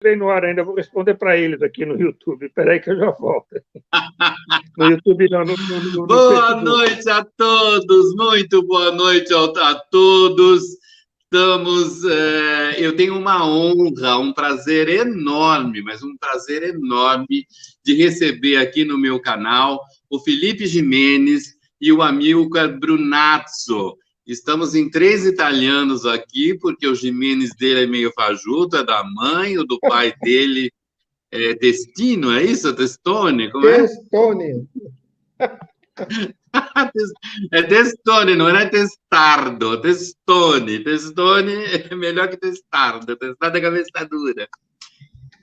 entrei no ar ainda, vou responder para eles aqui no YouTube. Espera aí que eu já volto. No YouTube, não, no Boa Facebook. Noite a todos, muito boa noite a todos. Eu tenho uma honra, um prazer enorme, mas um prazer enorme de receber aqui no meu canal o Felipe Jimenez e o Amilcar Brunazzo. Estamos em 3 italianos aqui, porque o Jimenez dele é meio fajuto, é da mãe, o do pai dele é Destino, é isso? Testone? Como é? Testone. É Testone, não é Testardo. Testone. Testone é melhor que Testardo. Testardo é cabeça dura.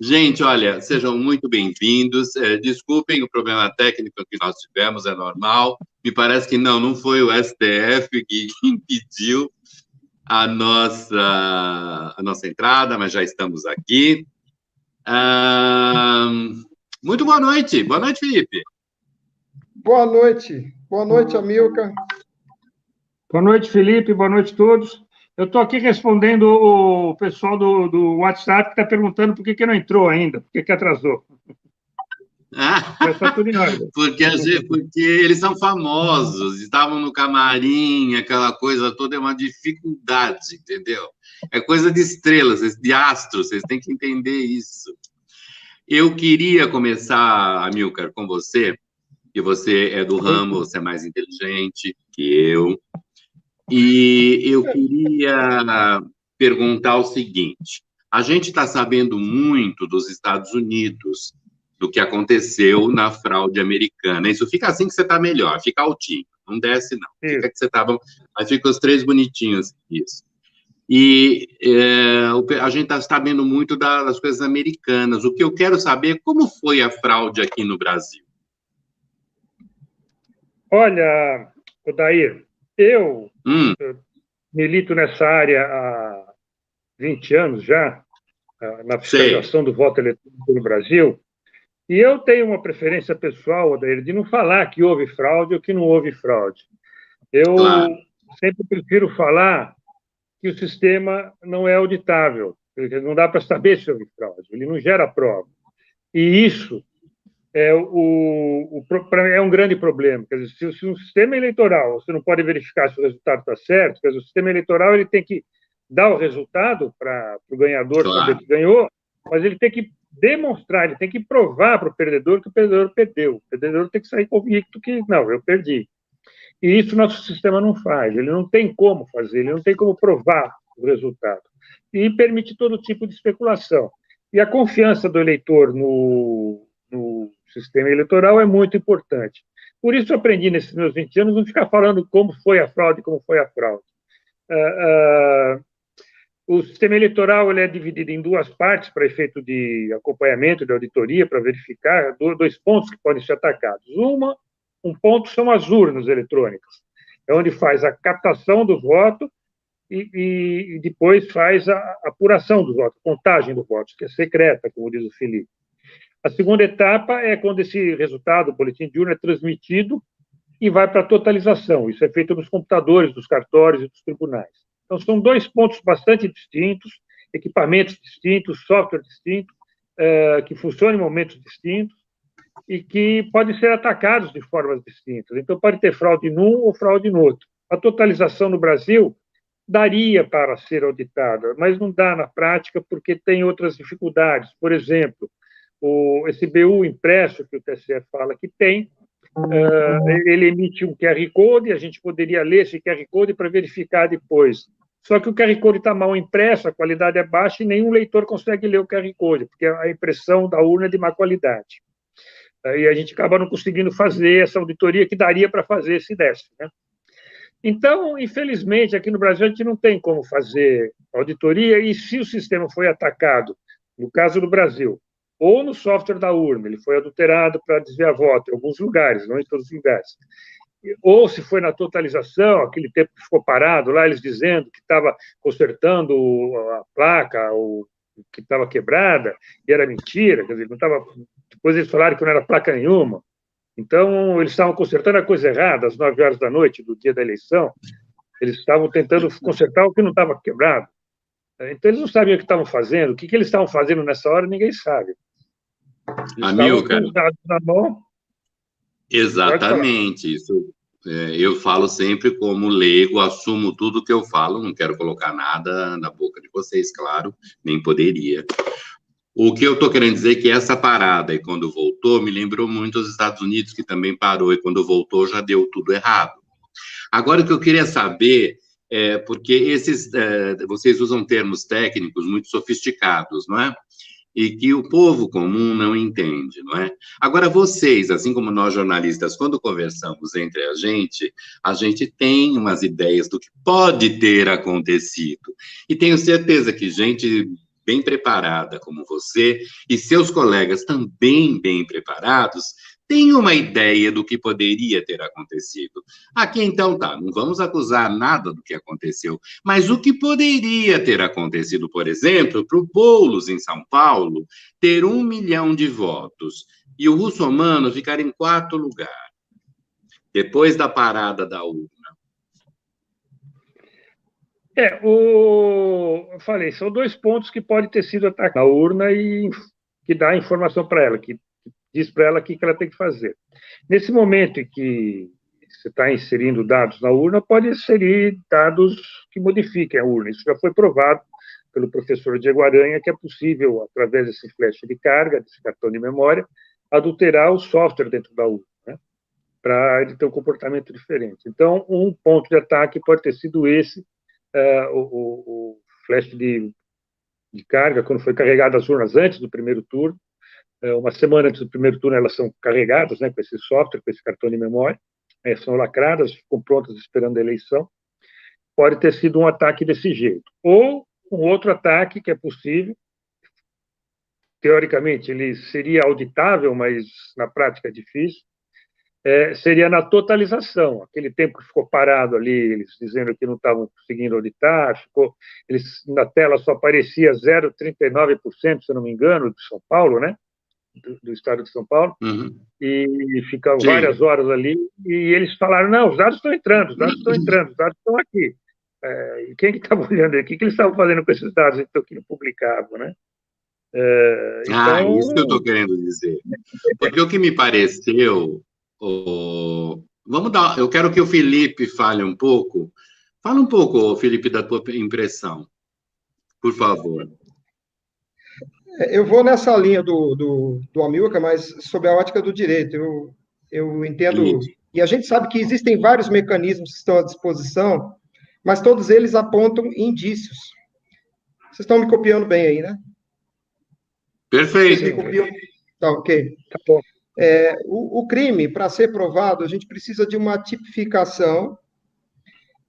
Gente, olha, sejam muito bem-vindos. Desculpem o problema técnico que nós tivemos, é normal. Me parece que não foi o STF que impediu a nossa entrada, mas já estamos aqui. Muito boa noite. Boa noite, Felipe. Boa noite. Boa noite, Amilcar. Boa noite, Felipe. Boa noite a todos. Eu estou aqui respondendo o pessoal do WhatsApp que está perguntando por que não entrou ainda, por que atrasou. Já está tudo em ordem. Porque eles são famosos, estavam no camarim, aquela coisa toda é uma dificuldade, entendeu? É coisa de estrelas, de astros, vocês têm que entender isso. Eu queria começar, Amilcar, com você, que você é do ramo, você é mais inteligente que eu, e eu queria perguntar o seguinte: a gente está sabendo muito dos Estados Unidos, do que aconteceu na fraude americana. Isso fica assim que você está melhor, fica altinho, não desce não, fica que você está bom, aí fica os 3 bonitinhos, isso. E a gente está sabendo muito das coisas americanas. O que eu quero saber é como foi a fraude aqui no Brasil. Olha, Odair, eu milito nessa área há 20 anos já, na fiscalização do voto eletrônico no Brasil, e eu tenho uma preferência pessoal, Odair, de não falar que houve fraude ou que não houve fraude. Eu sempre prefiro falar que o sistema não é auditável, não dá para saber se houve fraude, ele não gera prova. E isso é um grande problema. Quer dizer, se um sistema eleitoral, você não pode verificar se o resultado está certo, quer dizer, o sistema eleitoral ele tem que dar o resultado para o ganhador saber que ganhou, mas ele tem que demonstrar, ele tem que provar para o perdedor que o perdedor perdeu. O perdedor tem que sair convicto que, não, eu perdi. E isso nosso sistema não faz, ele não tem como fazer, ele não tem como provar o resultado. E permite todo tipo de especulação. E a confiança do eleitor no sistema eleitoral é muito importante. Por isso, eu aprendi nesses meus 20 anos não ficar falando como foi a fraude, como foi a fraude. O sistema eleitoral ele é dividido em 2 partes para efeito de acompanhamento, de auditoria, para verificar 2 pontos que podem ser atacados. Um ponto são as urnas eletrônicas, é onde faz a captação do voto e depois faz a apuração do voto, a contagem do voto, que é secreta, como diz o Felipe. A segunda etapa é quando esse resultado, o boletim de urna, é transmitido e vai para a totalização. Isso é feito nos computadores, dos cartórios e dos tribunais. Então, são 2 pontos bastante distintos, equipamentos distintos, software distinto, que funcionam em momentos distintos e que podem ser atacados de formas distintas. Então, pode ter fraude num ou fraude no outro. A totalização no Brasil daria para ser auditada, mas não dá na prática porque tem outras dificuldades. Por exemplo, esse BU impresso que o TSE fala que tem, ele emite um QR Code, a gente poderia ler esse QR Code para verificar depois. Só que o QR Code está mal impresso, a qualidade é baixa e nenhum leitor consegue ler o QR Code, porque a impressão da urna é de má qualidade. E a gente acaba não conseguindo fazer essa auditoria que daria para fazer se desse, né? Então, infelizmente, aqui no Brasil a gente não tem como fazer auditoria e se o sistema foi atacado, no caso do Brasil, ou no software da urna, ele foi adulterado para desviar voto em alguns lugares, não em todos os lugares, ou se foi na totalização, aquele tempo que ficou parado lá, eles dizendo que estava consertando a placa, ou que estava quebrada, e era mentira, quer dizer, não estava... Depois eles falaram que não era placa nenhuma. Então, eles estavam consertando a coisa errada, às 9 horas da noite do dia da eleição, eles estavam tentando consertar o que não estava quebrado. Então, eles não sabiam o que estavam fazendo. O que eles estavam fazendo nessa hora, ninguém sabe. Eles estavam com os dados na mão. Exatamente. Isso, eu falo sempre como leigo, assumo tudo que eu falo, não quero colocar nada na boca de vocês, claro, nem poderia. O que eu estou querendo dizer é que essa parada, e quando voltou, me lembrou muito os Estados Unidos, que também parou, e quando voltou já deu tudo errado. Agora, o que eu queria saber porque vocês usam termos técnicos muito sofisticados, não é? E que o povo comum não entende, não é? Agora, vocês, assim como nós jornalistas, quando conversamos entre a gente tem umas ideias do que pode ter acontecido. E tenho certeza que gente bem preparada como você e seus colegas também bem preparados tem uma ideia do que poderia ter acontecido. Aqui, então, não vamos acusar nada do que aconteceu, mas o que poderia ter acontecido, por exemplo, para o Boulos, em São Paulo, ter 1 milhão de votos e o Russomano ficar em 4º lugar, depois da parada da urna. Eu falei, são 2 pontos que podem ter sido atacados na urna e que dá informação para ela, que diz para ela o que ela tem que fazer. Nesse momento em que você está inserindo dados na urna, pode inserir dados que modifiquem a urna. Isso já foi provado pelo professor Diego Aranha, que é possível, através desse flash de carga, desse cartão de memória, adulterar o software dentro da urna, né, para ele ter um comportamento diferente. Então, um ponto de ataque pode ter sido esse, o flash de carga, quando foi carregado as urnas antes do primeiro turno. Uma semana antes do primeiro turno, elas são carregadas, né, com esse software, com esse cartão de memória, são lacradas, ficam prontas esperando a eleição. Pode ter sido um ataque desse jeito. Ou um outro ataque que é possível, teoricamente ele seria auditável, mas na prática é difícil, seria na totalização. Aquele tempo que ficou parado ali, eles dizendo que não estavam conseguindo auditar, na tela só aparecia 0,39%, se eu não me engano, de São Paulo, né? Do estado de São Paulo, e ficaram várias horas ali, e eles falaram, não, os dados estão entrando, os dados estão aqui. E quem que estava olhando aqui? O que eles estavam fazendo com esses dados então, que não publicavam, né? Isso que eu estou querendo dizer. Porque o que me pareceu... eu quero que o Felipe fale um pouco. Fala um pouco, Felipe, da tua impressão, por favor. Eu vou nessa linha do Amilcar, mas sob a ótica do direito. Eu entendo... E a gente sabe que existem vários mecanismos que estão à disposição, mas todos eles apontam indícios. Vocês estão me copiando bem aí, né? Perfeito. Vocês me copiam? Tá, ok. Tá bom. O crime, para ser provado, a gente precisa de uma tipificação,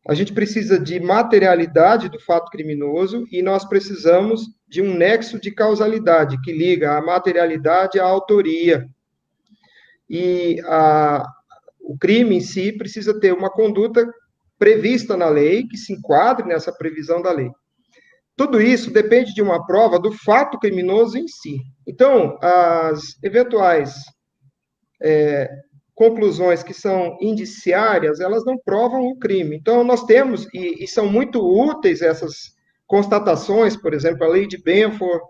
a gente precisa de materialidade do fato criminoso e nós precisamos de um nexo de causalidade que liga a materialidade à autoria. E o crime em si precisa ter uma conduta prevista na lei, que se enquadre nessa previsão da lei. Tudo isso depende de uma prova do fato criminoso em si. Então, as eventuais conclusões que são indiciárias, elas não provam o crime. Então, nós temos, e são muito úteis essas constatações, por exemplo, a lei de Benford,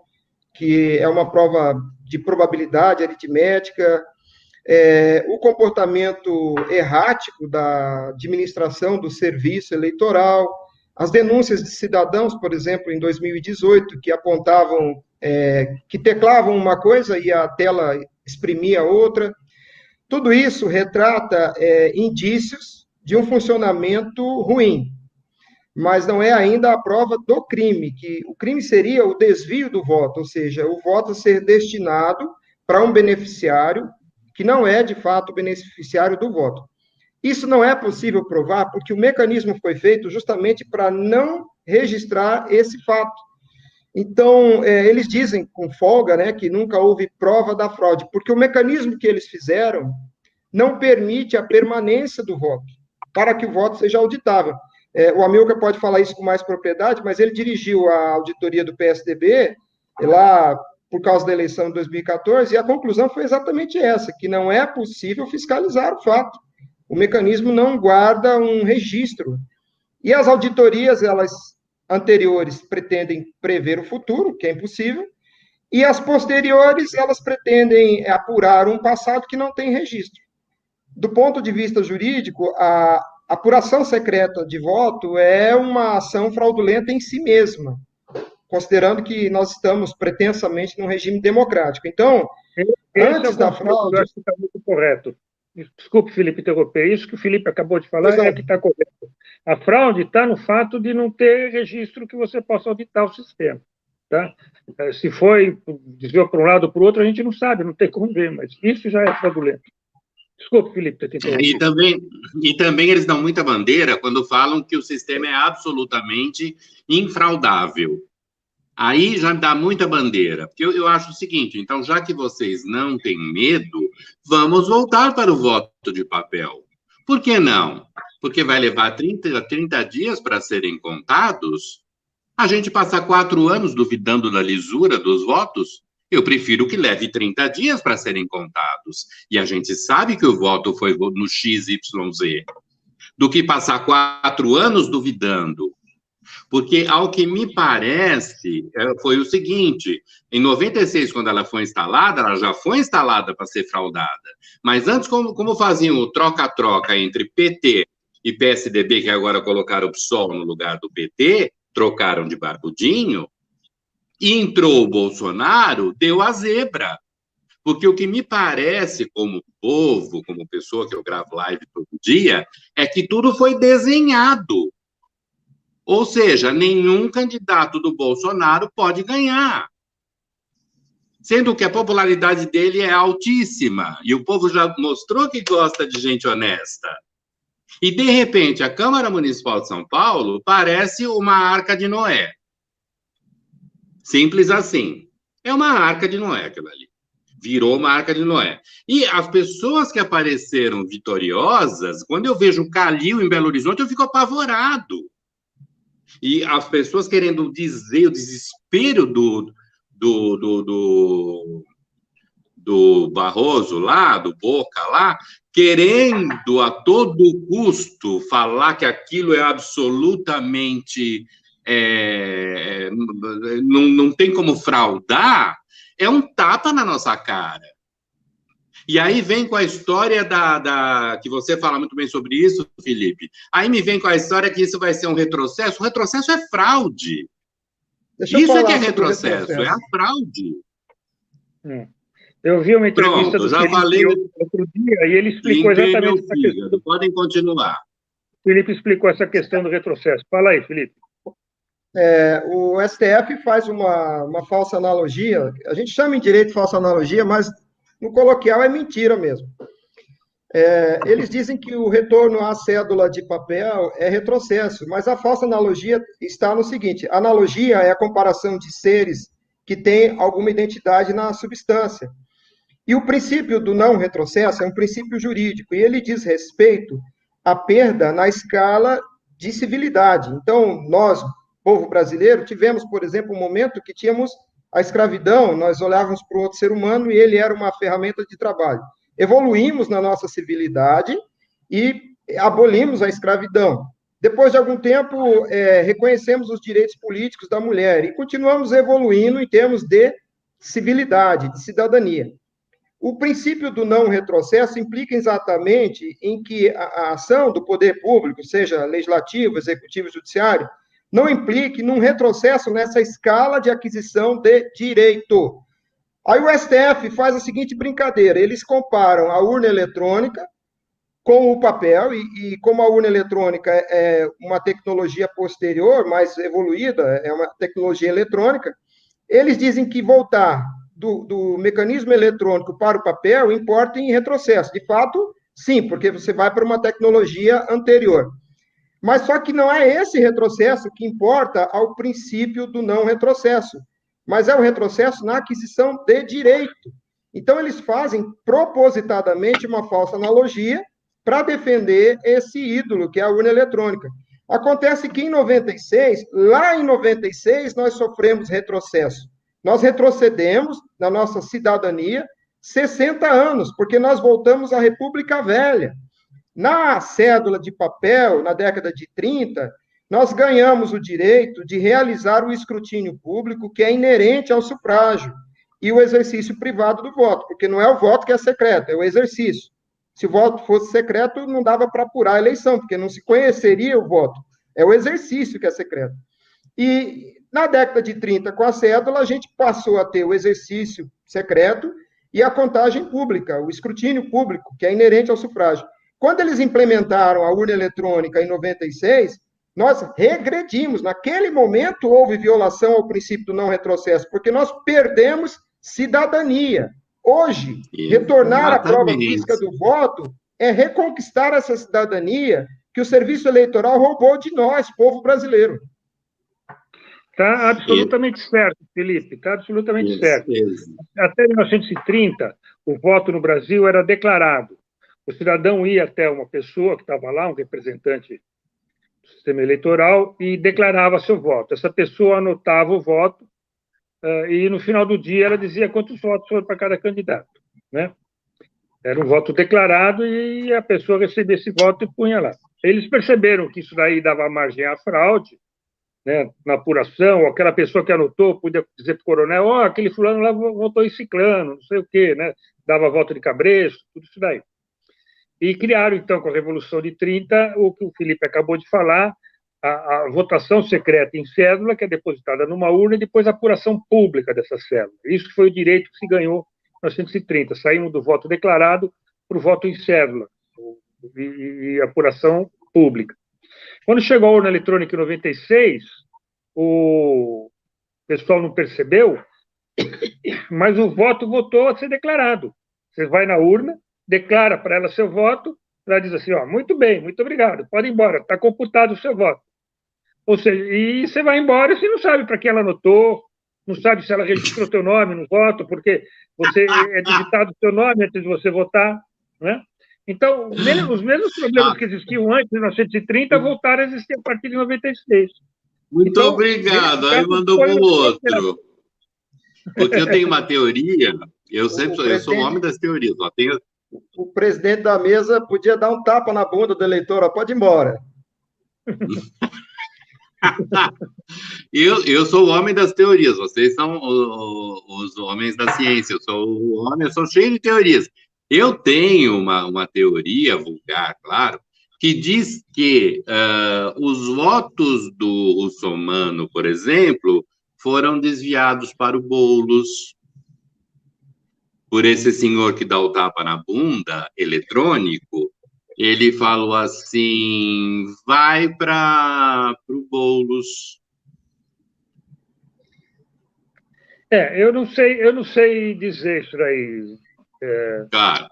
que é uma prova de probabilidade aritmética, o comportamento errático da administração do serviço eleitoral, as denúncias de cidadãos, por exemplo, em 2018, que apontavam, que teclavam uma coisa e a tela exprimia outra. Tudo isso retrata indícios de um funcionamento ruim, mas não é ainda a prova do crime, que o crime seria o desvio do voto, ou seja, o voto ser destinado para um beneficiário que não é, de fato, o beneficiário do voto. Isso não é possível provar porque o mecanismo foi feito justamente para não registrar esse fato. Então, eles dizem com folga, né, que nunca houve prova da fraude, porque o mecanismo que eles fizeram não permite a permanência do voto, para que o voto seja auditável. O Amilcar pode falar isso com mais propriedade, mas ele dirigiu a auditoria do PSDB lá por causa da eleição de 2014, e a conclusão foi exatamente essa, que não é possível fiscalizar o fato. O mecanismo não guarda um registro. E as auditorias, elas anteriores pretendem prever o futuro, que é impossível, e as posteriores, elas pretendem apurar um passado que não tem registro. Do ponto de vista jurídico, a apuração secreta de voto é uma ação fraudulenta em si mesma, considerando que nós estamos pretensamente num regime democrático. Então, antes da fraude... Eu acho que está muito correto. Desculpe, Felipe, interromper. Isso que o Felipe acabou de falar é que está correto. A fraude está no fato de não ter registro que você possa auditar o sistema. Tá? Se foi desviou para um lado ou para o outro, a gente não sabe, não tem como ver, mas isso já é fraudulento. Desculpe, Felipe, ter interrompido. E também eles dão muita bandeira quando falam que o sistema é absolutamente infraudável. Aí já dá muita bandeira, porque eu acho o seguinte, então, já que vocês não têm medo, vamos voltar para o voto de papel. Por que não? Porque vai levar 30 dias para serem contados? A gente passar 4 anos duvidando da lisura dos votos? Eu prefiro que leve 30 dias para serem contados. E a gente sabe que o voto foi no XYZ, do que passar 4 anos duvidando. Porque, ao que me parece, foi o seguinte, em 96, quando ela foi instalada, ela já foi instalada para ser fraudada. Mas antes, como faziam o troca-troca entre PT e PSDB, que agora colocaram o PSOL no lugar do PT, trocaram de barbudinho, entrou o Bolsonaro, deu a zebra. Porque o que me parece, como povo, como pessoa que eu gravo live todo dia, é que tudo foi desenhado. Ou seja, nenhum candidato do Bolsonaro pode ganhar. Sendo que a popularidade dele é altíssima. E o povo já mostrou que gosta de gente honesta. E, de repente, a Câmara Municipal de São Paulo parece uma arca de Noé. Simples assim. É uma arca de Noé aquilo ali. Virou uma arca de Noé. E as pessoas que apareceram vitoriosas, quando eu vejo o Calil em Belo Horizonte, eu fico apavorado. E as pessoas querendo dizer o desespero do Barroso lá, do Boca lá, querendo a todo custo falar que aquilo é absolutamente... não tem como fraudar, é um tapa na nossa cara. E aí vem com a história que você fala muito bem sobre isso, Felipe. Aí me vem com a história que isso vai ser um retrocesso. O retrocesso é fraude. Isso é que é retrocesso, é a fraude. Eu vi uma entrevista do já falei outro dia e ele explicou exatamente essa questão. Podem continuar. O Felipe explicou essa questão do retrocesso. Fala aí, Felipe. O STF faz uma falsa analogia. A gente chama em direito falsa analogia, mas no coloquial é mentira mesmo. Eles dizem que o retorno à cédula de papel é retrocesso, mas a falsa analogia está no seguinte: a analogia é a comparação de seres que têm alguma identidade na substância. E o princípio do não retrocesso é um princípio jurídico, e ele diz respeito à perda na escala de civilidade. Então, nós, povo brasileiro, tivemos, por exemplo, um momento que tínhamos a escravidão, nós olhávamos para o outro ser humano e ele era uma ferramenta de trabalho. Evoluímos na nossa civilidade e abolimos a escravidão. Depois de algum tempo, reconhecemos os direitos políticos da mulher e continuamos evoluindo em termos de civilidade, de cidadania. O princípio do não retrocesso implica exatamente em que a ação do poder público, seja legislativo, executivo e judiciário, não implique num retrocesso nessa escala de aquisição de direito. Aí o STF faz a seguinte brincadeira, eles comparam a urna eletrônica com o papel, e como a urna eletrônica é uma tecnologia posterior, mais evoluída, é uma tecnologia eletrônica, eles dizem que voltar do mecanismo eletrônico para o papel importa em retrocesso. De fato, sim, porque você vai para uma tecnologia anterior. Mas só que não é esse retrocesso que importa ao princípio do não retrocesso, mas é o retrocesso na aquisição de direito. Então, eles fazem propositadamente uma falsa analogia para defender esse ídolo, que é a urna eletrônica. Acontece que lá em 96, nós sofremos retrocesso. Nós retrocedemos na nossa cidadania 60 anos, porque nós voltamos à República Velha. Na cédula de papel, na década de 30, nós ganhamos o direito de realizar o escrutínio público que é inerente ao sufrágio e o exercício privado do voto, porque não é o voto que é secreto, é o exercício. Se o voto fosse secreto, não dava para apurar a eleição, porque não se conheceria o voto. É o exercício que é secreto. E na década de 30, com a cédula, a gente passou a ter o exercício secreto e a contagem pública, o escrutínio público, que é inerente ao sufrágio. Quando eles implementaram a urna eletrônica em 96, nós regredimos. Naquele momento houve violação ao princípio do não retrocesso, porque nós perdemos cidadania. Hoje, retornar à prova física do voto é reconquistar essa cidadania que o Serviço Eleitoral roubou de nós, povo brasileiro. Está absolutamente certo, Felipe, está absolutamente certo. Até 1930, o voto no Brasil era declarado. O cidadão ia até uma pessoa que estava lá, um representante do sistema eleitoral, e declarava seu voto. Essa pessoa anotava o voto e, no final do dia, ela dizia quantos votos foram para cada candidato, né? Era um voto declarado e a pessoa recebia esse voto e punha lá. Eles perceberam que isso daí dava margem à fraude, né, na apuração, aquela pessoa que anotou podia dizer para o coronel, ó, aquele fulano lá votou em ciclano, não sei o quê, né, dava voto de cabresto, tudo isso daí. E criaram, então, com a Revolução de 30, o que o Felipe acabou de falar, a votação secreta em cédula, que é depositada numa urna, e depois a apuração pública dessa cédula. Isso foi o direito que se ganhou em 1930. Saímos do voto declarado para o voto em cédula e apuração pública. Quando chegou a urna eletrônica em 96, o pessoal não percebeu, mas o voto voltou a ser declarado. Você vai na urna, declara para ela seu voto, ela diz assim, ó, muito bem, muito obrigado, pode ir embora, está computado o seu voto. Ou seja, e você vai embora e você não sabe para quem ela anotou, não sabe se ela registrou teu nome no voto, porque você é digitado o seu nome antes de você votar, né? Então, os mesmos problemas que existiam antes de 1930 voltaram a existir a partir de 96. Muito então, obrigado. Aí mandou para o outro. Porque eu tenho uma teoria, eu sou o homem das teorias. O presidente da mesa podia dar um tapa na bunda do eleitor, ó, pode ir embora. Eu sou o homem das teorias, vocês são os homens da ciência, eu sou o homem, eu sou cheio de teorias. Eu tenho uma teoria vulgar, claro, que diz que os votos do russomano, por exemplo, foram desviados para o Boulos, por esse senhor que dá o tapa na bunda, eletrônico. Ele falou assim, vai para o Boulos. Eu não sei dizer isso daí. Claro.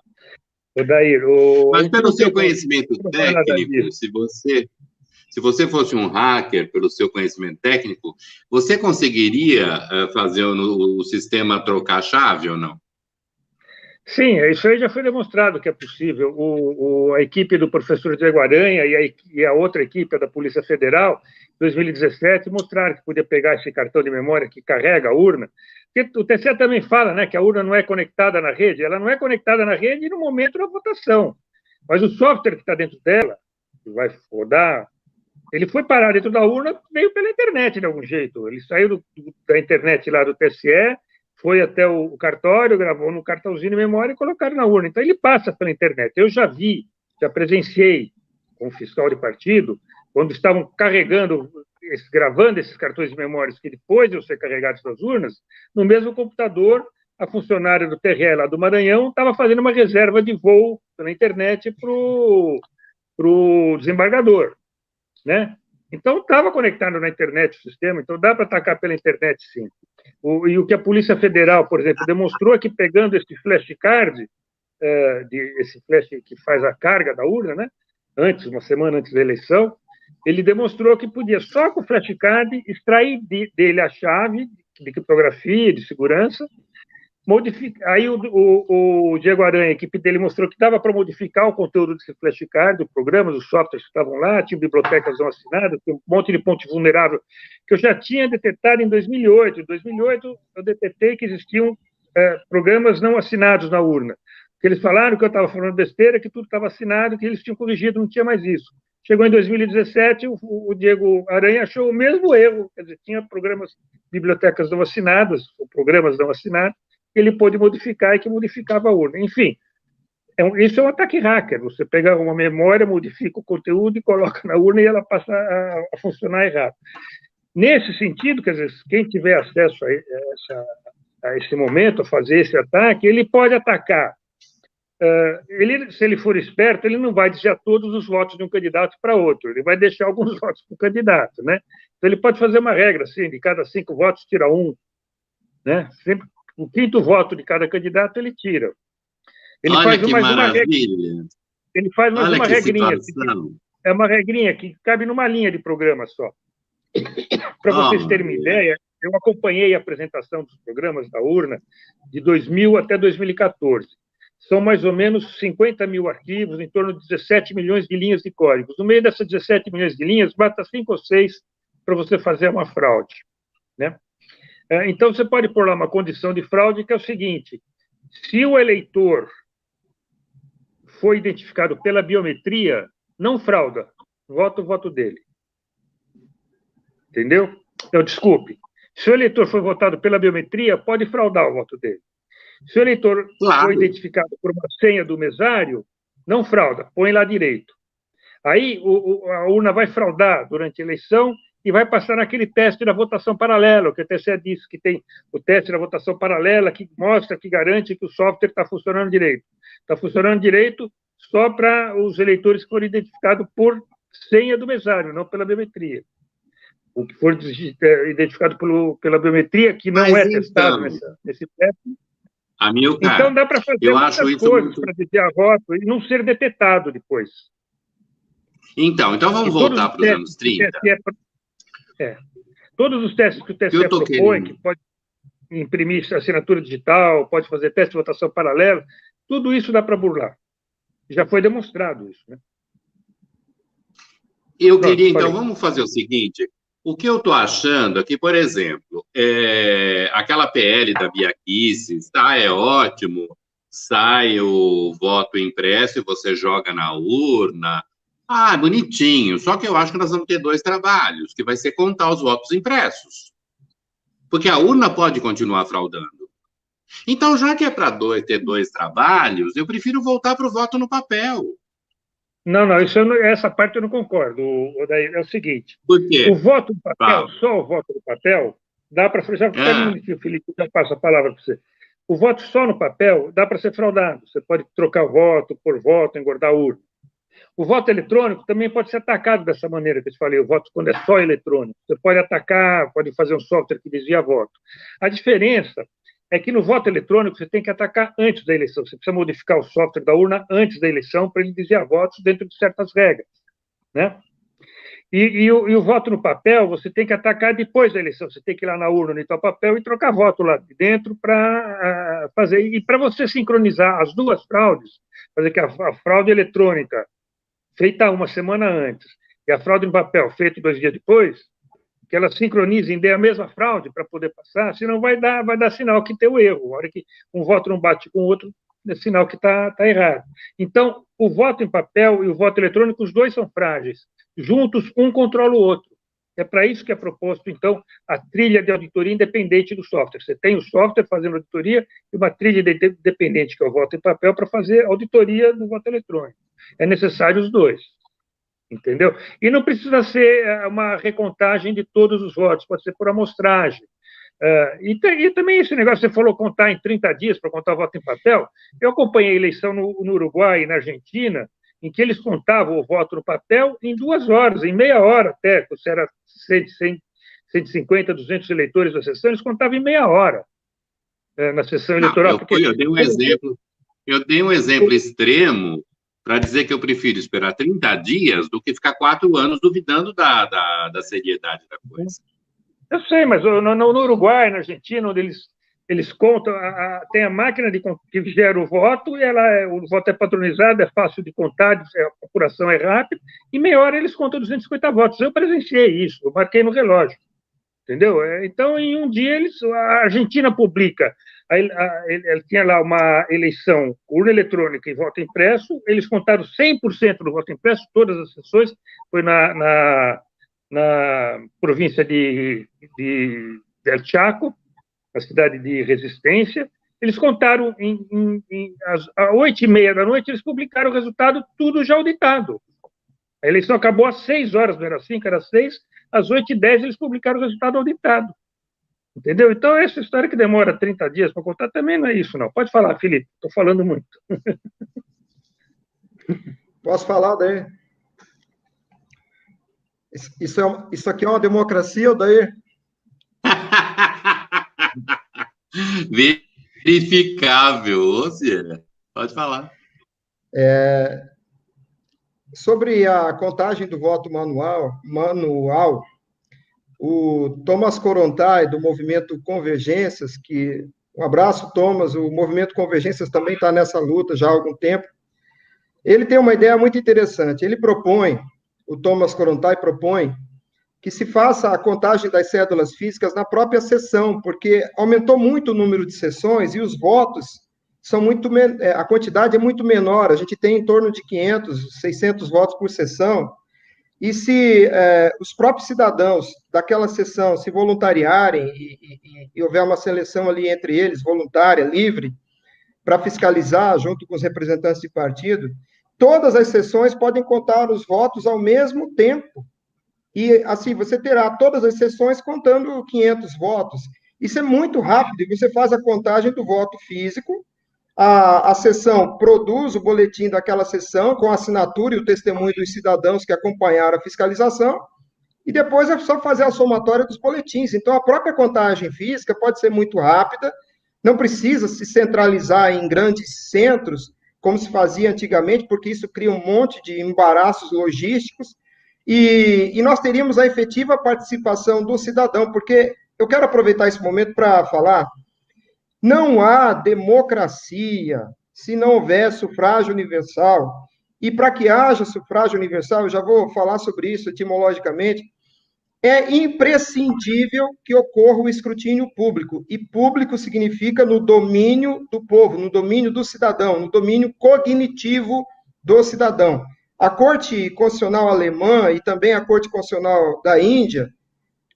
Odair, mas pelo seu conhecimento técnico, se você fosse um hacker, pelo seu conhecimento técnico, você conseguiria fazer o sistema trocar a chave ou não? Sim, isso aí já foi demonstrado que é possível. A equipe do professor Diego Aranha e a outra equipe da Polícia Federal, em 2017, mostraram que podia pegar esse cartão de memória que carrega a urna. Porque o TSE também fala, né, que a urna não é conectada na rede. Ela não é conectada na rede no momento da votação. Mas o software que está dentro dela, que vai rodar, ele foi parar dentro da urna, veio pela internet de algum jeito. Ele saiu da internet lá do TSE, foi até o cartório, gravou no cartãozinho de memória e colocaram na urna. Então, ele passa pela internet. Eu já presenciei com o fiscal de partido, quando estavam gravando esses cartões de memória que depois de ser carregados nas urnas, no mesmo computador, a funcionária do TRE lá do Maranhão estava fazendo uma reserva de voo pela internet para o desembargador, né? Então, estava conectado na internet o sistema, então dá para atacar pela internet, sim. E o que a Polícia Federal, por exemplo, demonstrou é que pegando esse flashcard, esse flash que faz a carga da urna, né, uma semana antes da eleição, ele demonstrou que podia, só com o flashcard, extrair dele a chave de criptografia, de segurança, modificar. Aí o Diego Aranha, a equipe dele, mostrou que dava para modificar o conteúdo desse flashcard, os programas, os softwares que estavam lá, tinha bibliotecas não assinadas, tinha um monte de ponte vulnerável, que eu já tinha detectado em 2008. Em 2008, eu detectei que existiam programas não assinados na urna. Que eles falaram que eu estava falando besteira, que tudo estava assinado, que eles tinham corrigido, não tinha mais isso. Chegou em 2017, o Diego Aranha achou o mesmo erro, quer dizer, tinha programas, bibliotecas não assinadas, ou programas não assinados, que ele pôde modificar e que modificava a urna. Enfim, isso é um ataque hacker. Você pega uma memória, modifica o conteúdo e coloca na urna e ela passa a funcionar errado. Nesse sentido, quer dizer, quem tiver acesso a esse momento, a fazer esse ataque, ele pode atacar. Se ele for esperto, ele não vai desviar todos os votos de um candidato para outro, ele vai deixar alguns votos para o candidato, né? Então, ele pode fazer uma regra, assim, de cada 5 votos, tira 1, né? Sempre, o 5º voto de cada candidato, ele tira. Ele Olha faz que mais maravilha! Ele faz mais Olha uma que regrinha. situação! É uma regrinha que cabe numa linha de programa só. Para vocês terem uma ideia, eu acompanhei a apresentação dos programas da urna de 2000 até 2014. São mais ou menos 50 mil arquivos, em torno de 17 milhões de linhas de códigos. No meio dessas 17 milhões de linhas, basta 5 ou 6 para você fazer uma fraude, né? Então, você pode pôr lá uma condição de fraude, que é o seguinte: se o eleitor foi identificado pela biometria, não frauda, vota o voto dele. Entendeu? Então, desculpe. Se o eleitor foi votado pela biometria, pode fraudar o voto dele. Se o eleitor foi identificado por uma senha do mesário, não frauda, põe lá direito. Aí a urna vai fraudar durante a eleição e vai passar naquele teste da votação paralela, que o TSE disse que tem o teste da votação paralela, que mostra, que garante que o software está funcionando direito. Está funcionando direito só para os eleitores que foram identificados por senha do mesário, não pela biometria. O que for identificado pela biometria, que não testado nesse teste. Então, dá para fazer muitas coisas para desviar voto e não ser detectado depois. Então vamos voltar para os anos 30. Todos os testes que o TSE propõe, que pode imprimir assinatura digital, pode fazer teste de votação paralela, tudo isso dá para burlar. Já foi demonstrado isso, né? Então, vamos fazer o seguinte. O que eu estou achando aqui, por exemplo, aquela PL da Bia Kicis, tá, é ótimo, sai o voto impresso e você joga na urna. Ah, bonitinho. Só que eu acho que nós vamos ter 2 trabalhos, que vai ser contar os votos impressos. Porque a urna pode continuar fraudando. Então, já que é para ter 2 trabalhos, eu prefiro voltar para o voto no papel. Não, essa parte eu não concordo. É o seguinte: por quê? O voto no papel, só o voto no papel, dá para. Já um minutinho, Felipe, já passo a palavra para você. O voto só no papel dá para ser fraudado. Você pode trocar o voto por voto, engordar a urna. O voto eletrônico também pode ser atacado dessa maneira que eu te falei, o voto quando é só eletrônico. Você pode atacar, pode fazer um software que desvia voto. A diferença é que no voto eletrônico você tem que atacar antes da eleição. Você precisa modificar o software da urna antes da eleição para ele desviar votos dentro de certas regras, né? E o voto no papel você tem que atacar depois da eleição. Você tem que ir lá na urna, no teu papel e trocar voto lá de dentro para fazer. E para você sincronizar as 2 fraudes, fazer que a fraude eletrônica feita uma semana antes e a fraude no papel feita 2 dias depois, que elas sincronizem, dê a mesma fraude para poder passar, senão vai dar sinal que tem o erro. A hora que um voto não bate com o outro, é sinal que está errado. Então, o voto em papel e o voto eletrônico, os 2 são frágeis. Juntos, um controla o outro. É para isso que é proposto, então, a trilha de auditoria independente do software. Você tem o software fazendo auditoria e uma trilha independente, que é o voto em papel, para fazer auditoria do voto eletrônico. É necessário os 2. Entendeu? E não precisa ser uma recontagem de todos os votos, pode ser por amostragem. E também esse negócio, você falou contar em 30 dias para contar o voto em papel. Eu acompanhei a eleição no Uruguai e na Argentina, em que eles contavam o voto no papel em 2 horas, em meia hora até, se era 150, 200 eleitores da sessão, eles contavam em meia hora na sessão eleitoral. Eu dei um exemplo extremo para dizer que eu prefiro esperar 30 dias do que ficar 4 anos duvidando da seriedade da coisa. Eu sei, mas no Uruguai, na Argentina, onde eles contam, tem a máquina que gera o voto, e o voto é padronizado, é fácil de contar, a apuração é rápida, e meia hora eles contam 250 votos. Eu presenciei isso, eu marquei no relógio, entendeu? Então, em um dia, a Argentina publica Ele tinha lá uma eleição, urna eletrônica e voto impresso, eles contaram 100% do voto impresso, todas as sessões, foi na província de El Chaco, a cidade de Resistência. Eles contaram às 8h30 da noite, eles publicaram o resultado, tudo já auditado. A eleição acabou às 6 horas, não era 5, era 6, às 8h10 eles publicaram o resultado auditado. Entendeu? Então, essa história que demora 30 dias para contar também não é isso, não. Pode falar, Felipe, estou falando muito. Posso falar, daí? Isso aqui é uma democracia, daí? Verificável, ou seja, pode falar. Sobre a contagem do voto manual, o Thomas Korontai, do Movimento Convergências, um abraço, Thomas, o Movimento Convergências também está nessa luta já há algum tempo, ele tem uma ideia muito interessante. O Thomas Korontai propõe que se faça a contagem das cédulas físicas na própria sessão, porque aumentou muito o número de sessões e os votos a quantidade é muito menor, a gente tem em torno de 500, 600 votos por sessão, e se os próprios cidadãos daquela sessão se voluntariarem e houver uma seleção ali entre eles, voluntária, livre, para fiscalizar junto com os representantes de partido, todas as sessões podem contar os votos ao mesmo tempo. E, assim, você terá todas as sessões contando 500 votos. Isso é muito rápido, e você faz a contagem do voto físico, a sessão produz o boletim daquela sessão, com a assinatura e o testemunho dos cidadãos que acompanharam a fiscalização, e depois é só fazer a somatória dos boletins. Então, a própria contagem física pode ser muito rápida, não precisa se centralizar em grandes centros, como se fazia antigamente, porque isso cria um monte de embaraços logísticos, e nós teríamos a efetiva participação do cidadão, porque eu quero aproveitar esse momento para falar, não há democracia se não houver sufrágio universal, e para que haja sufrágio universal, eu já vou falar sobre isso etimologicamente, é imprescindível que ocorra o escrutínio público, e público significa no domínio do povo, no domínio do cidadão, no domínio cognitivo do cidadão. A Corte Constitucional Alemã e também a Corte Constitucional da Índia,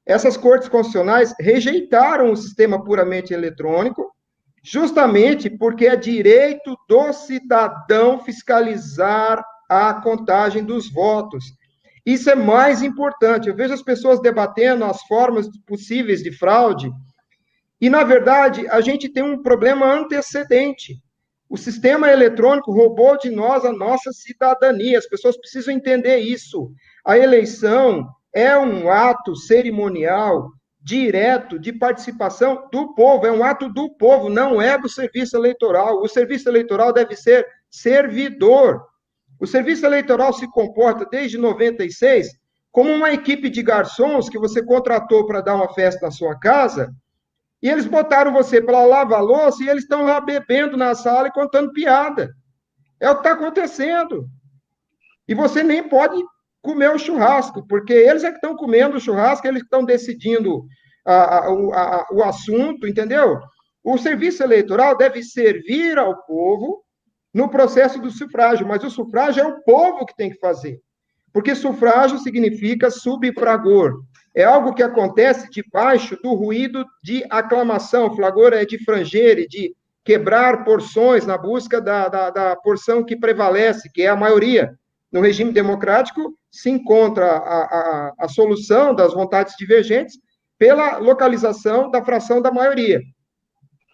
essas cortes constitucionais rejeitaram o sistema puramente eletrônico, justamente porque é direito do cidadão fiscalizar a contagem dos votos. Isso é mais importante. Eu vejo as pessoas debatendo as formas possíveis de fraude, e, na verdade, a gente tem um problema antecedente. O sistema eletrônico roubou de nós a nossa cidadania. As pessoas precisam entender isso. A eleição é um ato cerimonial direto de participação do povo, é um ato do povo, não é do serviço eleitoral. O serviço eleitoral deve ser servidor. O serviço eleitoral se comporta desde 96 como uma equipe de garçons que você contratou para dar uma festa na sua casa, e eles botaram você para lavar a louça e eles estão lá bebendo na sala e contando piada. É o que está acontecendo. E você nem pode comer o churrasco, porque eles é que estão comendo o churrasco, eles que estão decidindo o assunto, entendeu? O serviço eleitoral deve servir ao povo no processo do sufrágio, mas o sufrágio é o povo que tem que fazer, porque sufrágio significa subfragor, é algo que acontece debaixo do ruído de aclamação, flagor é de frangere, de quebrar porções na busca da porção que prevalece, que é a maioria. No regime democrático, se encontra a solução das vontades divergentes pela localização da fração da maioria.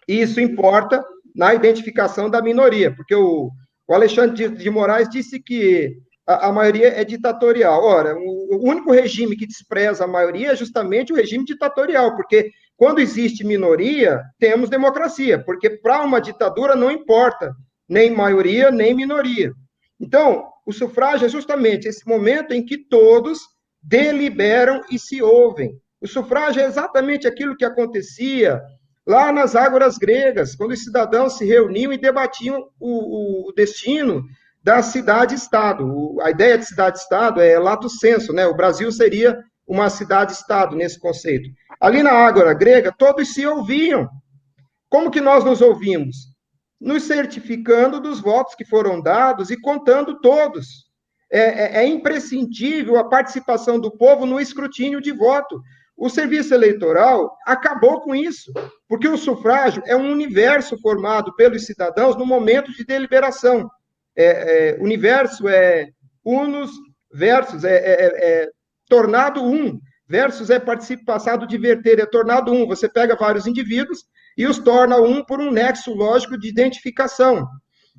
E isso importa na identificação da minoria, porque o Alexandre de Moraes disse que a maioria é ditatorial. Ora, o único regime que despreza a maioria é justamente o regime ditatorial, porque quando existe minoria, temos democracia, porque para uma ditadura não importa nem maioria, nem minoria. Então, o sufrágio é justamente esse momento em que todos deliberam e se ouvem. O sufrágio é exatamente aquilo que acontecia lá nas ágoras gregas, quando os cidadãos se reuniam e debatiam o destino da cidade-estado. A ideia de cidade-estado é lato sensu, né? O Brasil seria uma cidade-estado nesse conceito. Ali na ágora grega, todos se ouviam. Como que nós nos ouvimos? Nos certificando dos votos que foram dados e contando todos. É imprescindível a participação do povo no escrutínio de voto. O serviço eleitoral acabou com isso, porque o sufrágio é um universo formado pelos cidadãos no momento de deliberação. Universo é unus versus, tornado um, versus é passado de verter, é tornado um. Você pega vários indivíduos e os torna um por um nexo lógico de identificação.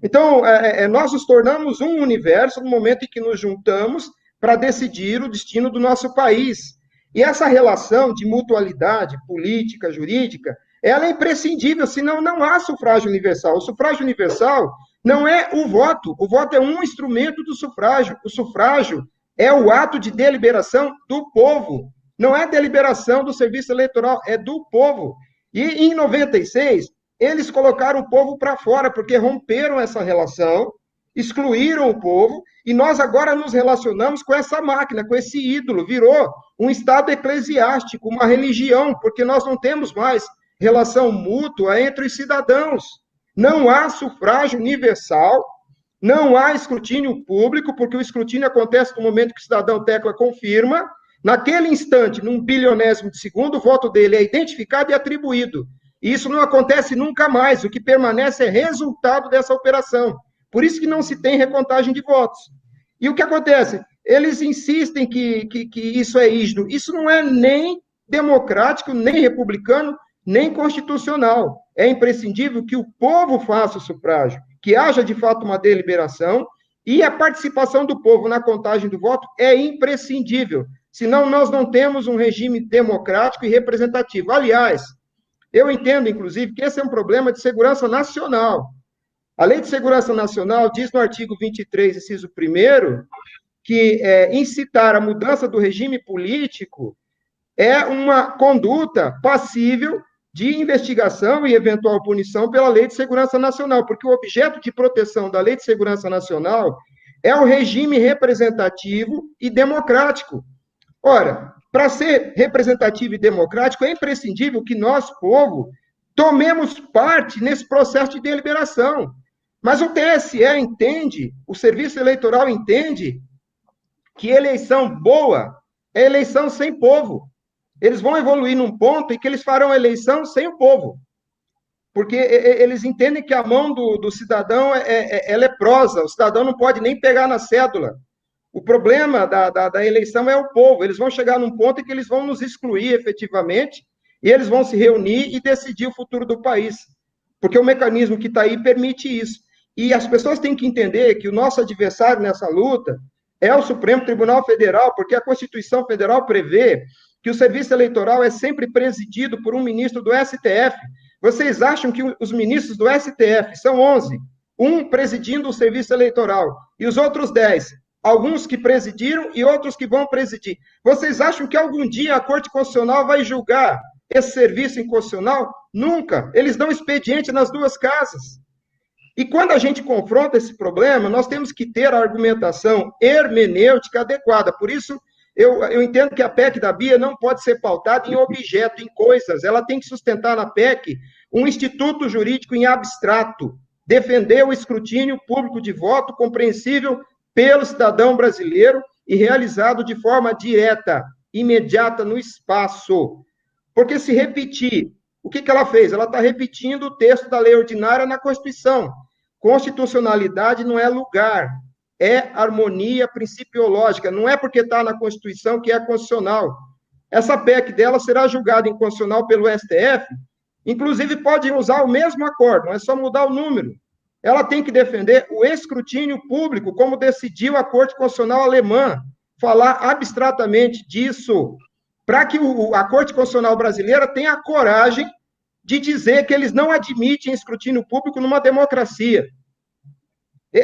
Então, nós nos tornamos um universo no momento em que nos juntamos para decidir o destino do nosso país. E essa relação de mutualidade política, jurídica, ela é imprescindível, senão não há sufrágio universal. O sufrágio universal não é o voto é um instrumento do sufrágio. O sufrágio é o ato de deliberação do povo, não é deliberação do serviço eleitoral, é do povo. E em 96, eles colocaram o povo para fora, porque romperam essa relação, excluíram o povo, e nós agora nos relacionamos com essa máquina, com esse ídolo, virou um estado eclesiástico, uma religião, porque nós não temos mais relação mútua entre os cidadãos. Não há sufrágio universal, não há escrutínio público, porque o escrutínio acontece no momento que o cidadão tecla confirma, naquele instante, num bilionésimo de segundo, o voto dele é identificado e atribuído. E isso não acontece nunca mais, o que permanece é resultado dessa operação. Por isso que não se tem recontagem de votos. E o que acontece? Eles insistem que isso é ígido. Isso não é nem democrático, nem republicano, nem constitucional. É imprescindível que o povo faça o sufrágio, que haja de fato uma deliberação, e a participação do povo na contagem do voto é imprescindível. Senão nós não temos um regime democrático e representativo. Aliás, eu entendo, inclusive, que esse é um problema de segurança nacional. A Lei de Segurança Nacional diz no artigo 23, inciso 1º, que incitar a mudança do regime político é uma conduta passível de investigação e eventual punição pela Lei de Segurança Nacional, porque o objeto de proteção da Lei de Segurança Nacional é o regime representativo e democrático. Ora, para ser representativo e democrático, é imprescindível que nós, povo, tomemos parte nesse processo de deliberação. Mas o TSE entende, o Serviço Eleitoral entende, que eleição boa é eleição sem povo. Eles vão evoluir num ponto em que eles farão eleição sem o povo. Porque eles entendem que a mão do cidadão é leprosa, o cidadão não pode nem pegar na cédula. O problema da eleição é o povo. Eles vão chegar num ponto em que eles vão nos excluir efetivamente, e eles vão se reunir e decidir o futuro do país. Porque o mecanismo que está aí permite isso. E as pessoas têm que entender que o nosso adversário nessa luta é o Supremo Tribunal Federal, porque a Constituição Federal prevê que o serviço eleitoral é sempre presidido por um ministro do STF. Vocês acham que os ministros do STF são 11, um presidindo o serviço eleitoral, e os outros 10, alguns que presidiram e outros que vão presidir. Vocês acham que algum dia a Corte Constitucional vai julgar esse serviço inconstitucional? Nunca. Eles dão expediente nas duas casas. E quando a gente confronta esse problema, nós temos que ter a argumentação hermenêutica adequada. Por isso, eu entendo que a PEC da Bia não pode ser pautada em objeto, em coisas. Ela tem que sustentar na PEC um instituto jurídico em abstrato, defender o escrutínio público de voto compreensível pelo cidadão brasileiro e realizado de forma direta, imediata, no espaço. Porque se repetir, o que ela fez? Ela está repetindo o texto da lei ordinária na Constituição. Constitucionalidade não é lugar, é harmonia principiológica. Não é porque está na Constituição que é constitucional. Essa PEC dela será julgada inconstitucional pelo STF, inclusive pode usar o mesmo acordo, não é só mudar o número. Ela tem que defender o escrutínio público, como decidiu a Corte Constitucional alemã, falar abstratamente disso, para que a Corte Constitucional brasileira tenha a coragem de dizer que eles não admitem escrutínio público numa democracia.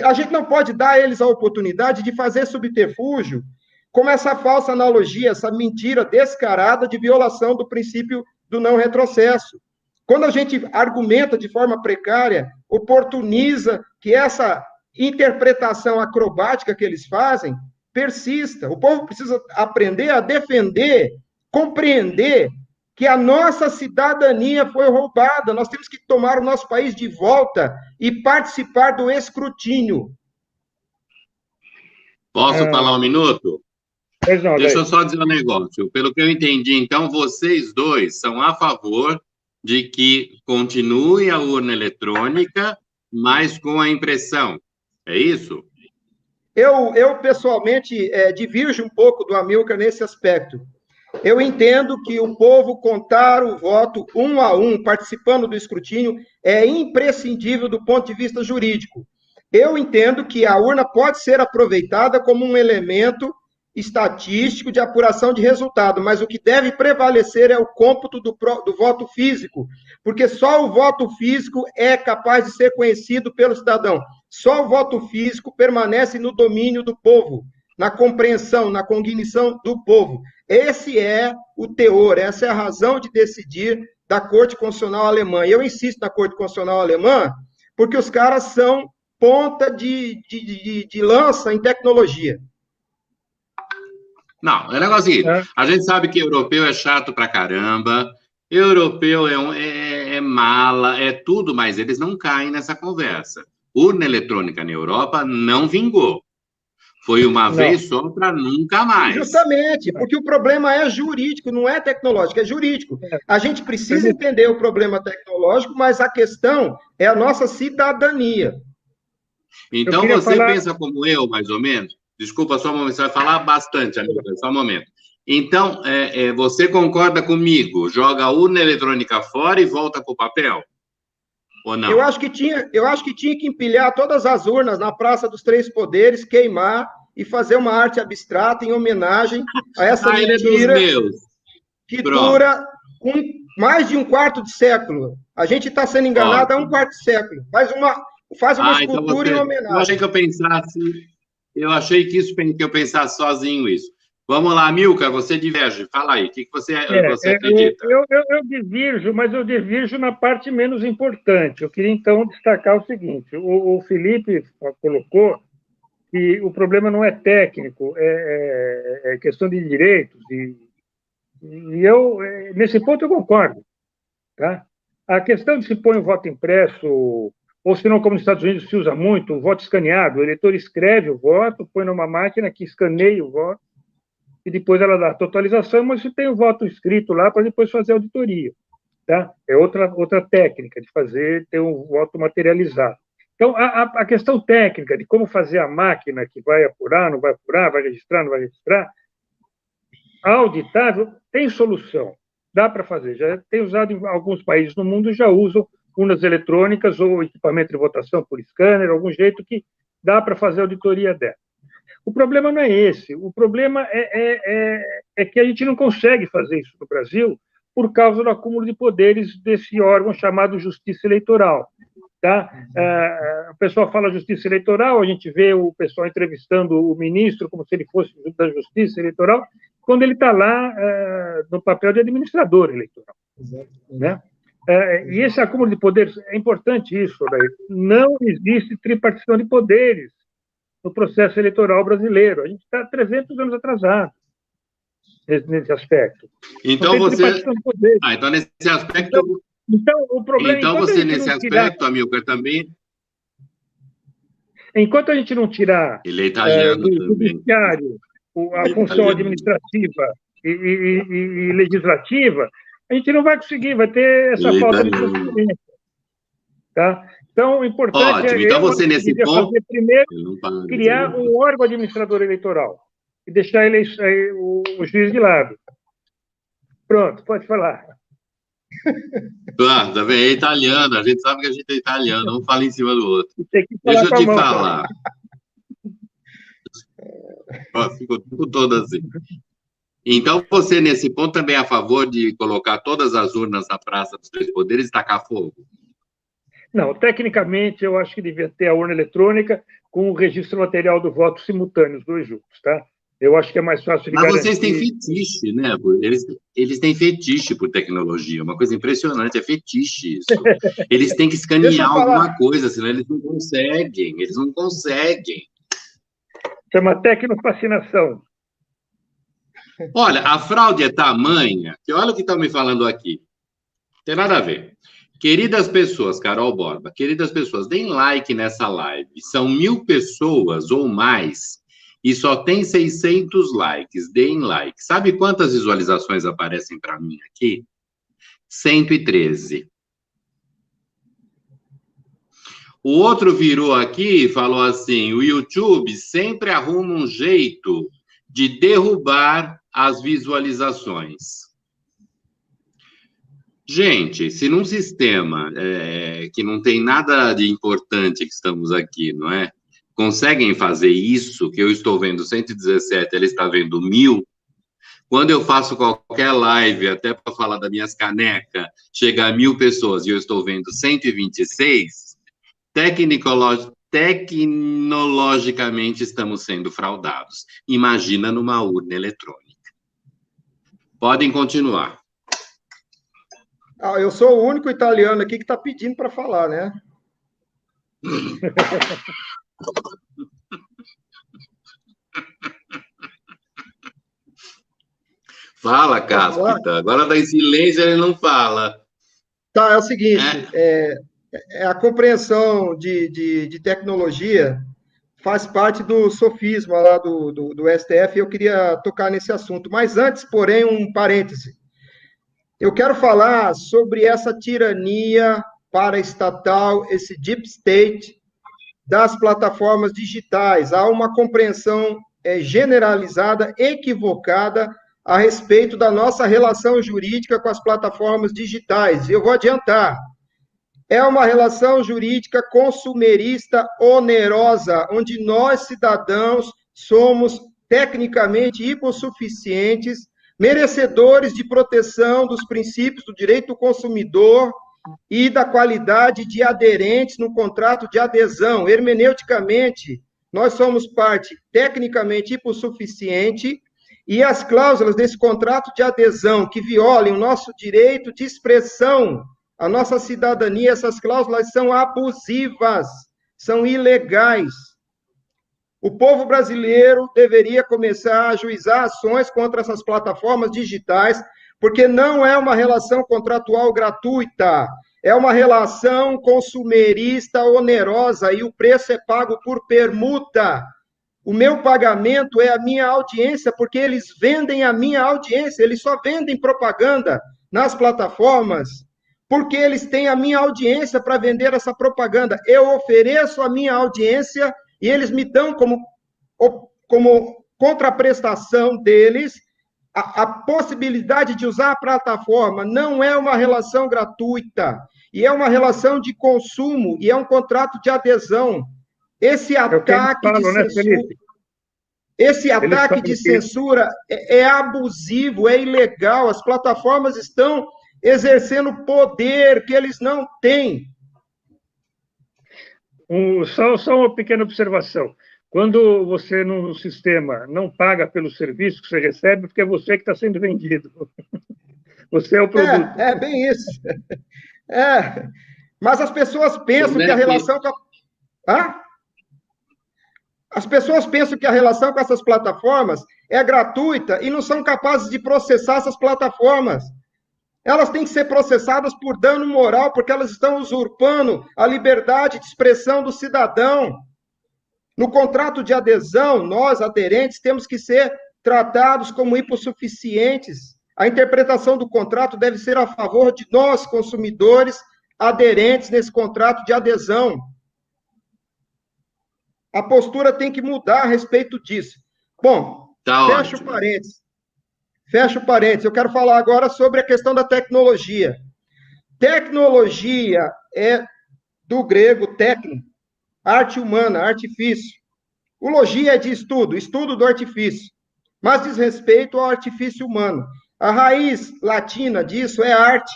A gente não pode dar a eles a oportunidade de fazer subterfúgio, como essa falsa analogia, essa mentira descarada de violação do princípio do não retrocesso. Quando a gente argumenta de forma precária, oportuniza que essa interpretação acrobática que eles fazem persista. O povo precisa aprender a defender, compreender que a nossa cidadania foi roubada. Nós temos que tomar o nosso país de volta e participar do escrutínio. Posso falar um minuto? Não, Deixa eu só dizer um negócio. Pelo que eu entendi, então, vocês dois são a favor de que continue a urna eletrônica, mas com a impressão. É isso? Eu pessoalmente, divirjo um pouco do Amilcar nesse aspecto. Eu entendo que o povo contar o voto um a um, participando do escrutínio, é imprescindível do ponto de vista jurídico. Eu entendo que a urna pode ser aproveitada como um elemento estatístico de apuração de resultado, mas o que deve prevalecer é o cômputo do voto físico, porque só o voto físico é capaz de ser conhecido pelo cidadão. Só o voto físico permanece no domínio do povo, na compreensão, na cognição do povo. Esse é o teor, essa é a razão de decidir da Corte Constitucional Alemã. E eu insisto na Corte Constitucional Alemã, porque os caras são ponta de lança em tecnologia. Não, é negócio seguinte, a gente sabe que europeu é chato pra caramba, europeu é mala, é tudo, mas eles não caem nessa conversa. Urna eletrônica na Europa não vingou. Foi uma vez só para nunca mais. Justamente, porque o problema é jurídico, não é tecnológico, é jurídico. A gente precisa entender o problema tecnológico, mas a questão é a nossa cidadania. Então você pensa como eu, mais ou menos? Desculpa, só um momento, você vai falar bastante, amigo, só um momento. Então, você concorda comigo? Joga a urna eletrônica fora e volta para o papel? Ou não? Eu acho que tinha que empilhar todas as urnas na Praça dos Três Poderes, queimar e fazer uma arte abstrata em homenagem a essa mentira que dura mais de um quarto de século. A gente está sendo enganado há um quarto de século. Faz uma escultura então em homenagem. Eu achei que eu pensasse sozinho isso. Vamos lá, Amilcar, você diverge. Fala aí, o que você acredita? Eu divirjo, mas eu divirjo na parte menos importante. Eu queria, então, destacar o seguinte. O Felipe colocou que o problema não é técnico, é questão de direitos. E eu, nesse ponto, eu concordo. Tá? A questão de se põe o voto impresso, ou se não, como nos Estados Unidos se usa muito, o voto escaneado, o eleitor escreve o voto, põe numa máquina que escaneia o voto, e depois ela dá a totalização, mas você tem o voto escrito lá para depois fazer a auditoria. Tá? É outra técnica de ter um voto materializado. Então, a questão técnica de como fazer a máquina que vai apurar, não vai apurar, vai registrar, não vai registrar, auditável, tem solução. Dá para fazer. Já tem usado em alguns países no mundo, já usam urnas eletrônicas ou equipamento de votação por scanner, algum jeito que dá para fazer a auditoria dela. O problema não é esse. O problema é que a gente não consegue fazer isso no Brasil por causa do acúmulo de poderes desse órgão chamado Justiça Eleitoral. Tá? O pessoal fala Justiça Eleitoral, a gente vê o pessoal entrevistando o ministro como se ele fosse da Justiça Eleitoral, quando ele está lá no papel de administrador eleitoral. Né? E esse acúmulo de poderes, é importante isso, daí. Não existe tripartição de poderes no processo eleitoral brasileiro. A gente está 300 anos atrasado nesse aspecto. Então, então, nesse aspecto... Então, o problema... Então, você, nesse aspecto, Amilcar, também... Enquanto a gente não tirar do judiciário a função administrativa e legislativa, a gente não vai conseguir, vai ter essa falta de transparência. Tá? Então, o importante então você, nesse ponto, fazer primeiro criar um órgão administrador eleitoral e deixar o juiz de lado. Pronto, pode falar. Tá bem, é italiano, a gente sabe que a gente é italiano, um fala em cima do outro. Deixa eu te falar. Ficou todo assim. Então, você, nesse ponto, também é a favor de colocar todas as urnas na Praça dos Três Poderes e tacar fogo? Não, tecnicamente, eu acho que devia ter a urna eletrônica com o registro material do voto simultâneo, os dois juntos, tá? Eu acho que é mais fácil de garantir. Mas vocês têm fetiche, né? Eles têm fetiche por tecnologia, uma coisa impressionante, é fetiche isso. Eles têm que escanear alguma coisa, senão eles não conseguem. Chama tecnofascinação. Olha, a fraude é tamanha que olha o que estão me falando aqui. Não tem nada a ver. Queridas pessoas, Carol Borba, queridas pessoas, deem like nessa live. São 1.000 pessoas ou mais e só tem 600 likes. Deem like. Sabe quantas visualizações aparecem para mim aqui? 113. O outro virou aqui e falou assim: o YouTube sempre arruma um jeito de derrubar as visualizações. Gente, se num sistema que não tem nada de importante que estamos aqui, não é? Conseguem fazer isso, que eu estou vendo 117, ele está vendo 1.000. Quando eu faço qualquer live, até para falar das minhas canecas, chega a 1.000 pessoas e eu estou vendo 126, tecnologicamente estamos sendo fraudados. Imagina numa urna eletrônica. Podem continuar. Eu sou o único italiano aqui que está pedindo para falar, né? Fala, Cáspita. Agora está em silêncio, ele não fala. Tá, é o seguinte, a compreensão de tecnologia faz parte do sofisma lá do STF, e eu queria tocar nesse assunto. Mas antes, porém, um parêntese. Eu quero falar sobre essa tirania paraestatal, esse deep state das plataformas digitais. Há uma compreensão generalizada, equivocada, a respeito da nossa relação jurídica com as plataformas digitais. Eu vou adiantar. É uma relação jurídica consumerista onerosa, onde nós, cidadãos, somos tecnicamente hipossuficientes, merecedores de proteção dos princípios do direito do consumidor e da qualidade de aderentes no contrato de adesão. Hermeneuticamente, nós somos parte tecnicamente hipossuficiente e as cláusulas desse contrato de adesão que violem o nosso direito de expressão, a nossa cidadania, essas cláusulas são abusivas, são ilegais. O povo brasileiro deveria começar a ajuizar ações contra essas plataformas digitais, porque não é uma relação contratual gratuita, é uma relação consumerista onerosa e o preço é pago por permuta. O meu pagamento é a minha audiência, porque eles vendem a minha audiência, eles só vendem propaganda nas plataformas, porque eles têm a minha audiência para vender essa propaganda. Eu ofereço a minha audiência e eles me dão como contraprestação deles a possibilidade de usar a plataforma. Não é uma relação gratuita, e é uma relação de consumo, e é um contrato de adesão. Esse ataque de censura, esse ataque de censura é abusivo, é ilegal. As plataformas estão exercendo poder que eles não têm. Só uma pequena observação. Quando você, no sistema, não paga pelo serviço que você recebe, porque é você que está sendo vendido. Você é o produto. É bem isso. Mas as pessoas pensam que a relação com As pessoas pensam que a relação com essas plataformas é gratuita e não são capazes de processar essas plataformas. Elas têm que ser processadas por dano moral, porque elas estão usurpando a liberdade de expressão do cidadão. No contrato de adesão, nós, aderentes, temos que ser tratados como hipossuficientes. A interpretação do contrato deve ser a favor de nós, consumidores, aderentes nesse contrato de adesão. A postura tem que mudar a respeito disso. Bom, fecha o parênteses. Fecha o parênteses. Eu quero falar agora sobre a questão da tecnologia. Tecnologia é do grego técnico, arte humana, artifício. O logia é de estudo, estudo do artifício, mas diz respeito ao artifício humano. A raiz latina disso é arte,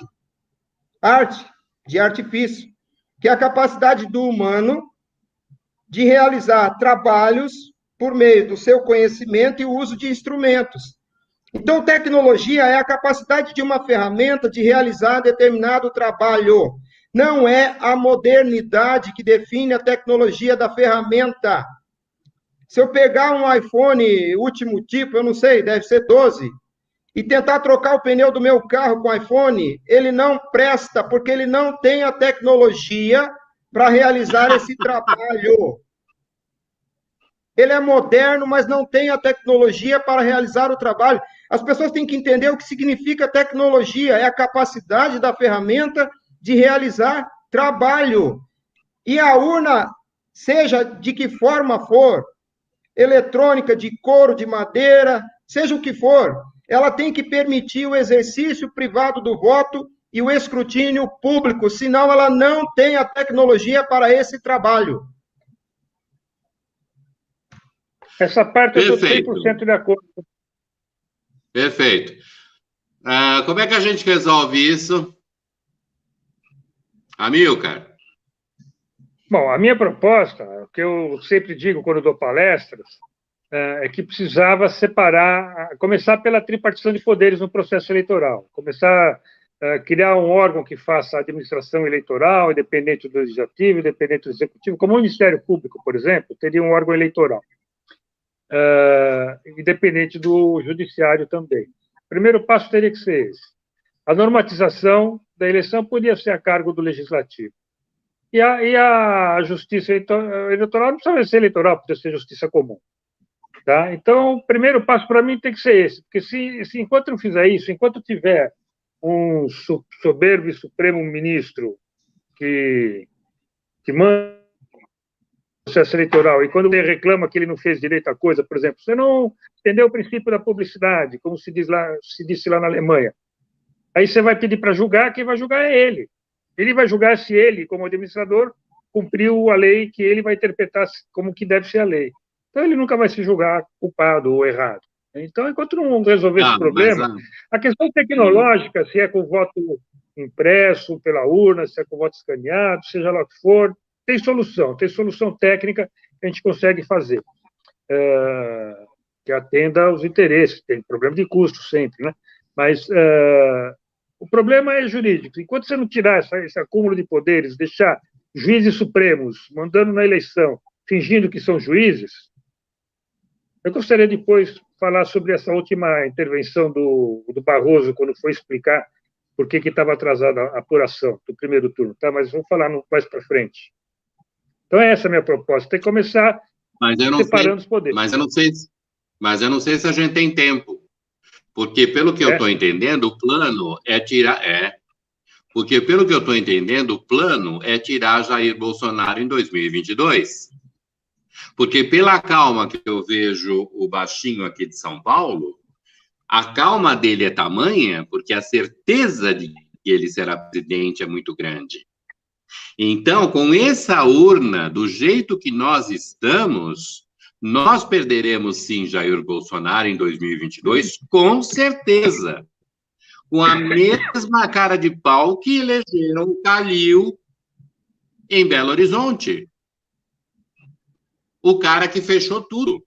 arte de artifício, que é a capacidade do humano de realizar trabalhos por meio do seu conhecimento e o uso de instrumentos. Então, tecnologia é a capacidade de uma ferramenta de realizar determinado trabalho. Não é a modernidade que define a tecnologia da ferramenta. Se eu pegar um iPhone último tipo, eu não sei, deve ser 12, e tentar trocar o pneu do meu carro com o iPhone, ele não presta, porque ele não tem a tecnologia para realizar esse trabalho. Ele é moderno, mas não tem a tecnologia para realizar o trabalho. As pessoas têm que entender o que significa tecnologia, é a capacidade da ferramenta de realizar trabalho. E a urna, seja de que forma for, eletrônica, de couro, de madeira, seja o que for, ela tem que permitir o exercício privado do voto e o escrutínio público, senão ela não tem a tecnologia para esse trabalho. Essa parte eu estou 100% de acordo. Perfeito. Como é que a gente resolve isso? Amilcar? Bom, a minha proposta, o que eu sempre digo quando dou palestras, é que precisava separar, começar pela tripartição de poderes no processo eleitoral, começar a criar um órgão que faça a administração eleitoral, independente do legislativo, independente do executivo, como o Ministério Público, por exemplo, teria um órgão eleitoral, independente do judiciário também. O primeiro passo teria que ser esse. A normatização da eleição podia ser a cargo do legislativo. E a justiça eleitoral não precisava ser eleitoral, podia ser justiça comum. Tá? Então, o primeiro passo para mim tem que ser esse, porque se enquanto não fizer isso, enquanto tiver um soberbo e supremo ministro que manda o processo eleitoral, e quando ele reclama que ele não fez direito à coisa, por exemplo, você não entendeu o princípio da publicidade, como se disse lá na Alemanha, aí você vai pedir para julgar, quem vai julgar é ele. Ele vai julgar se ele, como administrador, cumpriu a lei que ele vai interpretar como que deve ser a lei. Então, ele nunca vai se julgar culpado ou errado. Então, enquanto não resolver esse problema, a questão tecnológica, se é com voto impresso pela urna, se é com voto escaneado, seja lá o que for, tem solução técnica que a gente consegue fazer, que atenda aos interesses. Tem problema de custo sempre, né? Mas o problema é jurídico. Enquanto você não tirar esse acúmulo de poderes, deixar juízes supremos mandando na eleição, fingindo que são juízes, eu gostaria depois de falar sobre essa última intervenção do Barroso, quando foi explicar por que estava atrasada a apuração do primeiro turno, tá? Mas vamos falar mais para frente. Então, essa é a minha proposta, tem que começar separando os poderes. Mas eu não sei se a gente tem tempo, porque, pelo que eu estou entendendo, o plano é tirar... Porque, pelo que eu estou entendendo, o plano é tirar Jair Bolsonaro em 2022. Porque, pela calma que eu vejo o baixinho aqui de São Paulo, a calma dele é tamanha porque a certeza de que ele será presidente é muito grande. Então, com essa urna, do jeito que nós estamos, nós perderemos, sim, Jair Bolsonaro em 2022, com certeza. Com a mesma cara de pau que elegeram o Calil em Belo Horizonte. O cara que fechou tudo.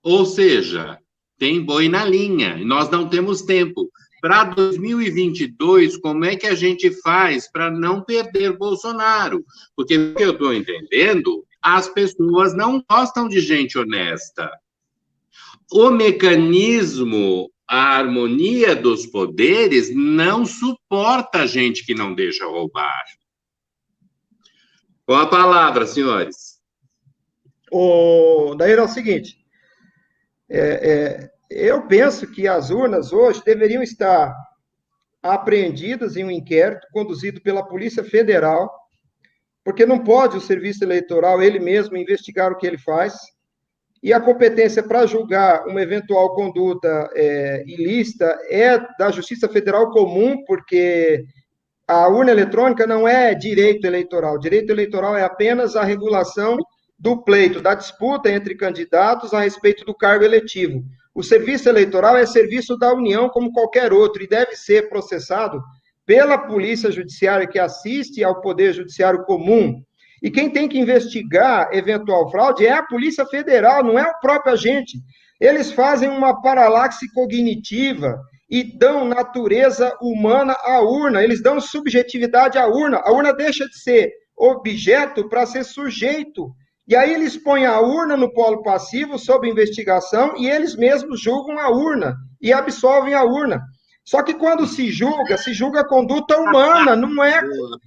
Ou seja, tem boi na linha, e nós não temos tempo. Para 2022, como é que a gente faz para não perder Bolsonaro? Porque, o que eu estou entendendo, as pessoas não gostam de gente honesta. O mecanismo, a harmonia dos poderes, não suporta gente que não deixa roubar. Com a palavra, senhores. Daí é o seguinte, eu penso que as urnas hoje deveriam estar apreendidas em um inquérito conduzido pela Polícia Federal, porque não pode o Serviço Eleitoral, ele mesmo, investigar o que ele faz, e a competência para julgar uma eventual conduta ilícita é da Justiça Federal Comum, porque a urna eletrônica não é direito eleitoral. Direito eleitoral é apenas a regulação do pleito, da disputa entre candidatos a respeito do cargo eletivo. O serviço eleitoral é serviço da União como qualquer outro e deve ser processado pela Polícia Judiciária que assiste ao Poder Judiciário Comum. E quem tem que investigar eventual fraude é a Polícia Federal, não é o próprio agente. Eles fazem uma paralaxe cognitiva e dão natureza humana à urna, eles dão subjetividade à urna. A urna deixa de ser objeto para ser sujeito. E aí eles põem a urna no polo passivo, sob investigação, e eles mesmos julgam a urna e absolvem a urna. Só que quando se julga a conduta humana, não é,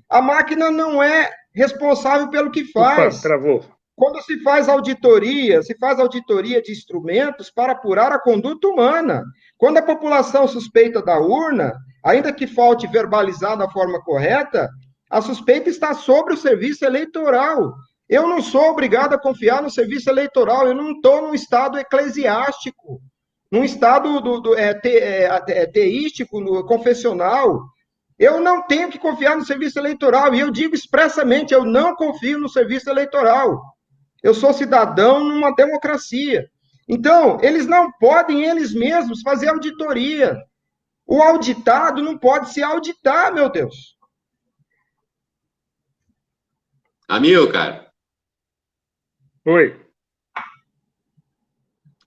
a máquina não é responsável pelo que faz. Opa, travou. Quando se faz auditoria de instrumentos para apurar a conduta humana. Quando a população suspeita da urna, ainda que falte verbalizar da forma correta, a suspeita está sobre o serviço eleitoral. Eu não sou obrigado a confiar no serviço eleitoral, eu não estou num estado eclesiástico, num estado teístico, confessional. Eu não tenho que confiar no serviço eleitoral, e eu digo expressamente, eu não confio no serviço eleitoral. Eu sou cidadão numa democracia. Então, eles não podem, eles mesmos, fazer auditoria. O auditado não pode se auditar, meu Deus. Amilcar. Oi.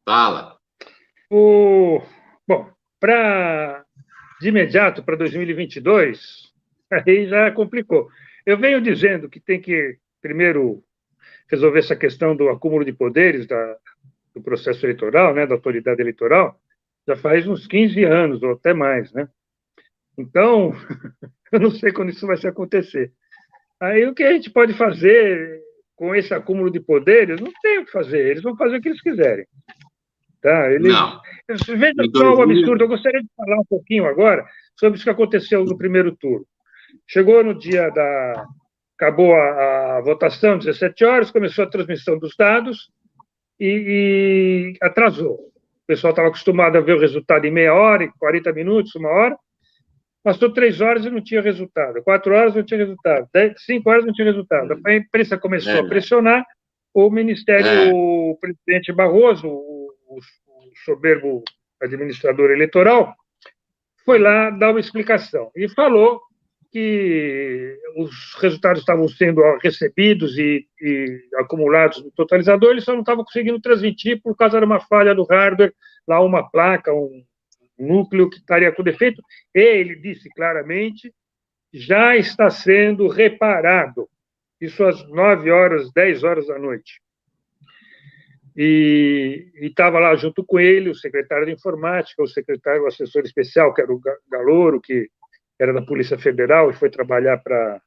Fala. Bom, de imediato, para 2022, aí já complicou. Eu venho dizendo que tem que, primeiro, resolver essa questão do acúmulo de poderes do processo eleitoral, né, da autoridade eleitoral, já faz uns 15 anos, ou até mais, né? Então, eu não sei quando isso vai se acontecer. Aí, o que a gente pode fazer com esse acúmulo de poderes? Não tem o que fazer, eles vão fazer o que eles quiserem. Tá? Não. Veja só o absurdo, eu gostaria de falar um pouquinho agora sobre isso que aconteceu no primeiro turno. Chegou no dia acabou a votação, 17 horas, começou a transmissão dos dados e atrasou. O pessoal estava acostumado a ver o resultado em meia hora, 40 minutos, uma hora. Passou 3 horas e não tinha resultado. 4 horas não tinha resultado. 5 horas não tinha resultado. A imprensa começou a pressionar. O Ministério, o presidente Barroso, o soberbo administrador eleitoral, foi lá dar uma explicação. E falou que os resultados estavam sendo recebidos e acumulados no totalizador, eles só não estavam conseguindo transmitir por causa de uma falha do hardware, lá uma placa, um núcleo que estaria com defeito. Ele disse claramente, já está sendo reparado. Isso às 9 horas, 10 horas da noite. E estava lá junto com ele o secretário de informática, o assessor especial, que era o Galouro, que era da Polícia Federal e foi trabalhar para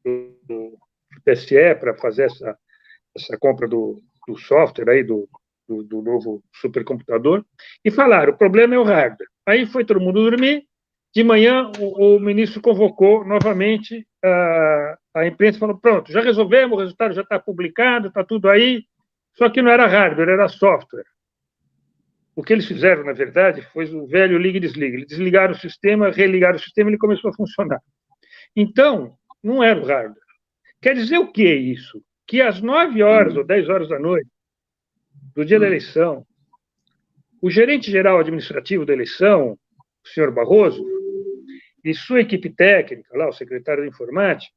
o TSE para fazer essa compra do software aí, do novo supercomputador, e falaram, o problema é o hardware. Aí foi todo mundo dormir, de manhã o ministro convocou novamente a imprensa e falou, pronto, já resolvemos, o resultado já está publicado, está tudo aí, só que não era hardware, era software. O que eles fizeram, na verdade, foi o velho liga e desliga. Eles desligaram o sistema, religaram o sistema e ele começou a funcionar. Então, não era o hardware. Quer dizer o que é isso? Que às 9 horas ou 10 horas da noite, do dia da eleição, o gerente-geral administrativo da eleição, o senhor Barroso, e sua equipe técnica, lá, o secretário de informática,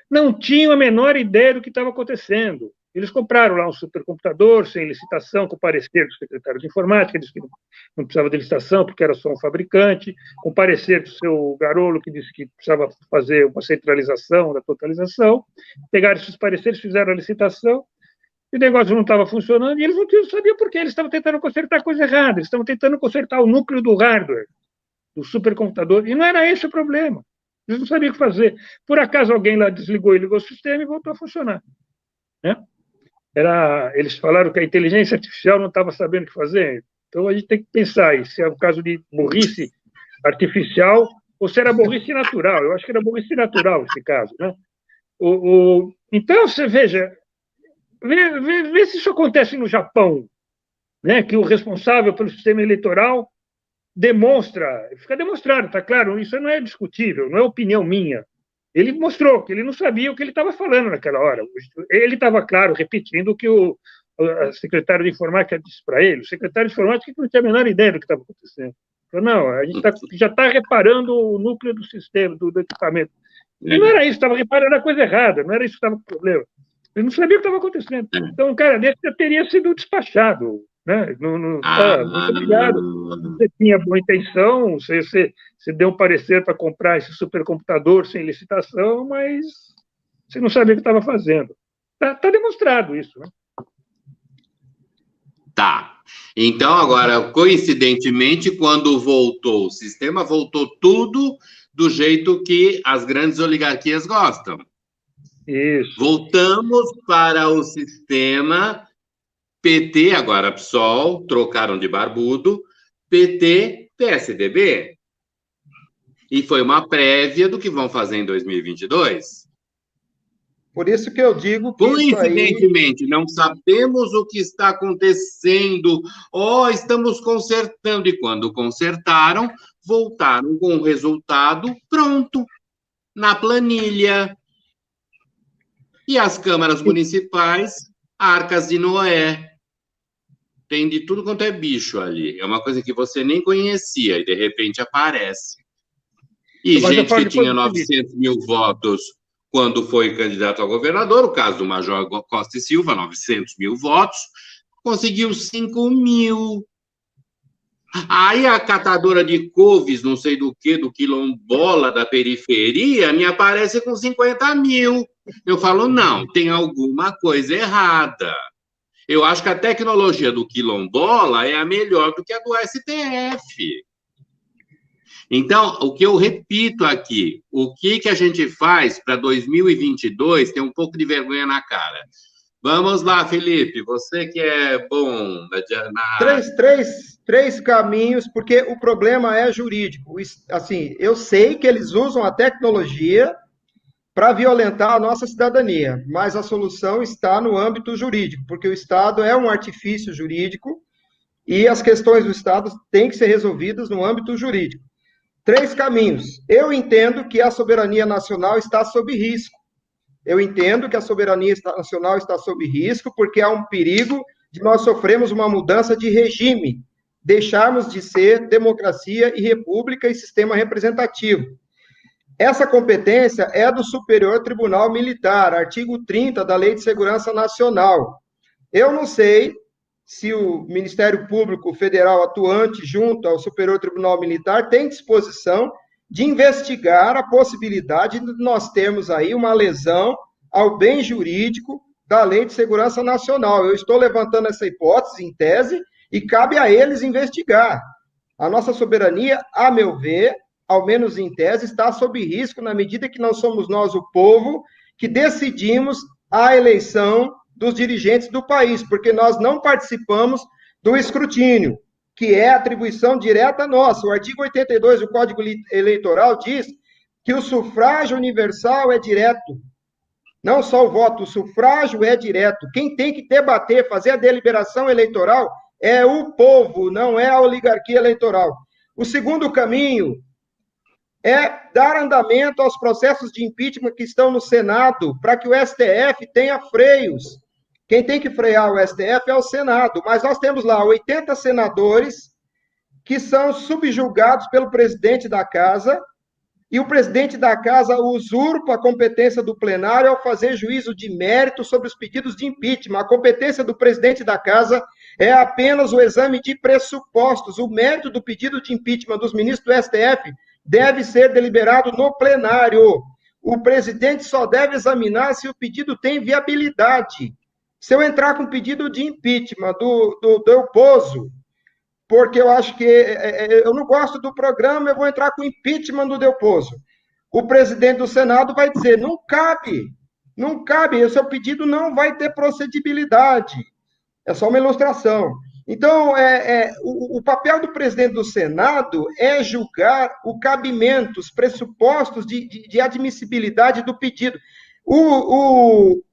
não tinham a menor ideia do que estava acontecendo. Eles compraram lá um supercomputador sem licitação, com parecer do secretário de informática, disse que não precisava de licitação porque era só um fabricante, com parecer do seu Garolo, que disse que precisava fazer uma centralização da totalização. Pegaram esses pareceres, fizeram a licitação, e o negócio não estava funcionando, e eles não sabiam por quê. Eles estavam tentando consertar coisa errada, eles estavam tentando consertar o núcleo do hardware, do supercomputador, e não era esse o problema. Eles não sabiam o que fazer. Por acaso alguém lá desligou e ligou o sistema e voltou a funcionar. Né? Eles falaram que a inteligência artificial não estava sabendo o que fazer. Então, a gente tem que pensar aí, se é um caso de burrice artificial ou se era burrice natural. Eu acho que era burrice natural esse caso. Né? Então, você veja, vê se isso acontece no Japão, né? Que o responsável pelo sistema eleitoral fica demonstrado, está claro, isso não é discutível, não é opinião minha. Ele mostrou que ele não sabia o que ele estava falando naquela hora. Ele estava, claro, repetindo o que o secretário de informática disse para ele. O secretário de informática não tinha a menor ideia do que estava acontecendo. Falou, não, a gente já está reparando o núcleo do sistema, do equipamento. E não era isso, estava reparando a coisa errada, não era isso que estava com o problema. Ele não sabia o que estava acontecendo. Então, um cara desse já teria sido despachado. Né? Muito obrigado. Você tinha boa intenção, você deu um parecer para comprar esse supercomputador sem licitação, mas você não sabia o que estava fazendo. Tá demonstrado isso, né? Tá. Então, agora, coincidentemente, quando voltou o sistema, voltou tudo do jeito que as grandes oligarquias gostam. Isso. Voltamos para o sistema PT, agora PSOL, trocaram de barbudo, PT, PSDB. E foi uma prévia do que vão fazer em 2022. Por isso que eu digo que Coincidentemente, não sabemos o que está acontecendo. Estamos consertando. E quando consertaram, voltaram com o resultado pronto, na planilha. E as câmaras municipais, Arcas de Noé. Tem de tudo quanto é bicho ali. É uma coisa que você nem conhecia e, de repente, aparece. E gente que tinha 900 mil votos quando foi candidato a governador, o caso do Major Costa e Silva, 900 mil votos, conseguiu 5 mil. Aí a catadora de couves, não sei do que, do quilombola da periferia, me aparece com 50 mil. Eu falo, não, tem alguma coisa errada. Eu acho que a tecnologia do quilombola é a melhor do que a do STF. Então, o que eu repito aqui, o que a gente faz para 2022 ter um pouco de vergonha na cara? Vamos lá, Felipe, você que é bom. Três caminhos, porque o problema é jurídico. Assim, eu sei que eles usam a tecnologia para violentar a nossa cidadania, mas a solução está no âmbito jurídico, porque o Estado é um artifício jurídico e as questões do Estado têm que ser resolvidas no âmbito jurídico. 3 caminhos. Eu entendo que a soberania nacional está sob risco. Eu entendo que a soberania nacional está sob risco porque há um perigo de nós sofrermos uma mudança de regime, deixarmos de ser democracia e república e sistema representativo. Essa competência é do Superior Tribunal Militar, artigo 30 da Lei de Segurança Nacional. Eu não sei se o Ministério Público Federal atuante junto ao Superior Tribunal Militar tem disposição de investigar a possibilidade de nós termos aí uma lesão ao bem jurídico da Lei de Segurança Nacional. Eu estou levantando essa hipótese em tese e cabe a eles investigar. A nossa soberania, a meu ver, ao menos em tese, está sob risco na medida que não somos nós, o povo, que decidimos a eleição dos dirigentes do país, porque nós não participamos do escrutínio, que é atribuição direta nossa. O artigo 82 do Código Eleitoral diz que o sufrágio universal é direto. Não só o voto, o sufrágio é direto. Quem tem que debater, fazer a deliberação eleitoral é o povo, não é a oligarquia eleitoral. O segundo caminho é dar andamento aos processos de impeachment que estão no Senado, para que o STF tenha freios. Quem tem que frear o STF é o Senado, mas nós temos lá 80 senadores que são subjugados pelo presidente da Casa, e o presidente da Casa usurpa a competência do plenário ao fazer juízo de mérito sobre os pedidos de impeachment. A competência do presidente da Casa é apenas o exame de pressupostos. O mérito do pedido de impeachment dos ministros do STF deve ser deliberado no plenário. O presidente só deve examinar se o pedido tem viabilidade. Se eu entrar com pedido de impeachment do Delpozo, porque eu acho que eu não gosto do programa, eu vou entrar com impeachment do Delpozo. O presidente do Senado vai dizer, não cabe, o seu pedido não vai ter procedibilidade. É só uma ilustração. Então, o papel do presidente do Senado é julgar o cabimento, os pressupostos de admissibilidade do pedido. O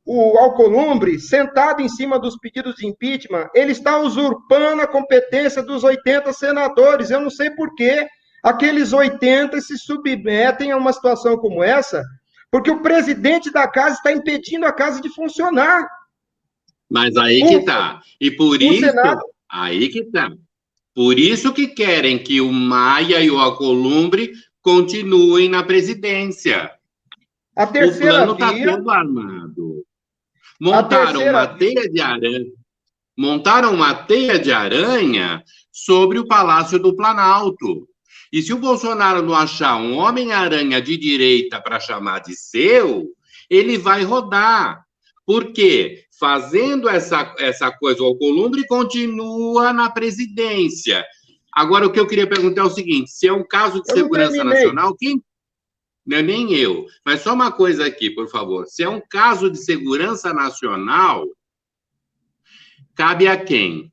Alcolumbre, sentado em cima dos pedidos de impeachment, ele está usurpando a competência dos 80 senadores. Eu não sei por que aqueles 80 se submetem a uma situação como essa, porque o presidente da casa está impedindo a casa de funcionar. Mas aí que está. E por isso, Senado... aí que está. Por isso que querem que o Maia e o Alcolumbre continuem na presidência. A terceira o plano está todo armado. Montaram uma teia de aranha sobre o Palácio do Planalto. E se o Bolsonaro não achar um Homem-Aranha de direita para chamar de seu, ele vai rodar. Por quê? Fazendo essa coisa, o Alcolumbre continua na presidência. Agora, o que eu queria perguntar é o seguinte, se é um caso de segurança nacional, quem... Não é nem eu, mas só uma coisa aqui, por favor. Se é um caso de segurança nacional, cabe a quem?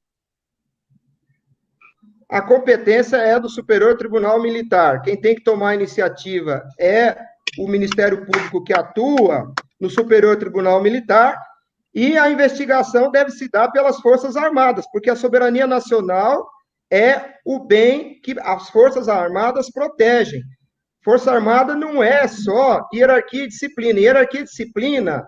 A competência é do Superior Tribunal Militar. Quem tem que tomar a iniciativa é o Ministério Público que atua no Superior Tribunal Militar, e a investigação deve se dar pelas Forças Armadas, porque a soberania nacional é o bem que as Forças Armadas protegem. Força Armada não é só hierarquia e disciplina. Hierarquia e disciplina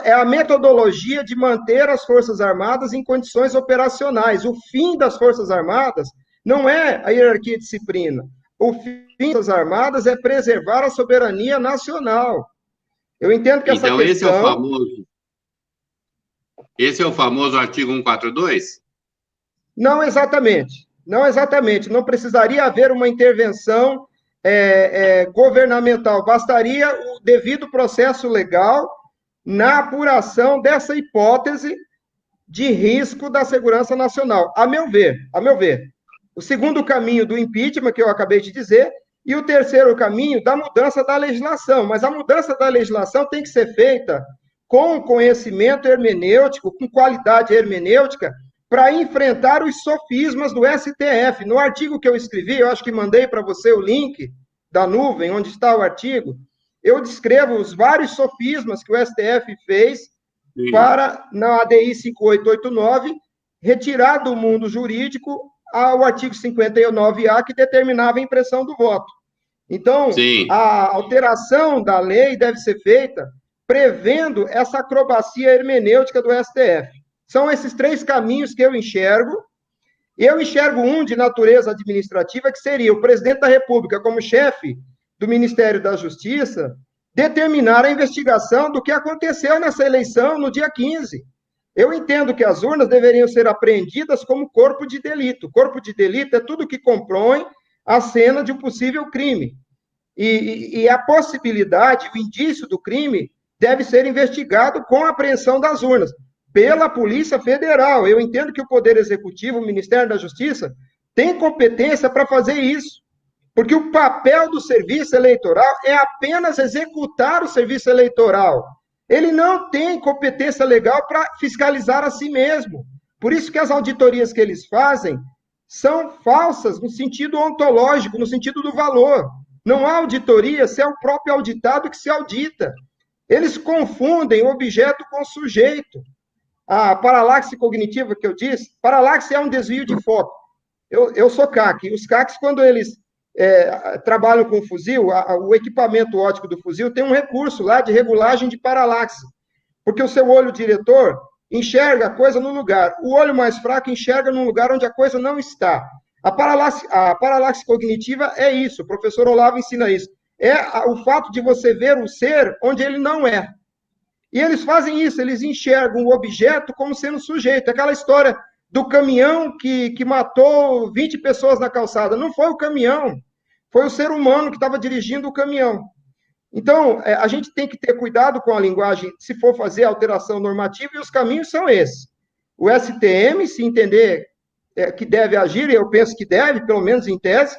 é a metodologia de manter as Forças Armadas em condições operacionais. O fim das Forças Armadas não é a hierarquia e disciplina. O fim das Forças Armadas é preservar a soberania nacional. Eu entendo que essa então, questão... Esse é o famoso artigo 142? Não exatamente. Não exatamente. Não precisaria haver uma intervenção governamental. Bastaria o devido processo legal na apuração dessa hipótese de risco da segurança nacional. A meu ver. O segundo caminho do impeachment, que eu acabei de dizer, e o terceiro caminho da mudança da legislação. Mas a mudança da legislação tem que ser feita com conhecimento hermenêutico, com qualidade hermenêutica, para enfrentar os sofismas do STF. No artigo que eu escrevi, eu acho que mandei para você o link da nuvem, onde está o artigo, eu descrevo os vários sofismas que o STF fez para, na ADI 5889, retirar do mundo jurídico o artigo 59A, que determinava a impressão do voto. Então, a alteração da lei deve ser feita prevendo essa acrobacia hermenêutica do STF. São esses três caminhos que eu enxergo. Eu enxergo um de natureza administrativa, que seria o presidente da República, como chefe do Ministério da Justiça, determinar a investigação do que aconteceu nessa eleição no dia 15. Eu entendo que as urnas deveriam ser apreendidas como corpo de delito. Corpo de delito é tudo que compõe a cena de um possível crime. E a possibilidade, o indício do crime, deve ser investigado com a apreensão das urnas, pela Polícia Federal. Eu entendo que o Poder Executivo, o Ministério da Justiça, tem competência para fazer isso, porque o papel do serviço eleitoral é apenas executar o serviço eleitoral. Ele não tem competência legal para fiscalizar a si mesmo. Por isso que as auditorias que eles fazem são falsas no sentido ontológico, no sentido do valor. Não há auditoria se é o próprio auditado que se audita. Eles confundem objeto com sujeito. A paralaxe cognitiva que eu disse, paralaxe é um desvio de foco. Eu sou CAC. Os CACs, quando eles trabalham com fuzil, o equipamento óptico do fuzil tem um recurso lá de regulagem de paralaxe, porque o seu olho diretor enxerga a coisa no lugar. O olho mais fraco enxerga no lugar onde a coisa não está. A paralaxe cognitiva é isso. O professor Olavo ensina isso. É o fato de você ver o ser onde ele não é. E eles fazem isso, eles enxergam o objeto como sendo sujeito. Aquela história do caminhão que matou 20 pessoas na calçada. Não foi o caminhão, foi o ser humano que estava dirigindo o caminhão. Então, a gente tem que ter cuidado com a linguagem, se for fazer alteração normativa, e os caminhos são esses. O STM, se entender que deve agir, e eu penso que deve, pelo menos em tese,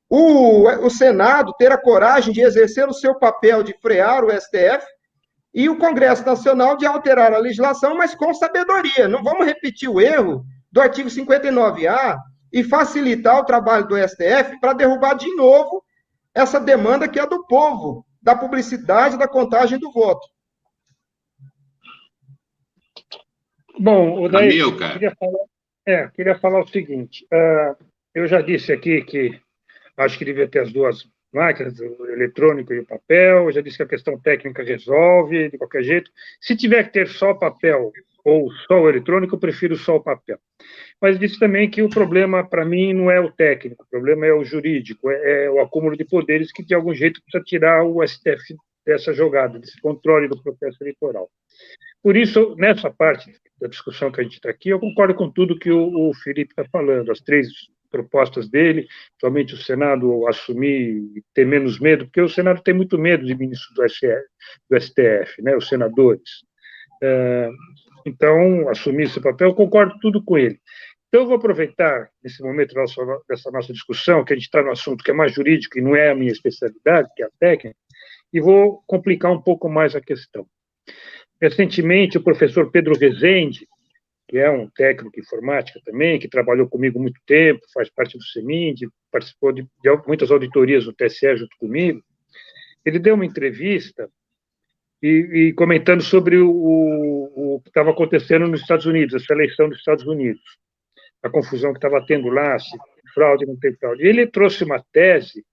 o Senado ter a coragem de exercer o seu papel de frear o STF, e o Congresso Nacional de alterar a legislação, mas com sabedoria. Não vamos repetir o erro do artigo 59A e facilitar o trabalho do STF para derrubar de novo essa demanda que é do povo, da publicidade, da contagem do voto. Bom, o Daí, queria falar o seguinte. Eu já disse aqui que acho que devia ter as duas máquinas, o eletrônico e o papel. Eu já disse que a questão técnica resolve de qualquer jeito. Se tiver que ter só papel ou só o eletrônico, eu prefiro só o papel. Mas disse também que o problema, para mim, não é o técnico, o problema é o jurídico, é o acúmulo de poderes que, de algum jeito, precisa tirar o STF dessa jogada, desse controle do processo eleitoral. Por isso, nessa parte da discussão que a gente está aqui, eu concordo com tudo que o Felipe está falando, as três propostas dele, somente o Senado assumir e ter menos medo, porque o Senado tem muito medo de ministros do STF, né, os senadores. Então, assumir esse papel, eu concordo tudo com ele. Então, eu vou aproveitar, nesse momento dessa nossa discussão, que a gente está no assunto que é mais jurídico e não é a minha especialidade, que é a técnica, e vou complicar um pouco mais a questão. Recentemente, o professor Pedro Rezende, que é um técnico em informática também, que trabalhou comigo muito tempo, faz parte do CEMIND, participou de muitas auditorias do TSE junto comigo, ele deu uma entrevista e comentando sobre o que estava acontecendo nos Estados Unidos, essa eleição dos Estados Unidos, a confusão que estava tendo lá, se fraude, não tem fraude. Ele trouxe uma tese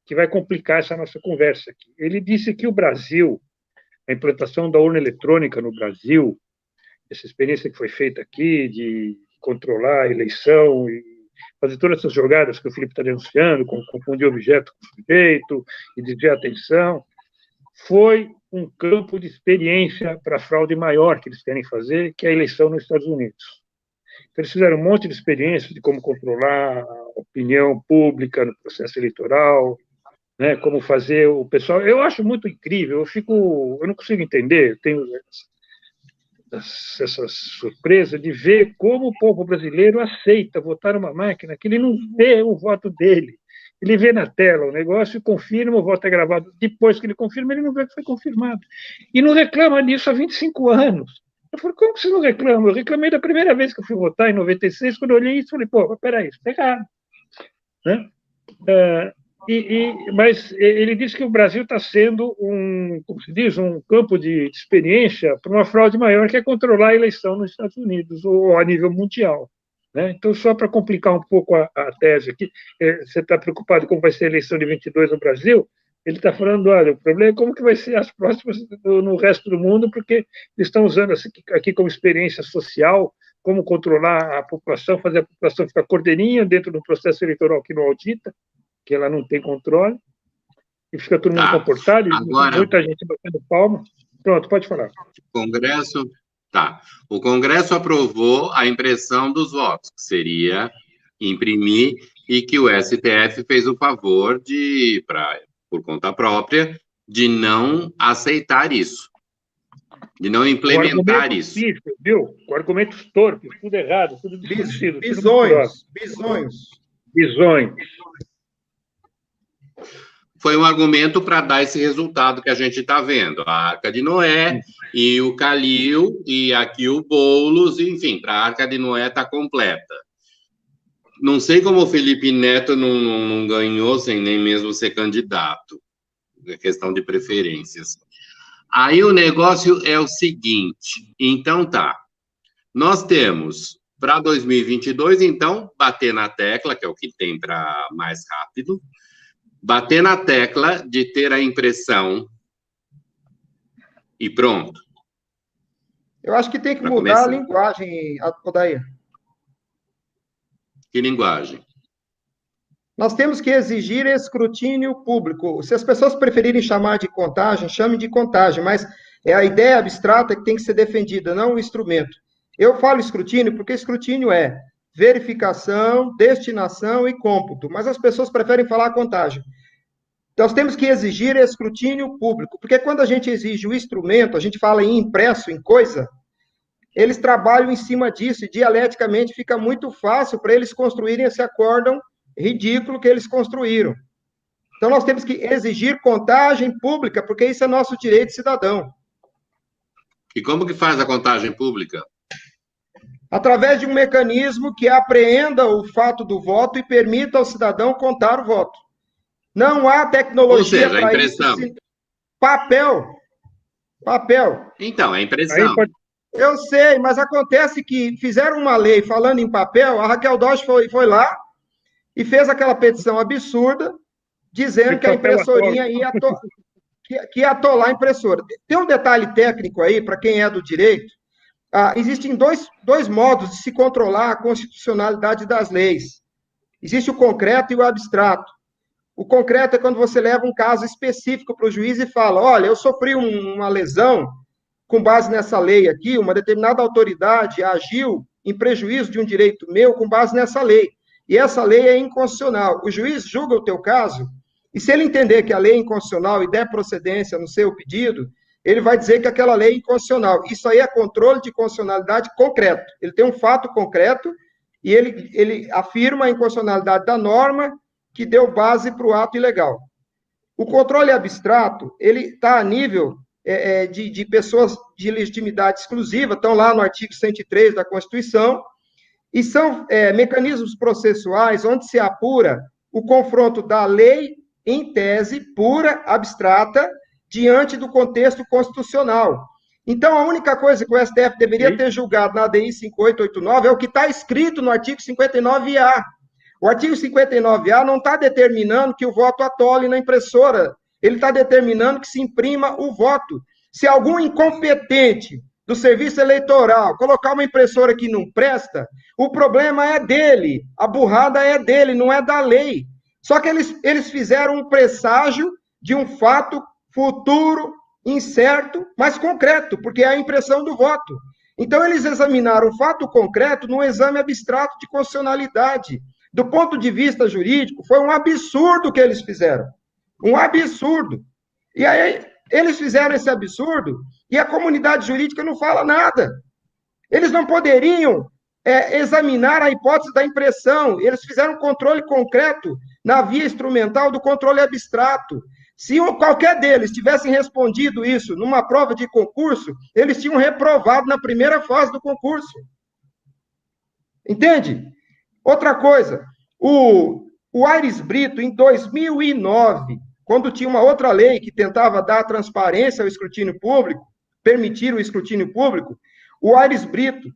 que vai complicar essa nossa conversa aqui. Ele disse que o Brasil, a implantação da urna eletrônica no Brasil, essa experiência que foi feita aqui de controlar a eleição e fazer todas essas jogadas que o Felipe está denunciando, confundir objeto com sujeito e desviar a atenção, foi um campo de experiência para a fraude maior que eles querem fazer, que é a eleição nos Estados Unidos. Então, eles fizeram um monte de experiências de como controlar a opinião pública no processo eleitoral, né, como fazer o pessoal... Eu acho muito incrível, eu não consigo entender, eu tenho essa surpresa de ver como o povo brasileiro aceita votar numa máquina que ele não vê o voto dele. Ele vê na tela o negócio e confirma, o voto é gravado. Depois que ele confirma, ele não vê que foi confirmado. E não reclama disso há 25 anos. Eu falei, como que você não reclama? Eu reclamei da primeira vez que eu fui votar, em 96, quando eu olhei isso, falei, pô, mas peraí, isso está errado. Né? Mas ele disse que o Brasil está sendo como se diz, um campo de experiência para uma fraude maior, que é controlar a eleição nos Estados Unidos, ou a nível mundial. Né? Então, só para complicar um pouco a tese aqui, você está preocupado com como vai ser a eleição de 22 no Brasil? Ele está falando, olha, o problema é como que vai ser as próximas no resto do mundo, porque eles estão usando aqui como experiência social, como controlar a população, fazer a população ficar cordeirinha dentro do processo eleitoral que não audita, que ela não tem controle, e fica todo mundo comportado, agora, muita gente batendo palma. Pronto, pode falar. O Congresso aprovou a impressão dos votos, que seria imprimir, e que o STF fez o favor de, por conta própria, de não aceitar isso, de não implementar isso. Pífio, viu? Com argumentos torpes, tudo errado, tudo distorcido. Bisonhos. Foi um argumento para dar esse resultado que a gente está vendo. A Arca de Noé e o Calil, e aqui o Boulos, enfim, para a Arca de Noé está completa. Não sei como o Felipe Neto não ganhou sem nem mesmo ser candidato. É questão de preferências. Aí o negócio é o seguinte, então nós temos para 2022, então, bater na tecla, que é o que tem para mais rápido, bater na tecla de ter a impressão e pronto. Eu acho que tem que mudar a linguagem, Odair. Que linguagem? Nós temos que exigir escrutínio público. Se as pessoas preferirem chamar de contagem, chamem de contagem, mas é a ideia abstrata que tem que ser defendida, não o instrumento. Eu falo escrutínio porque escrutínio é verificação, destinação e cômputo, mas as pessoas preferem falar contagem. Nós temos que exigir escrutínio público, porque quando a gente exige o instrumento, a gente fala em impresso, em coisa, eles trabalham em cima disso, e dialeticamente fica muito fácil para eles construírem esse acórdão ridículo que eles construíram. Então, nós temos que exigir contagem pública, porque isso é nosso direito cidadão. E como que faz a contagem pública? Através de um mecanismo que apreenda o fato do voto e permita ao cidadão contar o voto. Não há tecnologia para isso. Papel. Então, é impressão. Eu sei, mas acontece que fizeram uma lei falando em papel, a Raquel Dodge foi lá e fez aquela petição absurda, dizendo que a impressorinha ia atolar a impressora. Tem um detalhe técnico aí, para quem é do direito. Existem dois modos de se controlar a constitucionalidade das leis. Existe o concreto e o abstrato. O concreto é quando você leva um caso específico para o juiz e fala, olha, eu sofri uma lesão com base nessa lei aqui, uma determinada autoridade agiu em prejuízo de um direito meu com base nessa lei. E essa lei é inconstitucional. O juiz julga o teu caso, e se ele entender que a lei é inconstitucional e der procedência no seu pedido, ele vai dizer que aquela lei é inconstitucional. Isso aí é controle de constitucionalidade concreto. Ele tem um fato concreto e ele afirma a inconstitucionalidade da norma que deu base para o ato ilegal. O controle abstrato, ele está a nível de pessoas de legitimidade exclusiva, estão lá no artigo 103 da Constituição, e são mecanismos processuais onde se apura o confronto da lei em tese pura, abstrata, diante do contexto constitucional. Então, a única coisa que o STF deveria ter julgado na ADI 5889 é o que está escrito no artigo 59A. O artigo 59A não está determinando que o voto atole na impressora, ele está determinando que se imprima o voto. Se algum incompetente do serviço eleitoral colocar uma impressora que não presta, o problema é dele, a burrada é dele, não é da lei. Só que eles fizeram um presságio de um fato futuro, incerto, mas concreto, porque é a impressão do voto. Então, eles examinaram o fato concreto num exame abstrato de constitucionalidade. Do ponto de vista jurídico, foi um absurdo o que eles fizeram. Um absurdo. E aí, eles fizeram esse absurdo e a comunidade jurídica não fala nada. Eles não poderiam examinar a hipótese da impressão. Eles fizeram um controle concreto na via instrumental do controle abstrato. Se qualquer deles tivessem respondido isso numa prova de concurso, eles tinham reprovado na primeira fase do concurso. Entende? Outra coisa, o Aires Brito, em 2009, quando tinha uma outra lei que tentava dar transparência ao escrutínio público, permitir o escrutínio público, o Aires Brito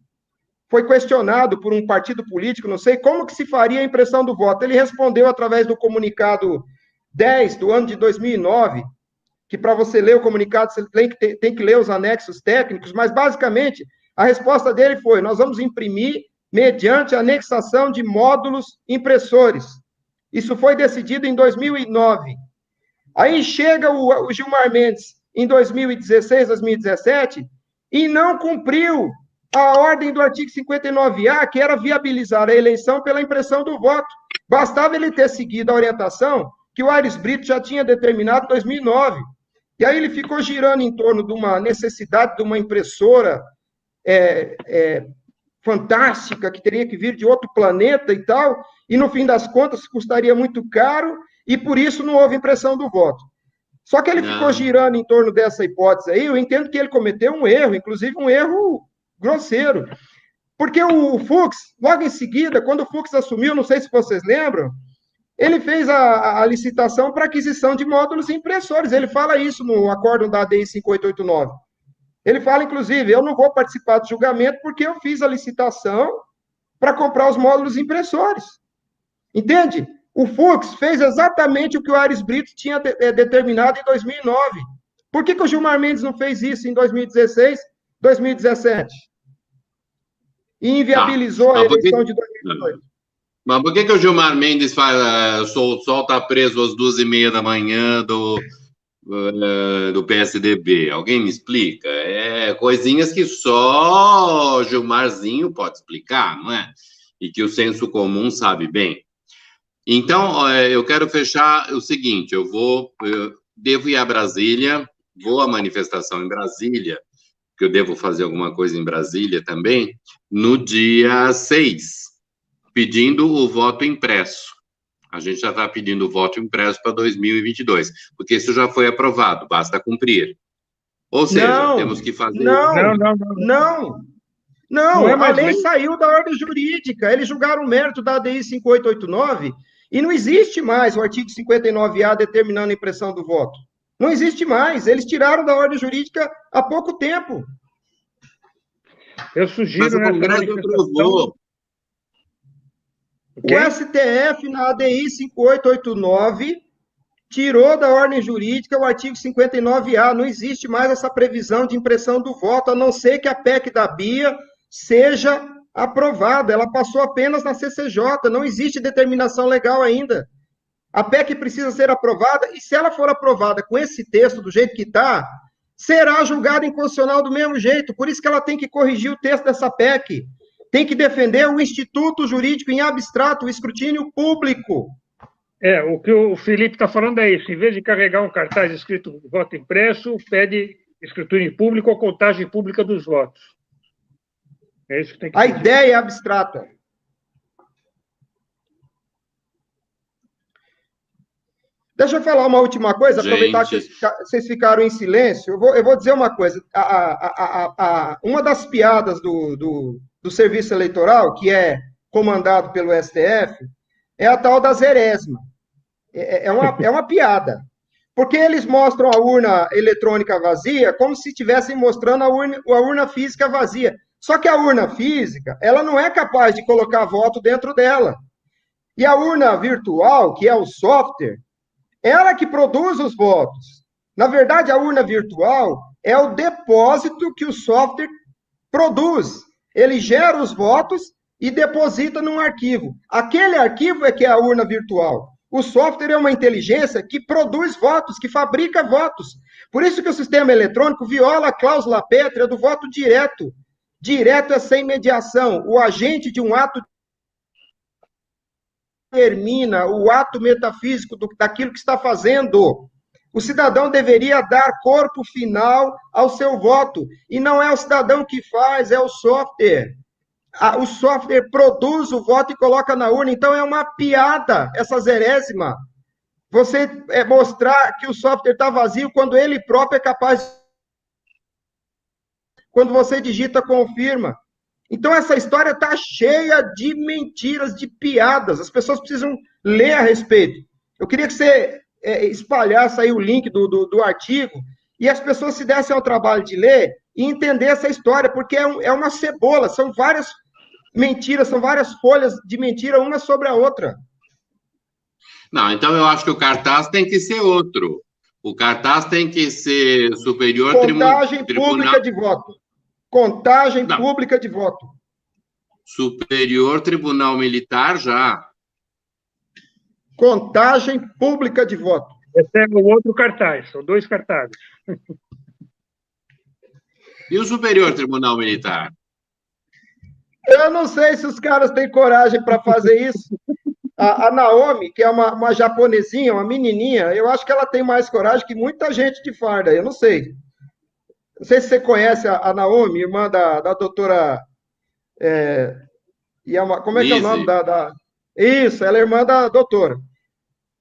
foi questionado por um partido político, não sei, como que se faria a impressão do voto. Ele respondeu através do comunicado 10 do ano de 2009, que para você ler o comunicado você tem que ler os anexos técnicos, mas basicamente a resposta dele foi: nós vamos imprimir mediante anexação de módulos impressores. Isso foi decidido em 2009. Aí chega o Gilmar Mendes em 2016, 2017, e não cumpriu a ordem do artigo 59A, que era viabilizar a eleição pela impressão do voto. Bastava ele ter seguido a orientação que o Aires Brito já tinha determinado em 2009. E aí ele ficou girando em torno de uma necessidade de uma impressora fantástica, que teria que vir de outro planeta e tal, e no fim das contas custaria muito caro, e por isso não houve impressão do voto. Só que ele ficou girando em torno dessa hipótese aí, eu entendo que ele cometeu um erro, inclusive um erro grosseiro, porque o Fux, logo em seguida, quando o Fux assumiu, não sei se vocês lembram, ele fez a licitação para aquisição de módulos impressores. Ele fala isso no acórdão da ADI 5889. Ele fala, inclusive, eu não vou participar do julgamento porque eu fiz a licitação para comprar os módulos impressores. Entende? O Fux fez exatamente o que o Aires Brito tinha determinado em 2009. Por que o Gilmar Mendes não fez isso em 2016, 2017? E inviabilizou a eleição de 2018. Mas por que o Gilmar Mendes solta preso às 2h30 da manhã do PSDB? Alguém me explica? Coisinhas que só Gilmarzinho pode explicar, não é? E que o senso comum sabe bem. Então, eu quero fechar o seguinte, eu devo ir a Brasília, vou à manifestação em Brasília, que eu devo fazer alguma coisa em Brasília também, no dia 6, pedindo o voto impresso. A gente já está pedindo o voto impresso para 2022, porque isso já foi aprovado, basta cumprir. Ou seja, temos que fazer... Não, a lei saiu da ordem jurídica, eles julgaram o mérito da ADI 5889 e não existe mais o artigo 59A determinando a impressão do voto. Não existe mais, eles tiraram da ordem jurídica há pouco tempo. Eu sugiro nessa manifestação... O STF, na ADI 5889, tirou da ordem jurídica o artigo 59A. Não existe mais essa previsão de impressão do voto, a não ser que a PEC da Bia seja aprovada. Ela passou apenas na CCJ, não existe determinação legal ainda. A PEC precisa ser aprovada, e se ela for aprovada com esse texto do jeito que está, será julgada inconstitucional do mesmo jeito. Por isso que ela tem que corrigir o texto dessa PEC. Tem que defender o instituto jurídico em abstrato, o escrutínio público. O que o Felipe está falando é isso. Em vez de carregar um cartaz escrito voto impresso, pede escritura em público ou contagem pública dos votos. É isso que tem que A ideia é abstrata. Deixa eu falar uma última coisa, aproveitar que vocês ficaram em silêncio. Eu vou dizer uma coisa. Uma das piadas do Serviço Eleitoral, que é comandado pelo STF, é a tal da zerésima. É uma piada. Porque eles mostram a urna eletrônica vazia como se estivessem mostrando a urna física vazia. Só que a urna física, ela não é capaz de colocar voto dentro dela. E a urna virtual, que é o software, ela que produz os votos. Na verdade, a urna virtual é o depósito que o software produz. Ele gera os votos e deposita num arquivo. Aquele arquivo é que é a urna virtual. O software é uma inteligência que produz votos, que fabrica votos. Por isso que o sistema eletrônico viola a cláusula pétrea do voto direto. Direto é sem mediação. O agente de um ato termina o ato metafísico daquilo que está fazendo. O cidadão deveria dar corpo final ao seu voto. E não é o cidadão que faz, é o software. O software produz o voto e coloca na urna. Então é uma piada essa zerésima. Você mostrar que o software está vazio quando ele próprio é capaz. Quando você digita, confirma. Então, essa história está cheia de mentiras, de piadas. As pessoas precisam ler a respeito. Eu queria que você espalhasse aí o link do artigo e as pessoas se dessem ao trabalho de ler e entender essa história, porque é uma cebola, são várias mentiras, são várias folhas de mentira, uma sobre a outra. Não, então eu acho que o cartaz tem que ser outro. O cartaz tem que ser superior Contagem pública de voto. Contagem pública de voto. Superior Tribunal Militar já. Contagem pública de voto. Esse é o outro cartaz, são 2 cartazes. E o Superior Tribunal Militar? Eu não sei se os caras têm coragem para fazer isso. A Naomi, que é uma japonesinha, uma menininha, eu acho que ela tem mais coragem que muita gente de farda, eu não sei. Não sei se você conhece a Naomi, irmã da doutora... como é que é o nome Isso, ela é irmã da doutora.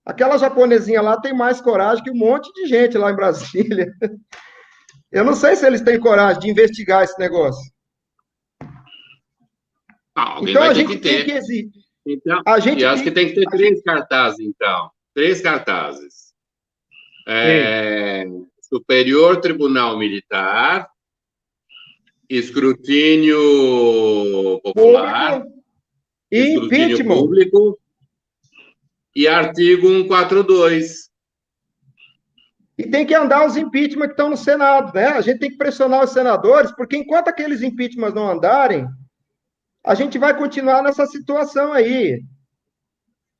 Aquela japonesinha lá tem mais coragem que um monte de gente lá em Brasília. Eu não sei se eles têm coragem de investigar esse negócio. Então a gente tem que exigir. Então, eu acho que tem que ter 3 cartazes, então. 3 cartazes. Superior Tribunal Militar, escrutínio popular, escrutínio impeachment. Público e artigo 142. E tem que andar os impeachment que estão no Senado, né? A gente tem que pressionar os senadores, porque enquanto aqueles impeachments não andarem, a gente vai continuar nessa situação aí.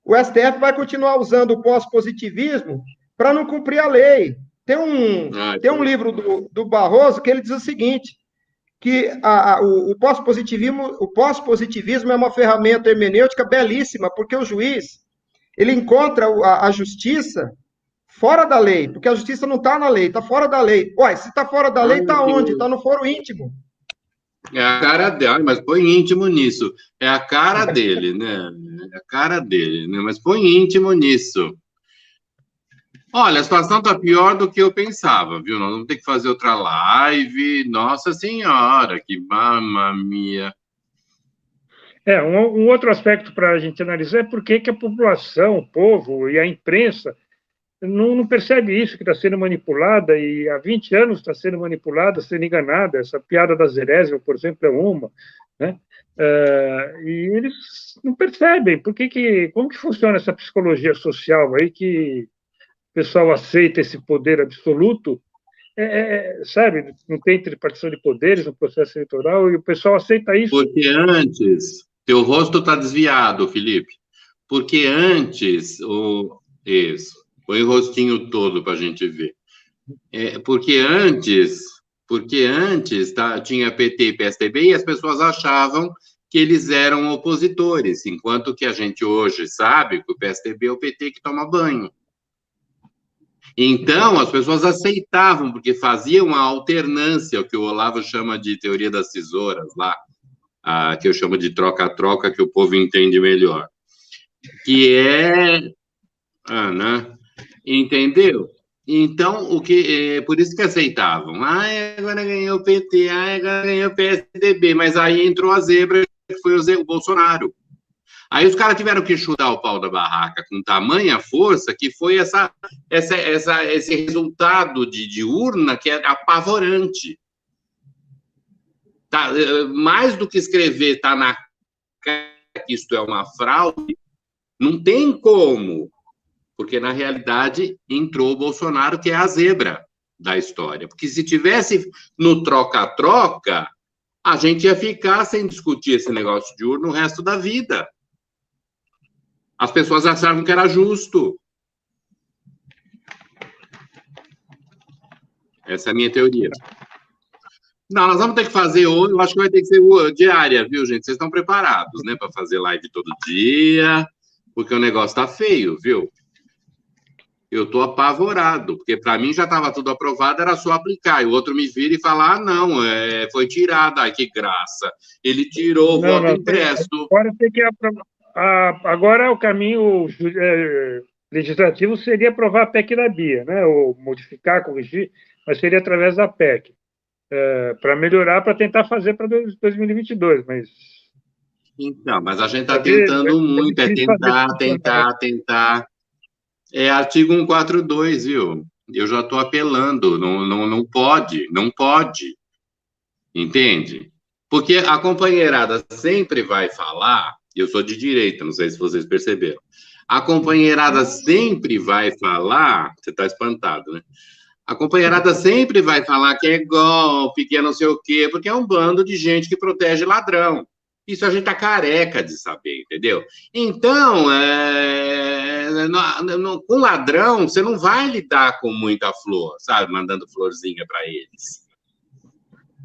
O STF vai continuar usando o pós-positivismo para não cumprir a lei. Tem um livro do Barroso que ele diz o seguinte, que o pós-positivismo é uma ferramenta hermenêutica belíssima, porque o juiz ele encontra a justiça fora da lei, porque a justiça não está na lei, está fora da lei. Ué, se está fora da lei, está onde? Está no foro íntimo. É a cara dele, mas põe íntimo nisso. É a cara dele, né? É a cara dele, né? Mas põe íntimo nisso. Olha, a situação está pior do que eu pensava, viu? Nós vamos ter que fazer outra live. Nossa Senhora, que mamamia. Um outro aspecto para a gente analisar é por que a população, o povo e a imprensa não percebe isso, que está sendo manipulada, e há 20 anos está sendo manipulada, sendo enganada. Essa piada da zerésima, por exemplo, é uma, né? E eles não percebem como que funciona essa psicologia social aí, que o pessoal aceita esse poder absoluto, sabe, não tem tripartição de poderes no processo eleitoral, e o pessoal aceita isso. Porque antes, teu rosto está desviado, Felipe, porque antes, isso, põe o rostinho todo para a gente ver, porque antes tinha PT e PSDB e as pessoas achavam que eles eram opositores, enquanto que a gente hoje sabe que o PSDB é o PT que toma banho. Então, as pessoas aceitavam, porque faziam uma alternância, o que o Olavo chama de teoria das tesouras lá, que eu chamo de troca-troca, que o povo entende melhor. Que é... né? Entendeu? Então, por isso que aceitavam. Agora ganhou o PT, agora ganhou o PSDB, mas aí entrou a zebra, que foi o Bolsonaro. Aí os caras tiveram que chutar o pau da barraca com tamanha força que foi esse resultado de urna que é apavorante. Tá, mais do que escrever, tá na cara que isto é uma fraude, não tem como, porque na realidade entrou o Bolsonaro, que é a zebra da história. Porque se tivesse no troca-troca, a gente ia ficar sem discutir esse negócio de urna o resto da vida. As pessoas achavam que era justo. Essa é a minha teoria. Não, nós vamos ter que fazer hoje, eu acho que vai ter que ser diária, viu, gente? Vocês estão preparados, né, para fazer live todo dia, porque o negócio tá feio, viu? Eu tô apavorado, porque para mim já estava tudo aprovado, era só aplicar. E o outro me vira e fala, não, foi tirado, ai, que graça. Ele tirou o voto impresso. Agora o caminho legislativo seria aprovar a PEC da Bia, né? Ou modificar, corrigir, mas seria através da PEC. Para melhorar, para tentar fazer para 2022, mas... Então, mas a gente está tentando muito, tentar. É artigo 142, viu? Eu já estou apelando, não pode, entende? Porque a companheirada sempre vai falar, eu sou de direita, não sei se vocês perceberam, a companheirada sempre vai falar, você está espantado, né? A companheirada sempre vai falar que é golpe, que é não sei o quê, porque é um bando de gente que protege ladrão. Isso a gente tá careca de saber, entendeu? Então, com ladrão, você não vai lidar com muita flor, sabe? Mandando florzinha para eles.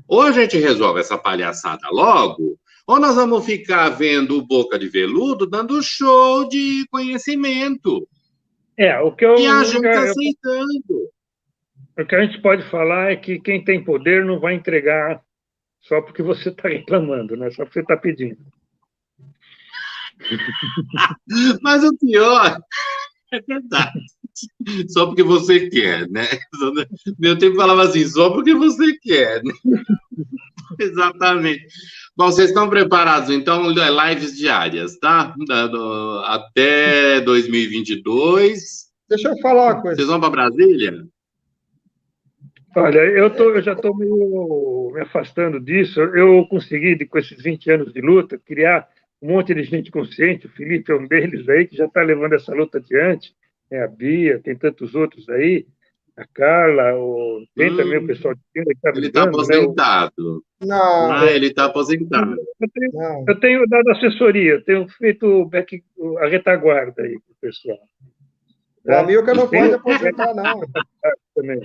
Ou a gente resolve essa palhaçada logo, ou nós vamos ficar vendo o Boca de Veludo dando show de conhecimento. E a gente aceitando. O que a gente pode falar é que quem tem poder não vai entregar só porque você está reclamando, né? Só porque você está pedindo. Mas o pior é verdade. Só porque você quer, né? Meu tempo falava assim, só porque você quer, né? Exatamente. Bom, vocês estão preparados, então, lives diárias, tá? Até 2022. Deixa eu falar uma coisa. Vocês vão para Brasília? Olha, eu já estou me afastando disso. Eu consegui, com esses 20 anos de luta, criar um monte de gente consciente. O Felipe é um deles aí, que já está levando essa luta adiante. A Bia, tem tantos outros aí. A Carla, tem também o pessoal de Pina que está Ele está aposentado. Não. Ele está aposentado. Eu tenho dado assessoria, tenho feito a retaguarda aí para o pessoal. O Amilcar não pode aposentar, não. Também.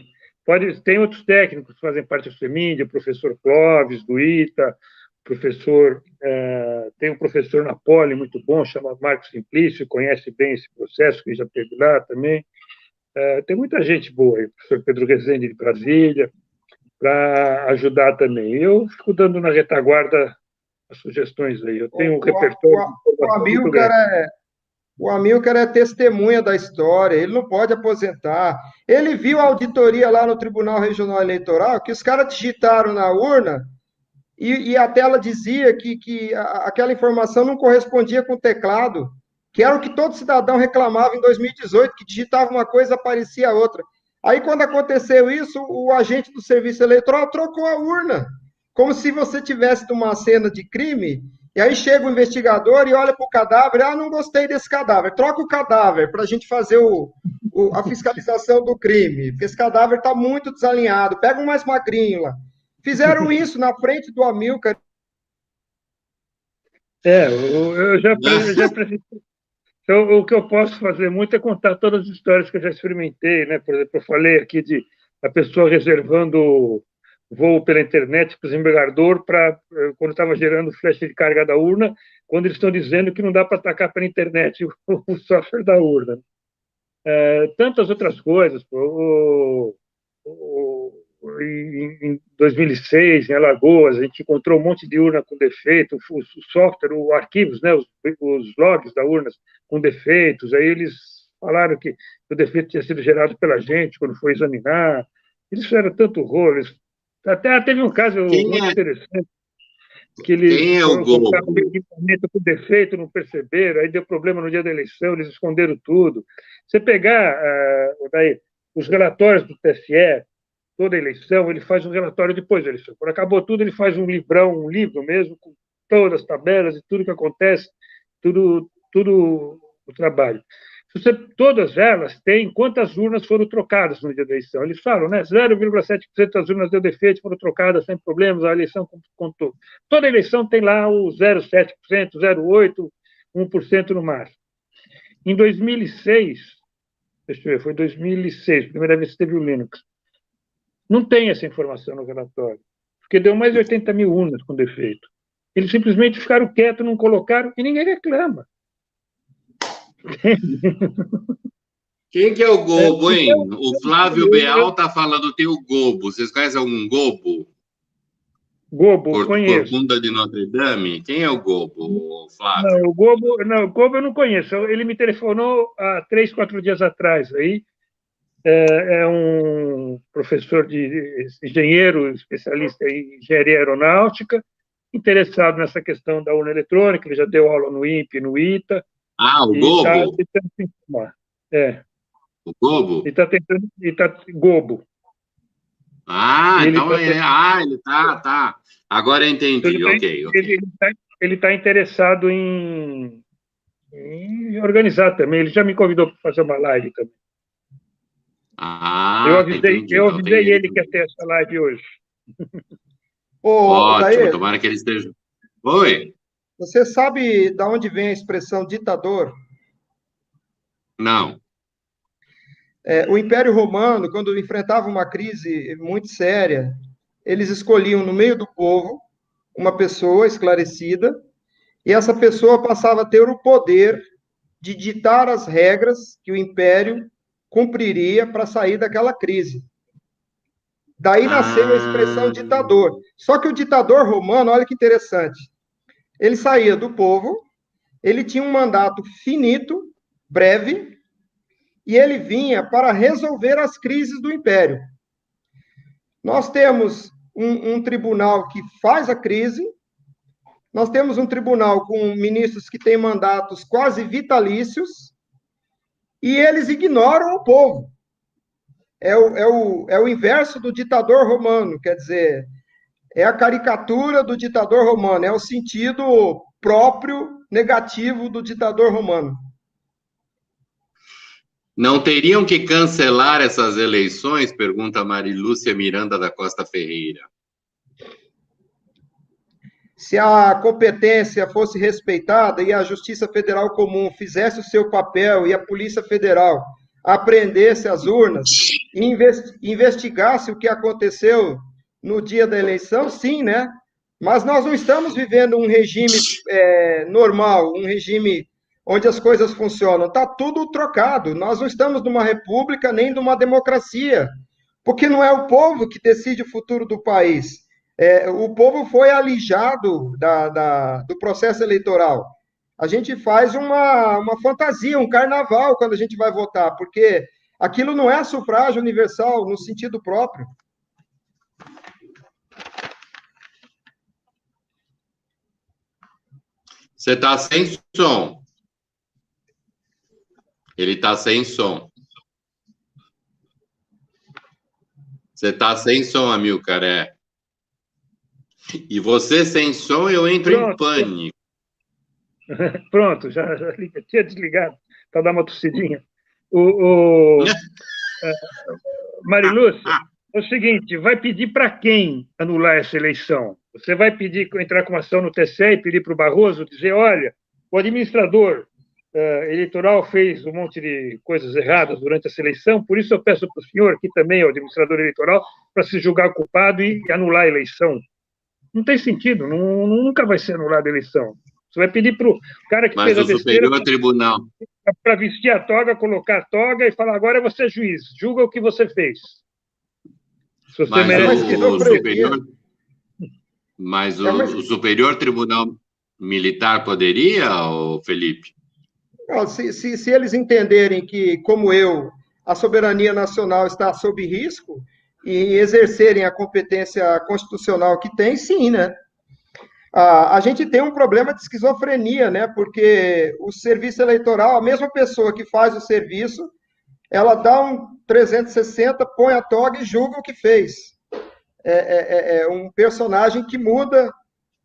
Tem outros técnicos que fazem parte do FEMIND, o professor Clóvis, do ITA, tem um professor na Poli muito bom, chama Marcos Simplício, conhece bem esse processo, que já esteve lá também. Tem muita gente boa aí, o professor Pedro Rezende de Brasília, para ajudar também. Eu fico dando na retaguarda as sugestões aí. Eu tenho um repertório... O Amilcar é testemunha da história, ele não pode aposentar. Ele viu a auditoria lá no Tribunal Regional Eleitoral, que os caras digitaram na urna e a tela dizia que aquela informação não correspondia com o teclado, que era o que todo cidadão reclamava em 2018, que digitava uma coisa, aparecia outra. Aí, quando aconteceu isso, o agente do Serviço Eleitoral trocou a urna, como se você tivesse numa cena de crime. E aí chega o investigador e olha para o cadáver, não gostei desse cadáver, troca o cadáver para a gente fazer a fiscalização do crime, porque esse cadáver está muito desalinhado, pega um mais magrinho lá. Fizeram isso na frente do Amilcar. Eu já então, o que eu posso fazer muito é contar todas as histórias que eu já experimentei, né? Por exemplo, eu falei aqui de a pessoa reservando voo pela internet para o desembargador quando estava gerando flecha de carga da urna, quando eles estão dizendo que não dá para atacar pela internet o software da urna. tantas outras coisas. Em 2006, em Alagoas, a gente encontrou um monte de urna com defeito, o software, os arquivos, né, os logs da urna com defeitos, aí eles falaram que o defeito tinha sido gerado pela gente quando foi examinar. Eles fizeram tanto rolo. Até teve um caso muito interessante, que eles Quem é o foram colocar um Globo? equipamento com defeito, não perceberam, aí deu problema no dia da eleição, eles esconderam tudo. Você pegar daí, os relatórios do TSE, toda eleição, ele faz um relatório depois da eleição. Quando acabou tudo, ele faz um livrão, um livro mesmo, com todas as tabelas e tudo que acontece, tudo o trabalho. Todas elas têm quantas urnas foram trocadas no dia da eleição. Eles falam, né? 0,7% das urnas deu defeito, foram trocadas sem problemas, a eleição contou. Toda eleição tem lá o 0,7%, 0,8%, 1% no máximo. Em 2006, deixa eu ver, foi 2006, primeira vez que teve o Linux. Não tem essa informação no relatório, porque deu mais de 80 mil urnas com defeito. Eles simplesmente ficaram quietos, não colocaram, e ninguém reclama. Quem que é o Gobo, hein? O Flávio Beal está falando, tem o Gobo. Vocês conhecem algum Gobo? Gobo, conheço. Corcunda de Notre Dame? Quem é o Gobo, Flávio? Não, o Gobo eu não conheço. Ele me telefonou há 3, 4 dias atrás. Aí é um professor de engenheiro, especialista em engenharia aeronáutica, interessado nessa questão da urna eletrônica. Ele já deu aula no INPE, no ITA. Ah, o Gobo? Está tentando se informar. O Gobo? Ele tá Gobo. Ah, então ele tá. Agora eu entendi, ok. Ele está interessado em organizar também. Ele já me convidou para fazer uma live também. Ah, eu avisei então ele que ia ter essa live hoje. Ótimo, Daí, tomara que ele esteja. Oi? Você sabe de onde vem a expressão ditador? Não. O Império Romano, quando enfrentava uma crise muito séria, eles escolhiam no meio do povo uma pessoa esclarecida, e essa pessoa passava a ter o poder de ditar as regras que o império cumpriria para sair daquela crise. Daí nasceu a expressão ditador. Só que o ditador romano, olha que interessante, ele saía do povo, ele tinha um mandato finito, breve, e ele vinha para resolver as crises do império. Nós temos um tribunal que faz a crise, nós temos um tribunal com ministros que têm mandatos quase vitalícios, e eles ignoram o povo. É o inverso do ditador romano, quer dizer, é a caricatura do ditador romano, é o sentido próprio negativo do ditador romano. Não teriam que cancelar essas eleições? Pergunta Marilúcia Miranda da Costa Ferreira. Se a competência fosse respeitada e a Justiça Federal Comum fizesse o seu papel e a Polícia Federal apreendesse as urnas e investigasse o que aconteceu no dia da eleição, sim, né? Mas nós não estamos vivendo um regime normal, um regime onde as coisas funcionam. Está tudo trocado. Nós não estamos numa república nem numa democracia, porque não é o povo que decide o futuro do país. O povo foi alijado do processo eleitoral. A gente faz uma fantasia, um carnaval quando a gente vai votar, porque aquilo não é sufrágio universal no sentido próprio. Você está sem som. Ele está sem som. Você está sem som, Amilcar, E você sem som, eu entro em pânico. Pronto, já tinha desligado para dar uma tossidinha. Marilúcia, é o seguinte, vai pedir para quem anular essa eleição? Você vai entrar com uma ação no TSE e pedir para o Barroso dizer, olha, o administrador eleitoral fez um monte de coisas erradas durante essa eleição, por isso eu peço para o senhor, que também é o administrador eleitoral, para se julgar culpado e anular a eleição. Não tem sentido, nunca vai ser anulada a eleição. Você vai pedir para o cara que Mas fez a o besteira Superior Tribunal... para vestir a toga, colocar a toga e falar, agora você é juiz, julga o que você fez. Se você Mas merece o ser Superior... Mas uma... o Superior Tribunal Militar poderia, Felipe? Não, se eles entenderem que, como eu, a soberania nacional está sob risco e exercerem a competência constitucional que tem, sim, né? A gente tem um problema de esquizofrenia, né? Porque o serviço eleitoral, a mesma pessoa que faz o serviço, ela dá um 360, põe a toga e julga o que fez. É um personagem que muda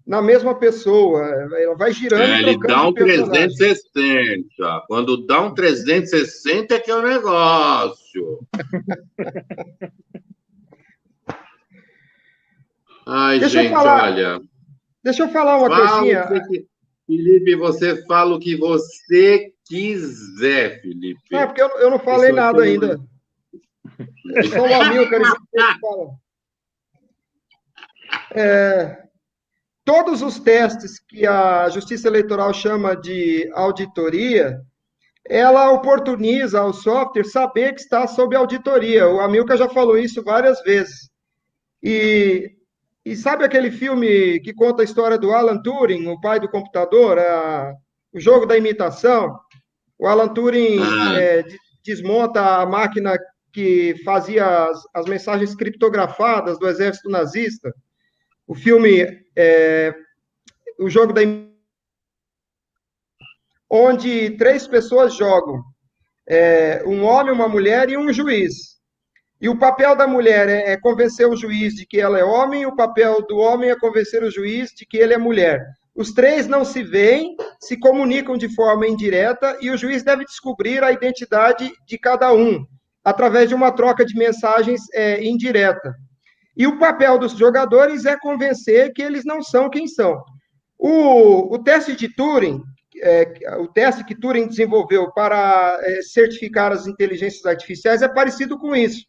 na mesma pessoa, ela vai girando e Ele trocando dá de um personagem. 360. Quando dá um 360 é que é o negócio. Ai, Deixa eu gente, falar, olha... deixa eu falar uma Fala coisinha. o Felipe, você fala o que você quiser, Não, é Felipe. porque eu não falei Isso aqui nada é ainda. É só o Amilcar e você que fala. Todos os testes que a Justiça Eleitoral chama de auditoria, ela oportuniza ao software saber que está sob auditoria. O Amilcar já falou isso várias vezes. E, e sabe aquele filme que conta a história do Alan Turing, o pai do computador, o jogo da imitação? O Alan Turing Ah, desmonta a máquina que fazia as mensagens criptografadas do exército nazista. O filme, o jogo da onde 3 pessoas jogam, um homem, uma mulher e um juiz. E o papel da mulher é convencer o juiz de que ela é homem, e o papel do homem é convencer o juiz de que ele é mulher. Os 3 não se veem, se comunicam de forma indireta, e o juiz deve descobrir a identidade de cada um, através de uma troca de mensagens indireta. E o papel dos jogadores é convencer que eles não são quem são. O teste de Turing, o teste que Turing desenvolveu para certificar as inteligências artificiais é parecido com isso.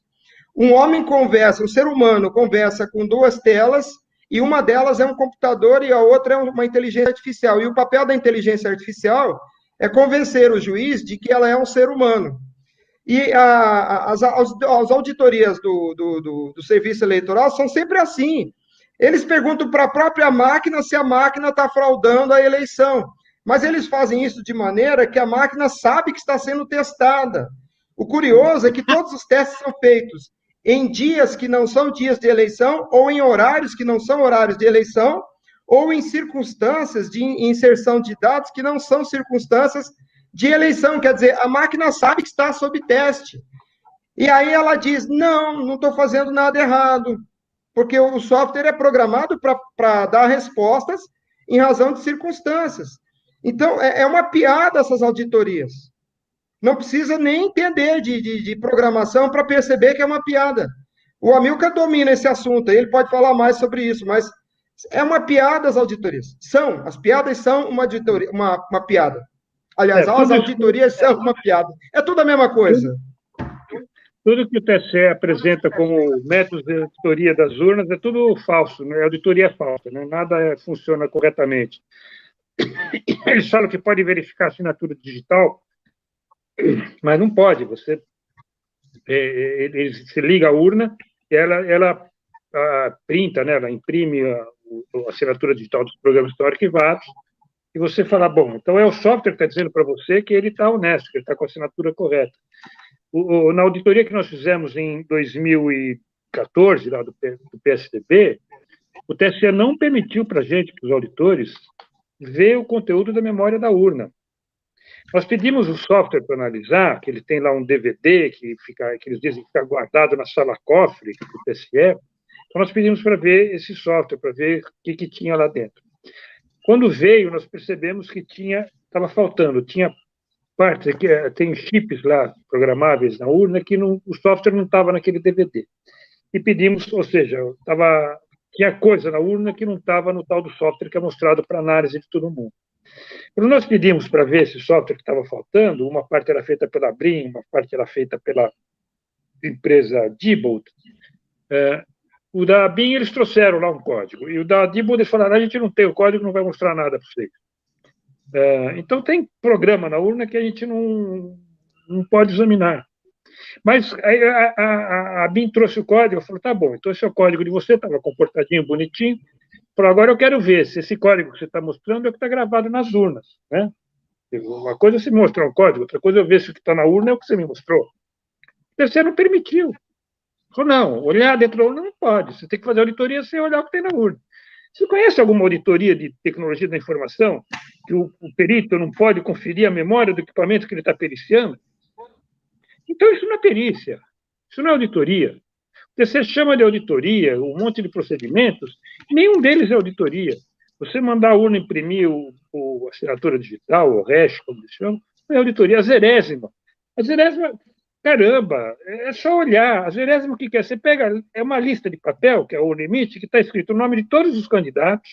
Um homem conversa, um ser humano conversa com 2 telas, e uma delas é um computador e a outra é uma inteligência artificial. E o papel da inteligência artificial é convencer o juiz de que ela é um ser humano. E as auditorias do serviço eleitoral são sempre assim. Eles perguntam para a própria máquina se a máquina está fraudando a eleição. Mas eles fazem isso de maneira que a máquina sabe que está sendo testada. O curioso é que todos os testes são feitos em dias que não são dias de eleição, ou em horários que não são horários de eleição, ou em circunstâncias de inserção de dados que não são circunstâncias de eleição. Quer dizer, a máquina sabe que está sob teste. E aí ela diz, não estou fazendo nada errado, porque o software é programado para dar respostas em razão de circunstâncias. Então, é uma piada essas auditorias. Não precisa nem entender de programação para perceber que é uma piada. O Amilcar domina esse assunto, ele pode falar mais sobre isso, mas é uma piada as auditorias. As piadas são uma auditoria, uma piada. Aliás, as auditorias são uma piada. É tudo a mesma coisa. Tudo que o TSE apresenta como métodos de auditoria das urnas é tudo falso, né? A auditoria é falsa, né? Nada funciona corretamente. Eles falam que pode verificar a assinatura digital, mas não pode. Você liga a urna e ela printa, né? Ela imprime a assinatura digital dos programas estão arquivados e você fala, bom, então é o software que está dizendo para você que ele está honesto, que ele está com a assinatura correta. Na auditoria que nós fizemos em 2014, lá do PSDB, o TSE não permitiu para a gente, para os auditores, ver o conteúdo da memória da urna. Nós pedimos o software para analisar, que ele tem lá um DVD que eles dizem que fica guardado na sala cofre do TSE. Então, nós pedimos para ver esse software, para ver o que tinha lá dentro. Quando veio, nós percebemos que estava faltando, tinha partes, tem chips lá programáveis na urna que o software não estava naquele DVD. E pedimos, ou seja, tinha coisa na urna que não estava no tal do software que é mostrado para análise de todo mundo. Quando nós pedimos para ver esse software que estava faltando, uma parte era feita pela Brin, uma parte era feita pela empresa Diebold. O da Brin, eles trouxeram lá um código. E o da Diebold, eles falaram, a gente não tem o código, não vai mostrar nada para vocês. Então, tem programa na urna que a gente não pode examinar. Mas aí a BIM trouxe o código, eu falei, tá bom, então esse é o código de você, estava comportadinho, bonitinho. Falei, agora eu quero ver se esse código que você está mostrando é o que está gravado nas urnas, né? Uma coisa é você me mostrar um código, outra coisa é eu ver se o que está na urna é o que você me mostrou. O terceiro não permitiu. Falou, não, olhar dentro da urna não pode, você tem que fazer auditoria sem olhar o que tem na urna. Você conhece alguma auditoria de tecnologia da informação que o perito não pode conferir a memória do equipamento que ele está periciando? Então, isso não é perícia, isso não é auditoria. Você chama de auditoria um monte de procedimentos, nenhum deles é auditoria. Você mandar a urna imprimir a assinatura digital, o hash, como eles chamam, não é auditoria. A zerésima, caramba, é só olhar. A zerésima, o que é? Você pega, é uma lista de papel, que é o limite, que está escrito o nome de todos os candidatos,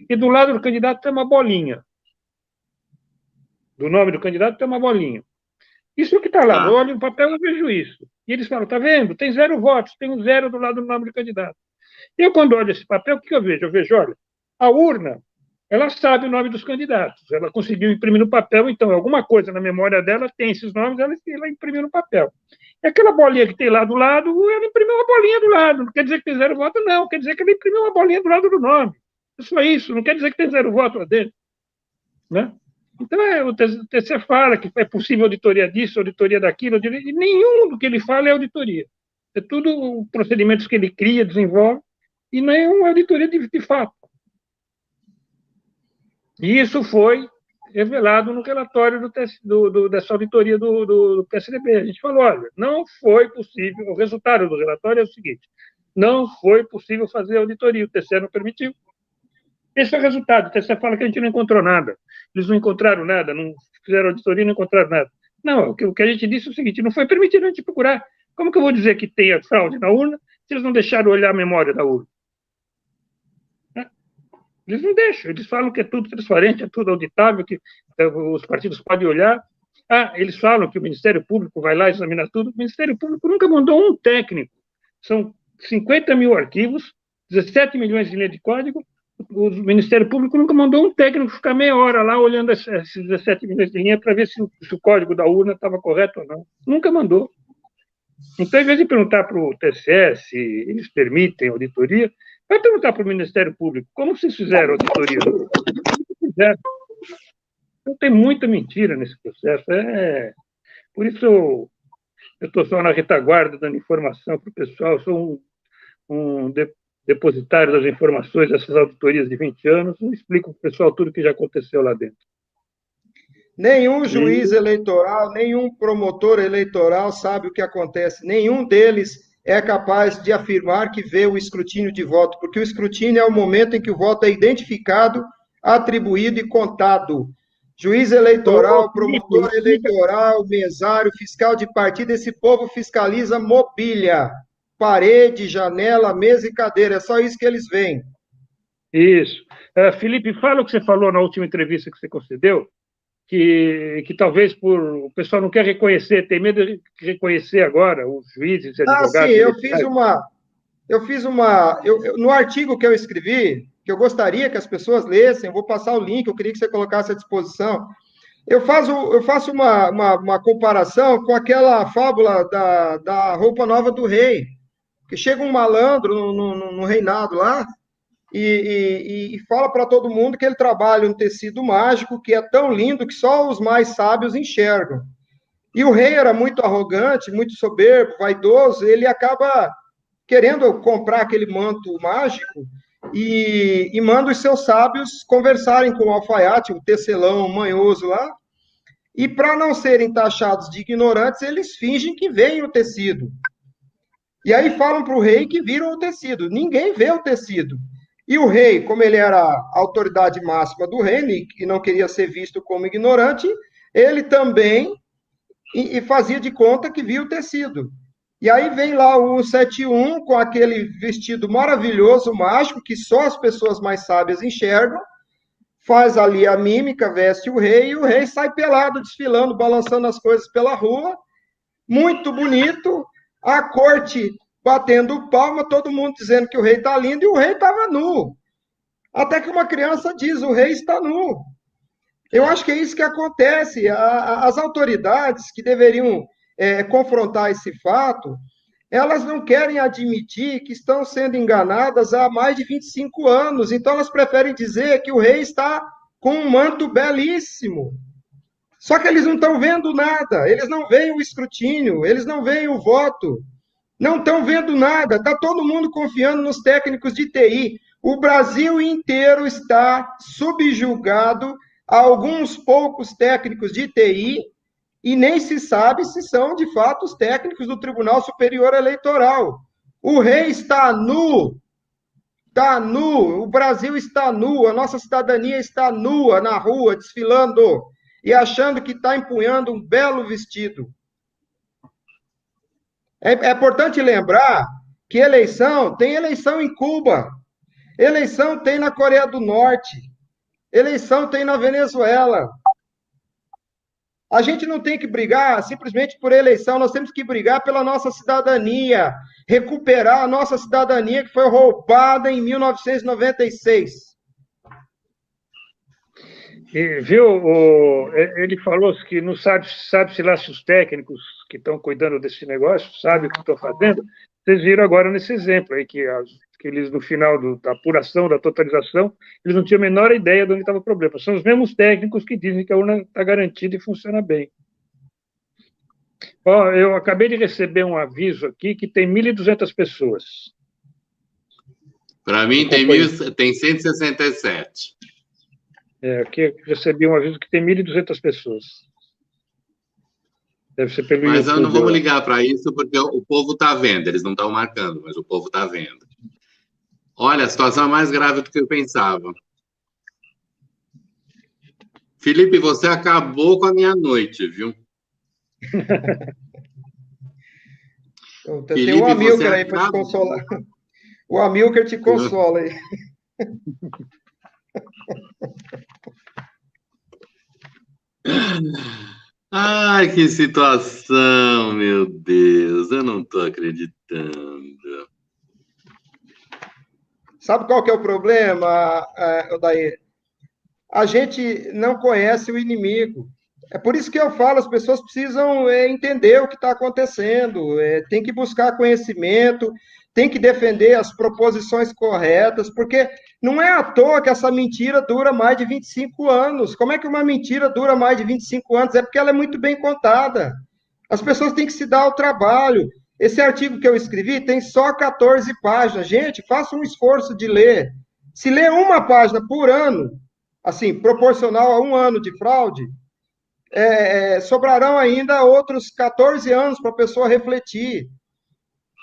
e do lado do candidato tem uma bolinha. Do nome do candidato tem uma bolinha. Isso é o que está lá. Eu olho no papel e vejo isso. E eles falam, tá vendo? Tem 0 votos, tem um 0 do lado do nome do candidato. Eu, quando olho esse papel, o que eu vejo? Eu vejo, olha, a urna, ela sabe o nome dos candidatos. Ela conseguiu imprimir no papel, então, alguma coisa na memória dela tem esses nomes, ela imprimiu no papel. E aquela bolinha que tem lá do lado, ela imprimiu uma bolinha do lado. Não quer dizer que tem 0 voto, não. Quer dizer que ela imprimiu uma bolinha do lado do nome. É só isso. Não quer dizer que tem 0 voto lá dentro. Né? Então, o TCE fala que é possível auditoria disso, auditoria daquilo, e nenhum do que ele fala é auditoria. É tudo procedimentos que ele cria, desenvolve, e nenhuma auditoria de fato. E isso foi revelado no relatório dessa auditoria do PSDB. A gente falou, olha, não foi possível, o resultado do relatório é o seguinte, não foi possível fazer auditoria, o TCE não permitiu. Esse é o resultado. O TCE fala que a gente não encontrou nada. Eles não encontraram nada, não fizeram auditoria e não encontraram nada. Não, o que a gente disse é o seguinte, não foi permitido a gente procurar. Como que eu vou dizer que tem a fraude na urna se eles não deixaram olhar a memória da urna? Eles não deixam, eles falam que é tudo transparente, é tudo auditável, que os partidos podem olhar. Eles falam que o Ministério Público vai lá examinar tudo. O Ministério Público nunca mandou um técnico. São 50 mil arquivos, 17 milhões de linhas de código. O Ministério Público nunca mandou um técnico ficar meia hora lá olhando esses 17 milhões de linhas para ver se o código da urna estava correto ou não. Nunca mandou. Então, em vez de perguntar para o TCE se eles permitem auditoria, vai perguntar para o Ministério Público como vocês fizeram auditoria. Então, tem muita mentira nesse processo. Por isso, eu estou só na retaguarda dando informação para o pessoal. Eu sou um depositário das informações dessas auditorias de 20 anos, não explico para o pessoal tudo o que já aconteceu lá dentro. Nenhum juiz eleitoral, nenhum promotor eleitoral sabe o que acontece. Nenhum deles é capaz de afirmar que vê o escrutínio de voto, porque o escrutínio é o momento em que o voto é identificado, atribuído e contado. Juiz eleitoral, promotor eleitoral, mesário, fiscal de partido, esse povo fiscaliza mobília. Parede, janela, mesa e cadeira. É só isso que eles veem. Isso. Felipe, fala o que você falou na última entrevista que você concedeu, que talvez o pessoal não quer reconhecer, tem medo de reconhecer agora os juízes e advogados. Sim, no artigo que eu escrevi, que eu gostaria que as pessoas lessem, eu vou passar o link, eu queria que você colocasse à disposição. Eu faço uma comparação com aquela fábula da roupa nova do rei, que chega um malandro no reinado lá e fala para todo mundo que ele trabalha um tecido mágico que é tão lindo que só os mais sábios enxergam. E o rei era muito arrogante, muito soberbo, vaidoso, ele acaba querendo comprar aquele manto mágico e manda os seus sábios conversarem com o alfaiate, o tecelão manhoso lá, e para não serem taxados de ignorantes, eles fingem que veem o tecido. E aí falam para o rei que viram o tecido. Ninguém vê o tecido. E o rei, como ele era a autoridade máxima do reino e não queria ser visto como ignorante, ele também fazia de conta que via o tecido. E aí vem lá o 171 com aquele vestido maravilhoso, mágico, que só as pessoas mais sábias enxergam, faz ali a mímica, veste o rei, e o rei sai pelado, desfilando, balançando as coisas pela rua, muito bonito, a corte batendo palma, todo mundo dizendo que o rei está lindo, e o rei estava nu. Até que uma criança diz, o rei está nu. Eu acho que é isso que acontece. As autoridades que deveriam confrontar esse fato, elas não querem admitir que estão sendo enganadas há mais de 25 anos. Então, elas preferem dizer que o rei está com um manto belíssimo. Só que eles não estão vendo nada, eles não veem o escrutínio, eles não veem o voto, não estão vendo nada. Está todo mundo confiando nos técnicos de TI. O Brasil inteiro está subjugado a alguns poucos técnicos de TI e nem se sabe se são, de fato, os técnicos do Tribunal Superior Eleitoral. O rei está nu, o Brasil está nu, a nossa cidadania está nua na rua, desfilando e achando que está empunhando um belo vestido. É importante lembrar que tem eleição em Cuba, eleição tem na Coreia do Norte, eleição tem na Venezuela. A gente não tem que brigar simplesmente por eleição, nós temos que brigar pela nossa cidadania, recuperar a nossa cidadania que foi roubada em 1996. E, viu, ele falou que não sabe se lá se os técnicos que estão cuidando desse negócio sabem o que estão fazendo. Vocês viram agora nesse exemplo aí que eles, no final da apuração, da totalização, eles não tinham a menor ideia de onde estava o problema. São os mesmos técnicos que dizem que a urna está garantida e funciona bem. Ó, eu acabei de receber um aviso aqui que tem 1.200 pessoas. Para mim, tem 167. Aqui eu recebi um aviso que tem 1.200 pessoas. Deve ser pelo Mas YouTube, não vamos ligar para isso, porque o povo está vendo. Eles não estão marcando, mas o povo está vendo. Olha, a situação é mais grave do que eu pensava. Felipe, você acabou com a minha noite, viu? Tem um Amilcar aí para te consolar. O Amilcar te consola aí. Ai, que situação, meu Deus. Eu não estou acreditando. Sabe qual que é o problema, Odair? A gente não conhece o inimigo. É por isso que eu falo, as pessoas precisam entender o que está acontecendo, tem que buscar conhecimento, tem que defender as proposições corretas, porque não é à toa que essa mentira dura mais de 25 anos. Como é que uma mentira dura mais de 25 anos? É porque ela é muito bem contada. As pessoas têm que se dar ao trabalho. Esse artigo que eu escrevi tem só 14 páginas. Gente, faça um esforço de ler. Se ler uma página por ano, assim, proporcional a um ano de fraude, sobrarão ainda outros 14 anos para a pessoa refletir.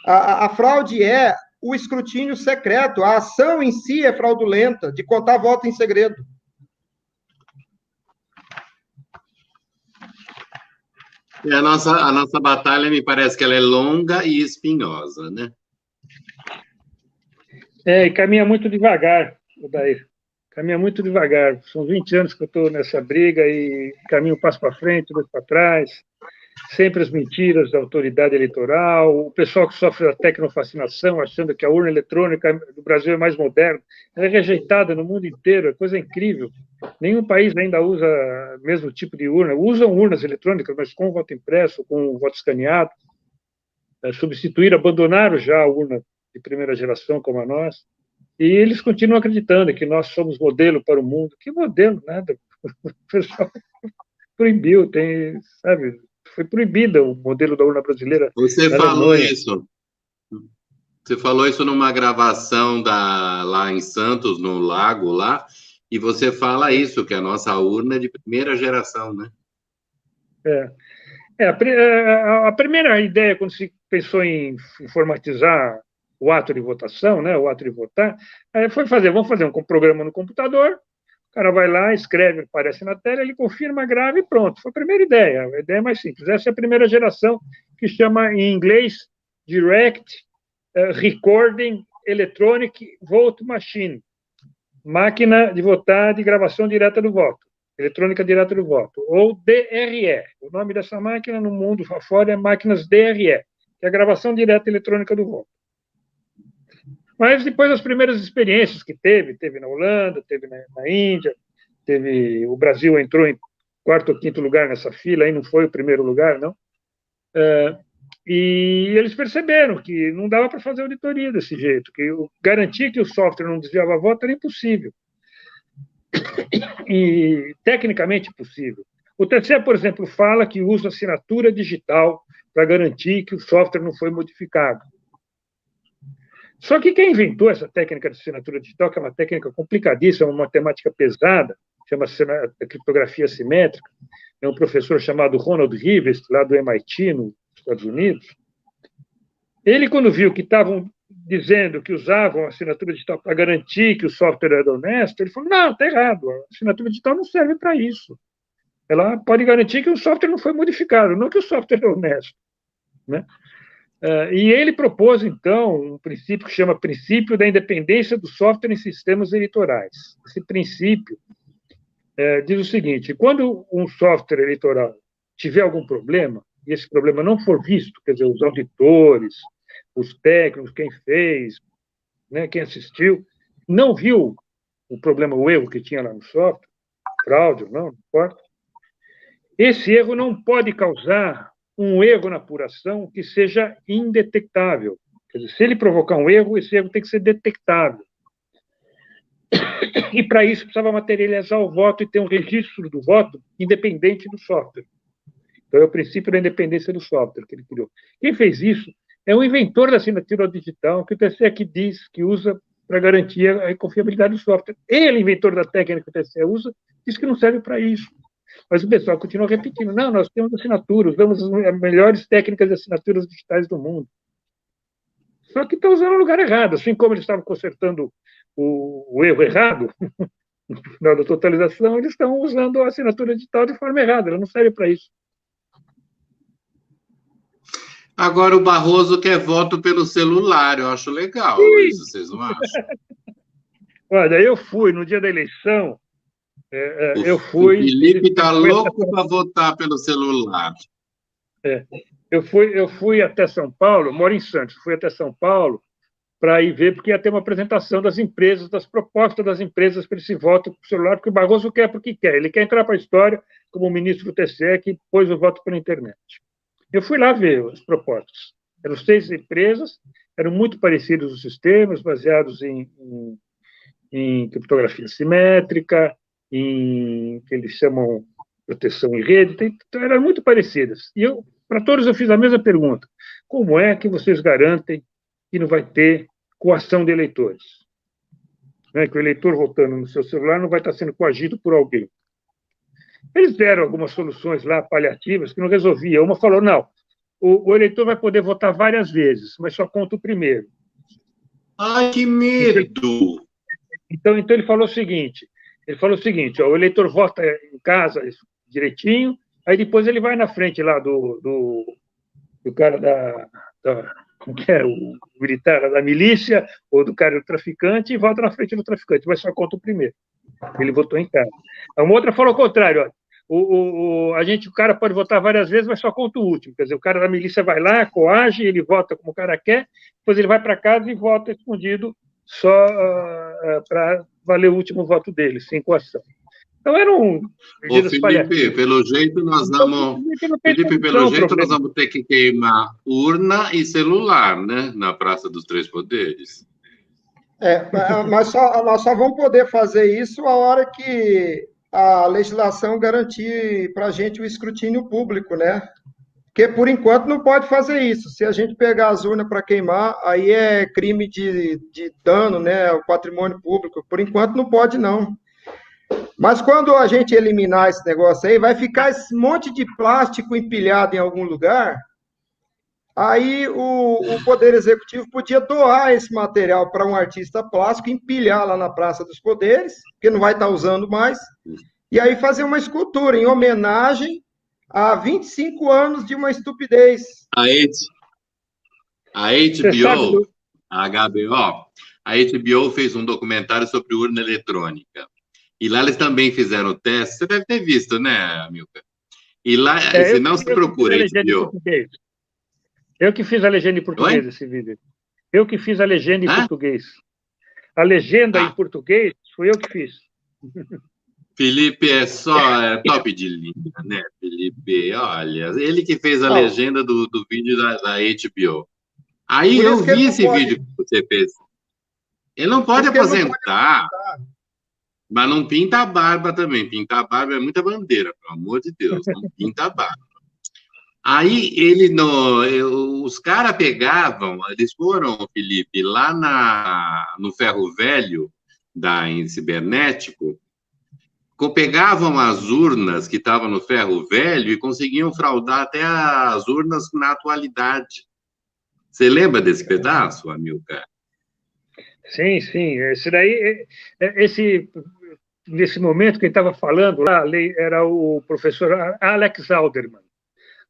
A fraude é o escrutínio secreto, a ação em si é fraudulenta, de contar voto em segredo. E a nossa batalha, me parece que ela é longa e espinhosa, né? E caminha muito devagar, Odair. Caminha muito devagar. São 20 anos que eu estou nessa briga e caminho um passo para frente, dois para trás. Sempre as mentiras da autoridade eleitoral, o pessoal que sofre da tecnofascinação, achando que a urna eletrônica do Brasil é mais moderna. Ela é rejeitada no mundo inteiro, é coisa incrível. Nenhum país ainda usa o mesmo tipo de urna. Usam urnas eletrônicas, mas com voto impresso, com voto escaneado. Abandonaram já a urna de primeira geração como a nossa. E eles continuam acreditando que nós somos modelo para o mundo. Que modelo? Nada. O pessoal proibiu, sabe? Foi proibido o modelo da urna brasileira. Você falou isso. Você falou isso numa gravação lá em Santos, no lago lá, e você fala isso, que a nossa urna é de primeira geração, né? A primeira ideia, quando se pensou em informatizar o ato de votação, né, o ato de votar, vamos fazer um programa no computador, o cara vai lá, escreve, aparece na tela, ele confirma, grava e pronto. Foi a primeira ideia, a ideia mais simples. Essa é a primeira geração, que chama em inglês Direct Recording Electronic Vote Machine, máquina de votar de gravação direta do voto, eletrônica direta do voto, ou DRE. O nome dessa máquina no mundo afora é máquinas DRE, que é a gravação direta eletrônica do voto. Mas depois das primeiras experiências que teve na Holanda, teve na Índia, o Brasil entrou em quarto ou quinto lugar nessa fila, aí não foi o primeiro lugar, não. E eles perceberam que não dava para fazer auditoria desse jeito, que garantir que o software não desviava voto era impossível. E tecnicamente possível. O TCE, por exemplo, fala que usa assinatura digital para garantir que o software não foi modificado. Só que quem inventou essa técnica de assinatura digital, que é uma técnica complicadíssima, uma matemática pesada, chama-se criptografia simétrica, é um professor chamado Ronald Rivest, lá do MIT, nos Estados Unidos. Ele, quando viu que estavam dizendo que usavam a assinatura digital para garantir que o software era honesto, ele falou, não, está errado, a assinatura digital não serve para isso. Ela pode garantir que o software não foi modificado, não que o software é honesto. Né? E ele propôs, então, um princípio que chama princípio da independência do software em sistemas eleitorais. Esse princípio diz o seguinte, quando um software eleitoral tiver algum problema, e esse problema não for visto, quer dizer, os auditores, os técnicos, quem fez, né, quem assistiu, não viu o problema, o erro que tinha lá no software, fraude ou não importa, esse erro não pode causar um erro na apuração que seja indetectável. Quer dizer, se ele provocar um erro, esse erro tem que ser detectável. E, para isso, precisava materializar o voto e ter um registro do voto independente do software. Então, é o princípio da independência do software que ele criou. Quem fez isso é o inventor da assinatura digital, que o TCE aqui diz que usa para garantir a confiabilidade do software. Ele, inventor da técnica que o TCE usa, diz que não serve para isso. Mas o pessoal continua repetindo, não, nós temos assinatura, usamos as melhores técnicas de assinaturas digitais do mundo. Só que estão usando no lugar errado, assim como eles estavam consertando o erro errado, no final da totalização, eles estão usando a assinatura digital de forma errada, ela não serve para isso. Agora o Barroso quer voto pelo celular, eu acho legal isso, vocês não acham? Olha, eu fui, no dia da eleição, eu fui... O Felipe está louco para votar pelo celular. Eu fui até São Paulo, moro em Santos, fui até São Paulo para ir ver, porque ia ter uma apresentação das empresas, das propostas das empresas para esse voto para o celular, porque o Barroso quer porque quer. Ele quer entrar para a história como ministro do TCE que pôs o voto pela internet. Eu fui lá ver as propostas. Eram 6 empresas, eram muito parecidos os sistemas, baseados em criptografia simétrica, em que eles chamam proteção em rede, então, eram muito parecidas. E para todos eu fiz a mesma pergunta. Como é que vocês garantem que não vai ter coação de eleitores? Né? Que o eleitor votando no seu celular não vai estar sendo coagido por alguém. Eles deram algumas soluções lá, paliativas, que não resolvia. Uma falou, não, o eleitor vai poder votar várias vezes, mas só conta o primeiro. Ai, que medo! Então ele falou o seguinte, ó, o eleitor vota em casa direitinho, aí depois ele vai na frente lá do cara como que é, o militar da milícia, ou do cara do traficante, e vota na frente do traficante, mas só conta o primeiro. Ele votou em casa. A outra falou o contrário, ó, o cara pode votar várias vezes, mas só conta o último. Quer dizer, o cara da milícia vai lá, coage, ele vota como o cara quer, depois ele vai para casa e vota escondido só para valer o último voto dele, sem coação. Então, eram medidas Felipe, pelo jeito nós vamos ter que queimar urna e celular, né? Na Praça dos Três Poderes. Mas nós só vamos poder fazer isso a hora que a legislação garantir para a gente o escrutínio público, né? Porque, por enquanto, não pode fazer isso. Se a gente pegar as urnas para queimar, aí é crime de dano, né, ao patrimônio público. Por enquanto, não pode, não. Mas quando a gente eliminar esse negócio aí, vai ficar esse monte de plástico empilhado em algum lugar. Aí o Poder Executivo podia doar esse material para um artista plástico, empilhar lá na Praça dos Poderes, porque não vai estar usando mais, e aí fazer uma escultura em homenagem a 25 anos de uma estupidez. A HBO fez um documentário sobre urna eletrônica. E lá eles também fizeram o teste. Você deve ter visto, né, Amilcar? E lá, se não se procura HBO. Eu que fiz a legenda em português desse vídeo. Eu que fiz a legenda em português. A legenda em português foi eu que fiz. Felipe é só top de linha, né, Felipe? Olha, ele que fez a legenda do vídeo da HBO. Aí Por eu isso que ele vi não esse pode, vídeo que você fez. Ele não por pode isso que ele não pode aposentar, aposentar. mas não pinta a barba também. Pintar a barba é muita bandeira, pelo amor de Deus. Não pinta a barba. Aí ele os caras pegavam, eles foram, Felipe, lá no ferro velho em cibernético, pegavam as urnas que estavam no ferro velho e conseguiam fraudar até as urnas na atualidade. Você lembra desse pedaço, Amilcar? Sim, sim. Esse daí, nesse momento, quem estava falando lá era o professor Alex Alderman.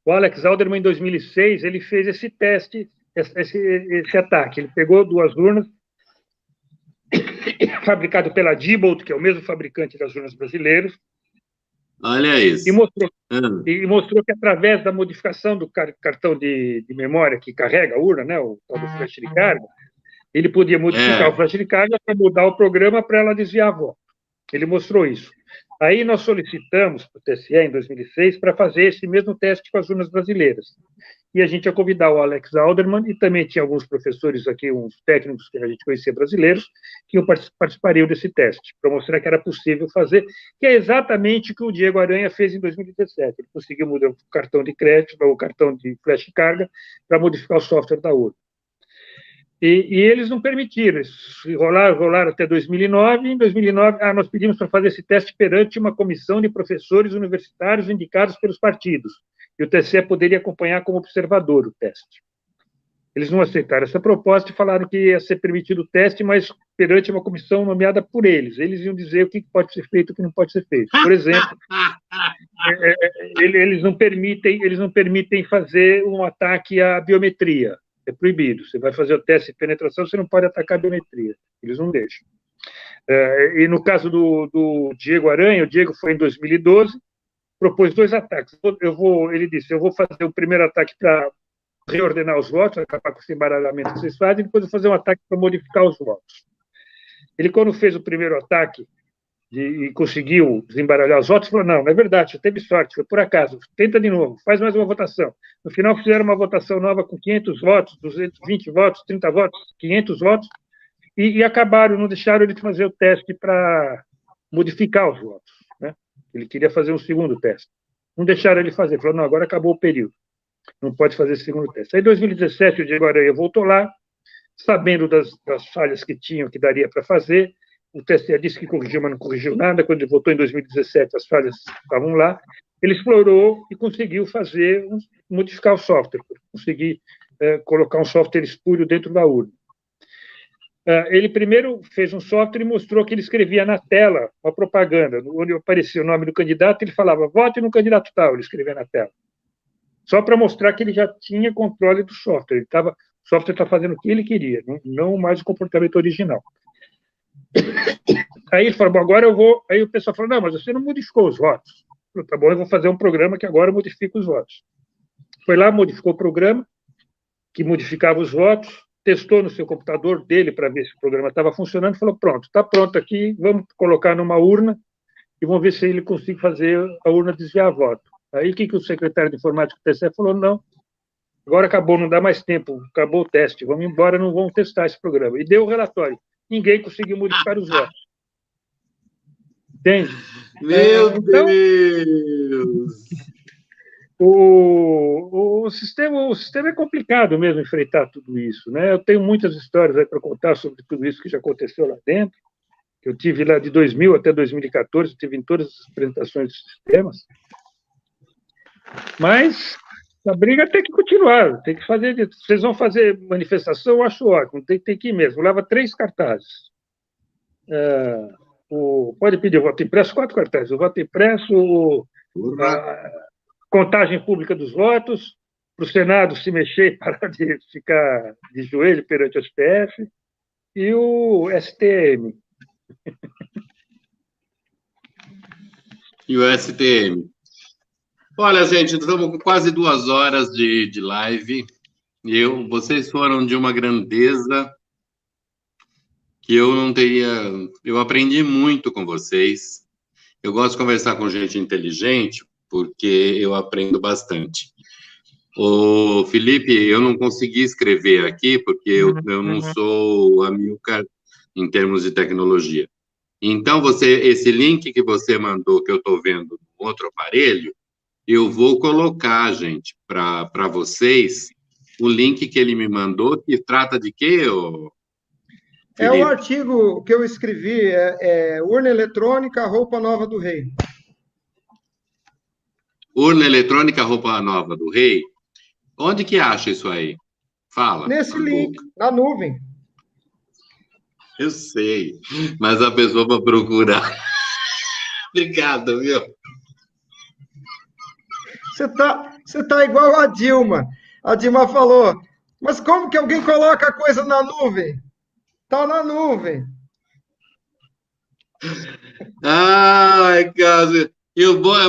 O Alex Alderman, em 2006, ele fez esse teste, esse ataque. Ele pegou 2 urnas, fabricado pela Diebold, que é o mesmo fabricante das urnas brasileiras. Olha isso. E mostrou que, através da modificação do cartão de memória que carrega a urna, né, o tal do flash de carga, ele podia modificar o flash de carga para mudar o programa para ela desviar a voto. Ele mostrou isso. Aí nós solicitamos para o TSE, em 2006, para fazer esse mesmo teste com as urnas brasileiras. E a gente ia convidar o Alex Alderman, e também tinha alguns professores aqui, uns técnicos que a gente conhecia brasileiros, que participariam desse teste, para mostrar que era possível fazer, que é exatamente o que o Diego Aranha fez em 2017. Ele conseguiu mudar o cartão de crédito, o cartão de flash de carga, para modificar o software da urna. E eles não permitiram, eles rolaram até 2009, e em 2009 nós pedimos para fazer esse teste perante uma comissão de professores universitários indicados pelos partidos, e o TSE poderia acompanhar como observador o teste. Eles não aceitaram essa proposta e falaram que ia ser permitido o teste, mas perante uma comissão nomeada por eles. Eles iam dizer o que pode ser feito e o que não pode ser feito. Por exemplo, eles não permitem fazer um ataque à biometria. É proibido. Você vai fazer o teste de penetração, você não pode atacar a biometria. Eles não deixam. E no caso do Diego Aranha, o Diego foi em 2012, propôs 2 ataques. Ele disse, eu vou fazer o primeiro ataque para reordenar os votos, acabar com esse embaralhamento que vocês fazem, e depois eu vou fazer um ataque para modificar os votos. Ele, quando fez o primeiro ataque e conseguiu desembaralhar os votos, falou, não é verdade, você teve sorte, foi por acaso, tenta de novo, faz mais uma votação. No final, fizeram uma votação nova com 500 votos, 220 votos, 30 votos, 500 votos, e acabaram, não deixaram ele fazer o teste para modificar os votos. Né? Ele queria fazer um segundo teste. Não deixaram ele fazer, falou, não, agora acabou o período, não pode fazer esse segundo teste. Aí, em 2017, o Diego Aranha voltou lá, sabendo das falhas que tinham, que daria para fazer. O TSE disse que corrigiu, mas não corrigiu nada. Quando ele votou em 2017, as falhas estavam lá. Ele explorou e conseguiu modificar o software, conseguir colocar um software espúrio dentro da urna. Ele primeiro fez um software e mostrou que ele escrevia na tela uma propaganda, onde aparecia o nome do candidato, ele falava, vote no candidato tal, ele escrevia na tela. Só para mostrar que ele já tinha controle do software. O software está fazendo o que ele queria, não mais o comportamento original. Aí ele falou, bom, agora eu vou... Aí o pessoal falou, não, mas você não modificou os votos. Falei, tá bom, eu vou fazer um programa que agora modifica os votos. Foi lá, modificou o programa, que modificava os votos, testou no seu computador dele para ver se o programa estava funcionando, falou, pronto, está pronto aqui, vamos colocar numa urna e vamos ver se ele consegue fazer a urna desviar voto. Aí o que o secretário de informática do TSE falou, não, agora acabou, não dá mais tempo, acabou o teste, vamos embora, não vamos testar esse programa. E deu o relatório. Ninguém conseguiu modificar os votos. Entende? Meu Deus! O sistema é complicado mesmo enfrentar tudo isso, né? Eu tenho muitas histórias aí para contar sobre tudo isso que já aconteceu lá dentro. Eu tive lá de 2000 até 2014, tive em todas as apresentações dos sistemas. Mas a briga tem que continuar, tem que fazer. Vocês vão fazer manifestação, eu acho ótimo, tem que ir mesmo. Leva 3 cartazes. Pode pedir o voto impresso, 4 cartazes. O voto impresso, a contagem pública dos votos, para o Senado se mexer e parar de ficar de joelho perante o STF, e o STM. E o STM. Olha, gente, estamos com quase 2 horas de live. Vocês foram de uma grandeza que eu não teria... Eu aprendi muito com vocês. Eu gosto de conversar com gente inteligente, porque eu aprendo bastante. Ô, Felipe, eu não consegui escrever aqui, porque eu não sou Amilcar em termos de tecnologia. Então, esse link que você mandou, que eu estou vendo no outro aparelho, eu vou colocar, gente, para vocês, o link que ele me mandou, que trata de quê, ô, É o Felipe? artigo que eu escrevi, Urna Eletrônica, Roupa Nova do Rei. Urna eletrônica, roupa nova do rei. Onde que acha isso aí? Fala, Nesse cala a link, boca. na nuvem. Eu sei, mas a pessoa para procurar. Obrigado, viu? Você tá igual a Dilma. A Dilma falou, mas como que alguém coloca a coisa na nuvem? Tá na nuvem. Ai, cara. É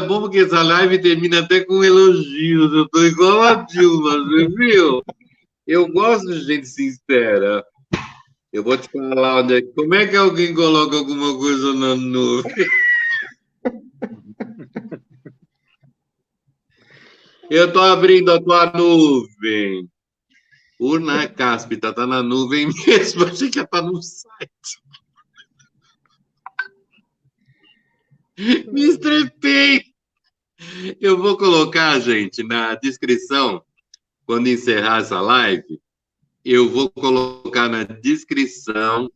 bom porque essa live termina até com elogios. Eu tô igual a Dilma, você viu? Eu gosto de gente sincera. Eu vou te falar como é que alguém coloca alguma coisa na nuvem. Eu tô abrindo a tua nuvem. Urna cáspita, tá na nuvem mesmo. Achei que ia estar no site. Me estrepei. Eu vou colocar, gente, na descrição, quando encerrar essa live, eu vou colocar na descrição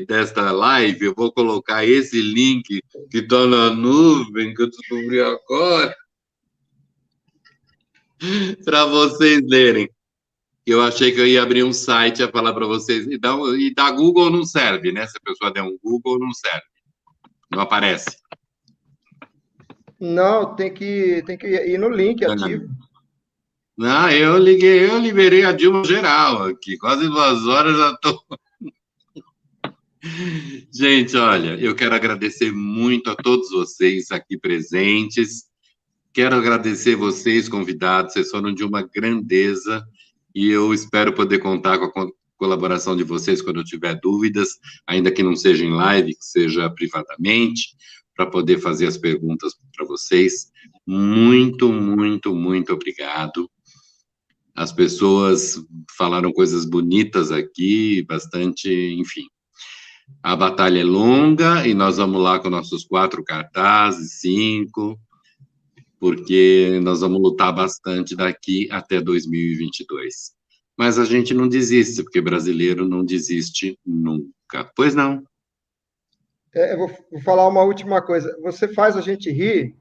desta live, eu vou colocar esse link que está na nuvem, que eu descobri agora, para vocês lerem. Eu achei que eu ia abrir um site e ia falar para vocês, e da Google não serve, né? Se a pessoa der um Google, não serve. Não aparece. Não, tem que ir no link ativo. Não, eu liberei a Dilma geral aqui, quase 2 horas já estou. Gente, olha, eu quero agradecer muito a todos vocês aqui presentes. Quero agradecer vocês, convidados, vocês foram de uma grandeza e eu espero poder contar com a colaboração de vocês quando eu tiver dúvidas, ainda que não seja em live, que seja privadamente, para poder fazer as perguntas para vocês. Muito, muito, muito obrigado. As pessoas falaram coisas bonitas aqui, bastante, enfim. A batalha é longa e nós vamos lá com nossos 4 cartazes, 5, porque nós vamos lutar bastante daqui até 2022. Mas a gente não desiste, porque brasileiro não desiste nunca. Pois não? Eu vou falar uma última coisa. Você faz a gente rir,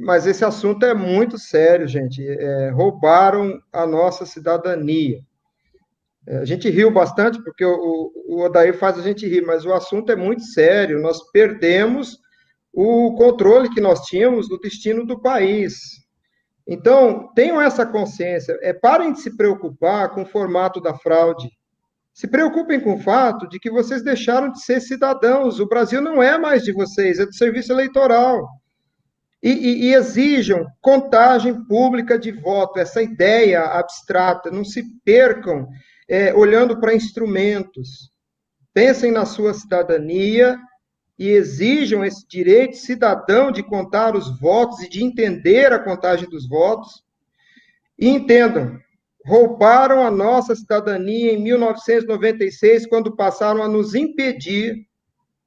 mas esse assunto é muito sério, gente. Roubaram a nossa cidadania. A gente riu bastante, porque o Odair faz a gente rir, mas o assunto é muito sério. Nós perdemos o controle que nós tínhamos do destino do país. Então, tenham essa consciência. Parem de se preocupar com o formato da fraude. Se preocupem com o fato de que vocês deixaram de ser cidadãos. O Brasil não é mais de vocês, é do serviço eleitoral. E exijam contagem pública de voto, essa ideia abstrata. Não se percam olhando para instrumentos. Pensem na sua cidadania e exijam esse direito cidadão de contar os votos e de entender a contagem dos votos. E entendam, roubaram a nossa cidadania em 1996, quando passaram a nos impedir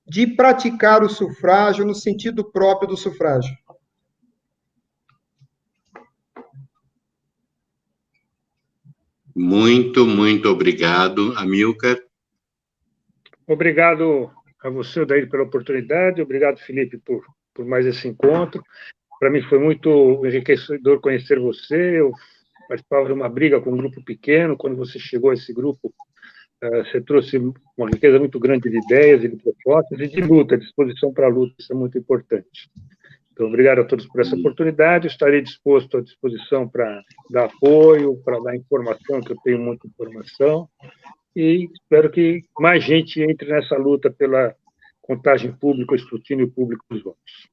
de praticar o sufrágio no sentido próprio do sufrágio. Muito, muito obrigado, Amilcar. Obrigado a você, Odair, pela oportunidade. Obrigado, Felipe, por mais esse encontro. Para mim foi muito enriquecedor conhecer você. Eu participava de uma briga com um grupo pequeno. Quando você chegou a esse grupo, você trouxe uma riqueza muito grande de ideias e de propostas e de luta, disposição para a luta. Isso é muito importante. Então, obrigado a todos por essa oportunidade. Estarei disposto à disposição para dar apoio, para dar informação, que eu tenho muita informação. E espero que mais gente entre nessa luta pela contagem pública, o escrutínio público dos votos.